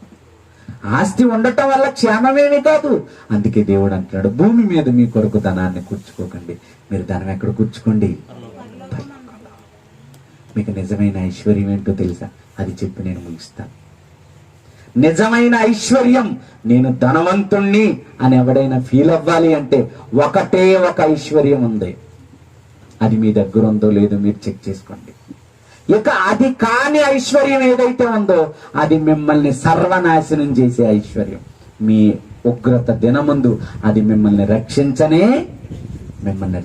ఆస్తి ఉండటం వల్ల క్షేమమేమీ కాదు. అందుకే దేవుడు అంటున్నాడు, భూమి మీద మీ కొరకు ధనాన్ని కూర్చుకోకండి, మీరు ధనం ఎక్కడ కూర్చుకోండి? మీకు నిజమైన ఐశ్వర్యం ఏంటో తెలుసా? అది చెప్పి నేను ముగిస్తాను. నిజమైన ఐశ్వర్యం, నేను ధనవంతుణ్ణి అని ఎవడైనా ఫీల్ అవ్వాలి అంటే ఒకటే ఒక ఐశ్వర్యం ఉంది. అది మీ దగ్గర ఉందో లేదో మీరు చెక్ చేసుకోండి. ఇక అది కాని ఐశ్వర్యం ఏదైతే ఉందో అది మిమ్మల్ని సర్వనాశనం చేసే ఐశ్వర్యం. మీ ఉగ్రత దినముందు అది మిమ్మల్ని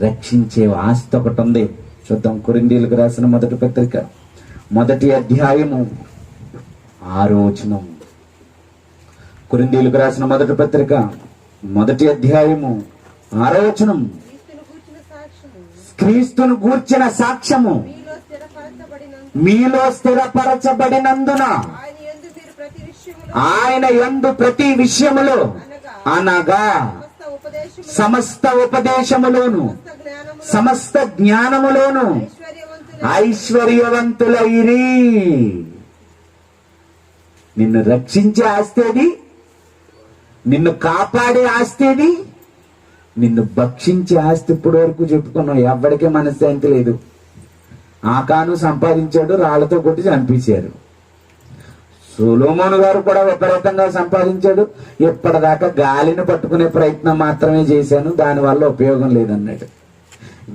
రక్షించే ఆస్తి ఒకటి ఉంది. చూద్దాం. కొరింథీయులకు రాసిన మొదటి పత్రిక 1వ అధ్యాయము 6వ వచనం. కొరింథీయులకు రాసిన మొదటి పత్రిక 1వ అధ్యాయము 6వ వచనం. క్రీస్తును గూర్చిన సాక్ష్యము మీలో స్థిరపరచబడినందున ఆయన యందు ప్రతి విషయములో అనగా సమస్త ఉపదేశములోను సమస్త జ్ఞానములోను ఐశ్వర్యవంతులైరి. నిన్ను రక్షించే ఆస్తేది, నిన్ను కాపాడే ఆస్తేది, నిన్ను భక్షించే ఆస్తి. ఇప్పటి వరకు చెప్పుకున్నాం, ఎవరికీ మనశ్శాంతి లేదు. ఆకాను సంపాదించాడు, రాళ్లతో కొట్టి చంపేశారు. సొలొమోను గారు కూడా విపరీతంగా సంపాదించాడు, ఇప్పటిదాకా గాలిని పట్టుకునే ప్రయత్నం మాత్రమే చేశాను, దానివల్ల ఉపయోగం లేదన్నాడు.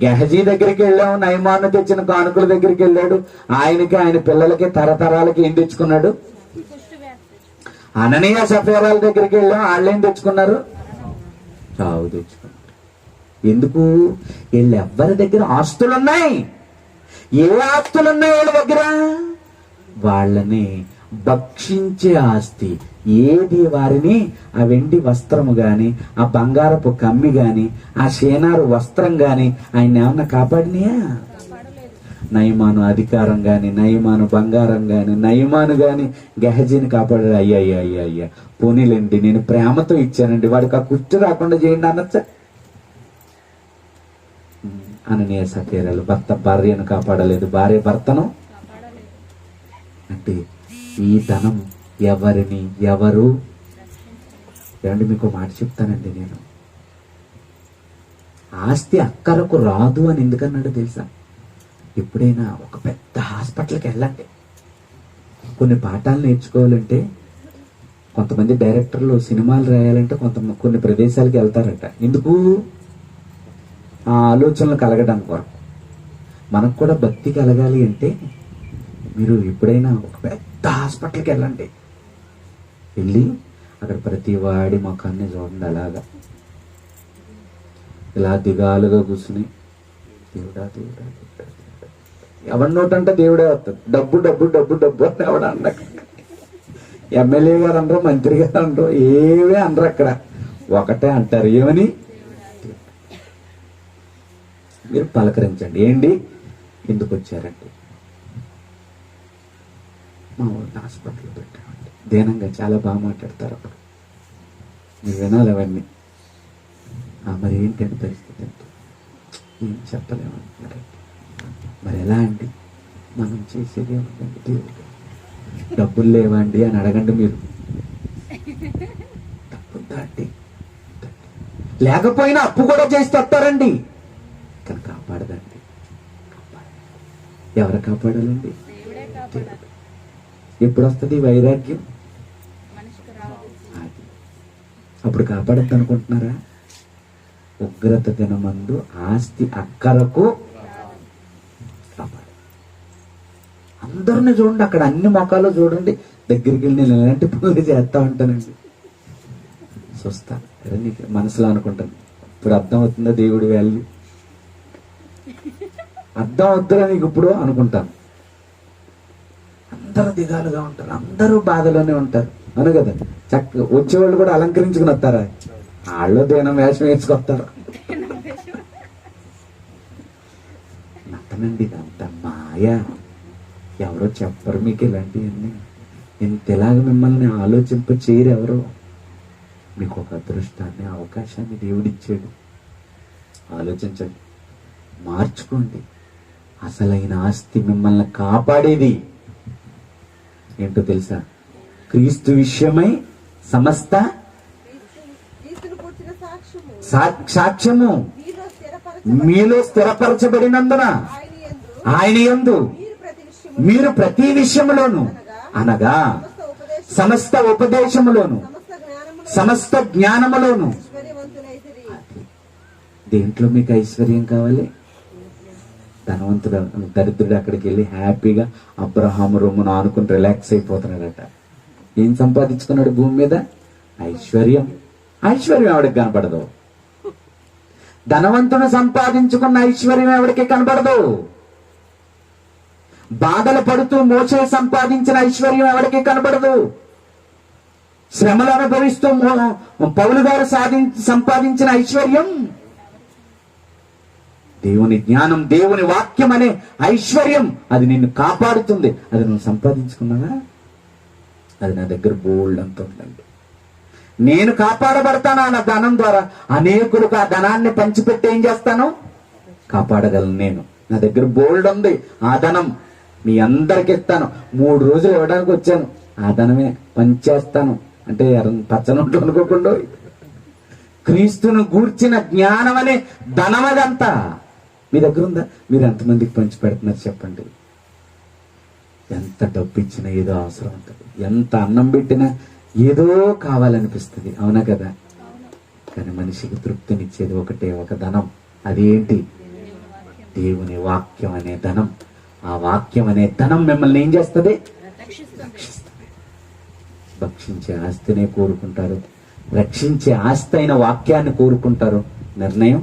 గెహజీ దగ్గరికి వెళ్ళాము, నయమాను తెచ్చిన కానుకల దగ్గరికి వెళ్ళాడు, ఆయనకి ఆయన పిల్లలకి తరతరాలకి ఏం తెచ్చుకున్నాడు? అననీయ సఫేరాల దగ్గరికి వెళ్ళాం, వాళ్ళేం తెచ్చుకున్నారు? చావు తెచ్చుకున్నారు. ఎందుకు? వీళ్ళు ఎవరి దగ్గర ఆస్తులున్నాయి? ఏ ఆస్తులున్నాయి వాళ్ళ దగ్గర? వాళ్ళని భక్షించే ఆస్తి ఏది? వారిని ఆ వెండి వస్త్రము గాని, ఆ బంగారపు కమ్మి గాని, ఆ షేనారు వస్త్రం గాని ఆయన ఏమన్నా కాపాడినాయా? నయమాను అధికారం గాని, నయమాను బంగారం గాని, నయమాను గాని గెహజీని కాపాడాడు. అయ్యా పోనీలేండి, నేను ప్రేమతో ఇచ్చానండి, వాడికి ఆ కుష్టి రాకుండా చేయండి అనొచ్చా? అననీయ సఫేరాలు భర్త భార్యను కాపాడలేదు, భార్య భర్తను. అంటే ఈ ధనం ఎవరిని ఎవరు? ఏమండి, మీకు మాట చెప్తానండి. నేను ఆస్తి అక్కరకు రాదు అని ఎందుకన్నాడు తెలుసా? ఎప్పుడైనా ఒక పెద్ద హాస్పిటల్కి వెళ్ళండి, కొన్ని పాఠాలు నేర్చుకోవాలంటే, కొంతమంది డైరెక్టర్లు సినిమాలు రాయాలంటే కొన్ని ప్రదేశాలకి వెళ్తారట. ఎందుకు? ఆ ఆలోచనలు కలగడానికి కొరకు. మనకు కూడా భక్తి కలగాలి అంటే మీరు ఎప్పుడైనా ఒక పెద్ద హాస్పిటల్కి వెళ్ళండి, వెళ్ళి అక్కడ ప్రతి వాడి ముఖాన్ని చూడండి, అలాగా ఇలా దిగాలుగా కూర్చుని దేవుడా దేవుడా ఎవరి నోటంటే దేవుడే వస్తుంది. డబ్బు డబ్బు డబ్బు డబ్బు అని ఎవడ అన్న ఎమ్మెల్యే గారు అనరు, మంత్రి గారు అనరు, ఏమీ అనరు. అక్కడ ఒకటే అంటారు, ఏమని? మీరు పలకరించండి. ఏంటి, ఎందుకు వచ్చారండి? మా ఊరిని హాస్పిటల్లో పెట్టామండి. దీనంగా చాలా బాగా మాట్లాడతారు అప్పుడు. మీరు వినాలి అవన్నీ. మరి ఏంటంటే పరిస్థితి అంటే ఏం చెప్పలేమంటున్నారండి. మరి ఎలా అండి? మనం చేసేది ఏముందండి? దేవుడు డబ్బులు లేవా అండి అని అడగండి. మీరు డబ్బుందా అండి? లేకపోయినా అప్పు కూడా చేసి తప్పారండి. కానీ కాపాడదండి. ఎవరు కాపాడాలండి? దేవుడు. ఎప్పుడు వస్తుంది వైరాగ్యం? అది అప్పుడు కాపాడద్దు అనుకుంటున్నారా? ఉగ్రత దినమందు ఆస్తి అక్కరకు కాపాడు. అందరిని చూడండి, అక్కడ అన్ని మొక్కలు చూడండి. దగ్గరికి వెళ్ళి నేను ఎలాంటి పనులు చేస్తా ఉంటానండి. చూస్తాను, నీకు మనసులో అనుకుంటాను, ఇప్పుడు అర్థం అవుతుందా దేవుడి వాల్యూ? అర్థం అవుతుందా నీకు ఇప్పుడు అనుకుంటాను. అందరూ దిగాలుగా ఉంటారు, అందరూ బాధలోనే ఉంటారు. అను కదా, చక్కగా వచ్చేవాళ్ళు కూడా అలంకరించుకుని వస్తారా? వాళ్ళు దేనం వేషం వేసుకొస్తారు. నమ్మనండి, ఇదంతా మాయ. ఎవరో చెప్పరు మీకు ఇలాంటివన్నీ. ఇంతలాగా మిమ్మల్ని ఆలోచింప చేయరు ఎవరో. మీకు ఒక అదృష్టాన్ని, అవకాశాన్ని దేవుడిచ్చాడు. ఆలోచించండి, మార్చుకోండి. అసలైన ఆస్తి మిమ్మల్ని కాపాడేది ఏంటో తెలుసా? క్రీస్తు విషయమై సమస్త క్రీస్తును కూర్చిన సాక్ష్యము సాక్ష్యము మీలో స్థిరపరచబడినందున ఆయన యందు మీరు ప్రతి విషయములోను అనగా సమస్త ఉపదేశములోను సమస్త జ్ఞానములోను. దేంట్లో మీకు ఐశ్వర్యం కావాలి? ధనవంతుడు దరిద్రుడు అక్కడికి వెళ్ళి హ్యాపీగా అబ్రహాము రొమ్మును ఆనుకుని రిలాక్స్ అయిపోతున్నాడట. ఏం సంపాదించుకున్నాడు భూమి మీద? ఐశ్వర్యం. ఐశ్వర్యం ఎవడికి కనపడదు? ధనవంతుడు సంపాదించుకున్న ఐశ్వర్యం ఎవరికి కనపడదు? బాధలు పడుతూ మోసే సంపాదించిన ఐశ్వర్యం ఎవరికి కనపడదు? శ్రమలు అనుభవిస్తూ పౌలు గారు సంపాదించిన ఐశ్వర్యం, దేవుని జ్ఞానం, దేవుని వాక్యం అనే ఐశ్వర్యం, అది నిన్ను కాపాడుతుంది. అది నువ్వు సంపాదించుకున్నావా? అది నా దగ్గర బోల్డ్ అంత ఉందండి. నేను కాపాడబడతాను ఆ ధనం ద్వారా. అనేకులకు ఆ ధనాన్ని పంచిపెట్టి ఏం చేస్తాను? కాపాడగలను నేను. నా దగ్గర బోల్డ్ ఉంది. ఆ ధనం మీ అందరికి ఇస్తాను. 3 రోజులు ఇవ్వడానికి వచ్చాను. ఆ ధనమే పంచేస్తాను అంటే పచ్చనొట్టు అనుకోకుండా. క్రీస్తును గూర్చిన జ్ఞానం అనే ధనం అదంతా మీ దగ్గర ఉందా? మీరు ఎంతమందికి పంచి పెడుతున్నారు చెప్పండి? ఎంత డబ్బు ఇచ్చినా ఏదో అవసరం ఉంటుంది. ఎంత అన్నం పెట్టినా ఏదో కావాలనిపిస్తుంది. అవునా కదా? కానీ మనిషికి తృప్తినిచ్చేది ఒకటే, ఒక ధనం. అదేంటి? దేవుని వాక్యం అనే ధనం. ఆ వాక్యం అనే ధనం మిమ్మల్ని ఏం చేస్తుంది? రక్షిస్తుంది. భక్షించే ఆస్తినే కోరుకుంటారు, రక్షించే ఆస్తి అయిన వాక్యాన్ని కోరుకుంటారు. నిర్ణయం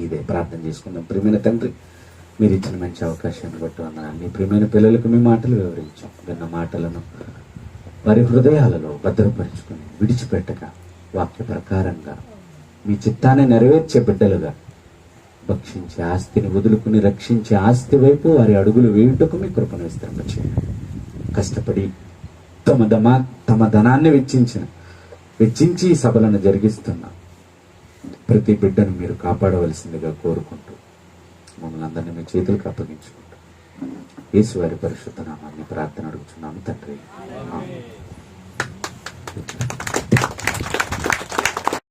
ఇదే. ప్రార్థన చేసుకుందాం. ప్రియమైన తండ్రి, మీరు ఇచ్చిన మంచి అవకాశాన్ని బట్టి వందనాలు. మీ ప్రియమైన పిల్లలకు మీ మాటలు వివరించాం. విన్న మాటలను వారి హృదయాలలో భద్రపరుచుకుని విడిచిపెట్టక వాక్య ప్రకారంగా మీ చిత్తాన్ని నెరవేర్చే బిడ్డలుగా భక్షించే ఆస్తిని వదులుకుని రక్షించే ఆస్తి వైపు వారి అడుగులు వేయుటకు మీ కృపను విస్తరింపచేయండి. కష్టపడి తమ ధనాన్ని వెచ్చించి ఈ సభలను జరిగిస్తున్న ప్రతి బిడ్డను మీరు కాపాడవలసిందిగా కోరుకుంటూ మమ్మల్ని అందరినీ మీ చేతులకు అప్పగించుకుంటూ యేసు వారి పరిశుద్ధ నామాన్ని ప్రార్థన అడుగుతున్నాము తండ్రి. ఆమేన్.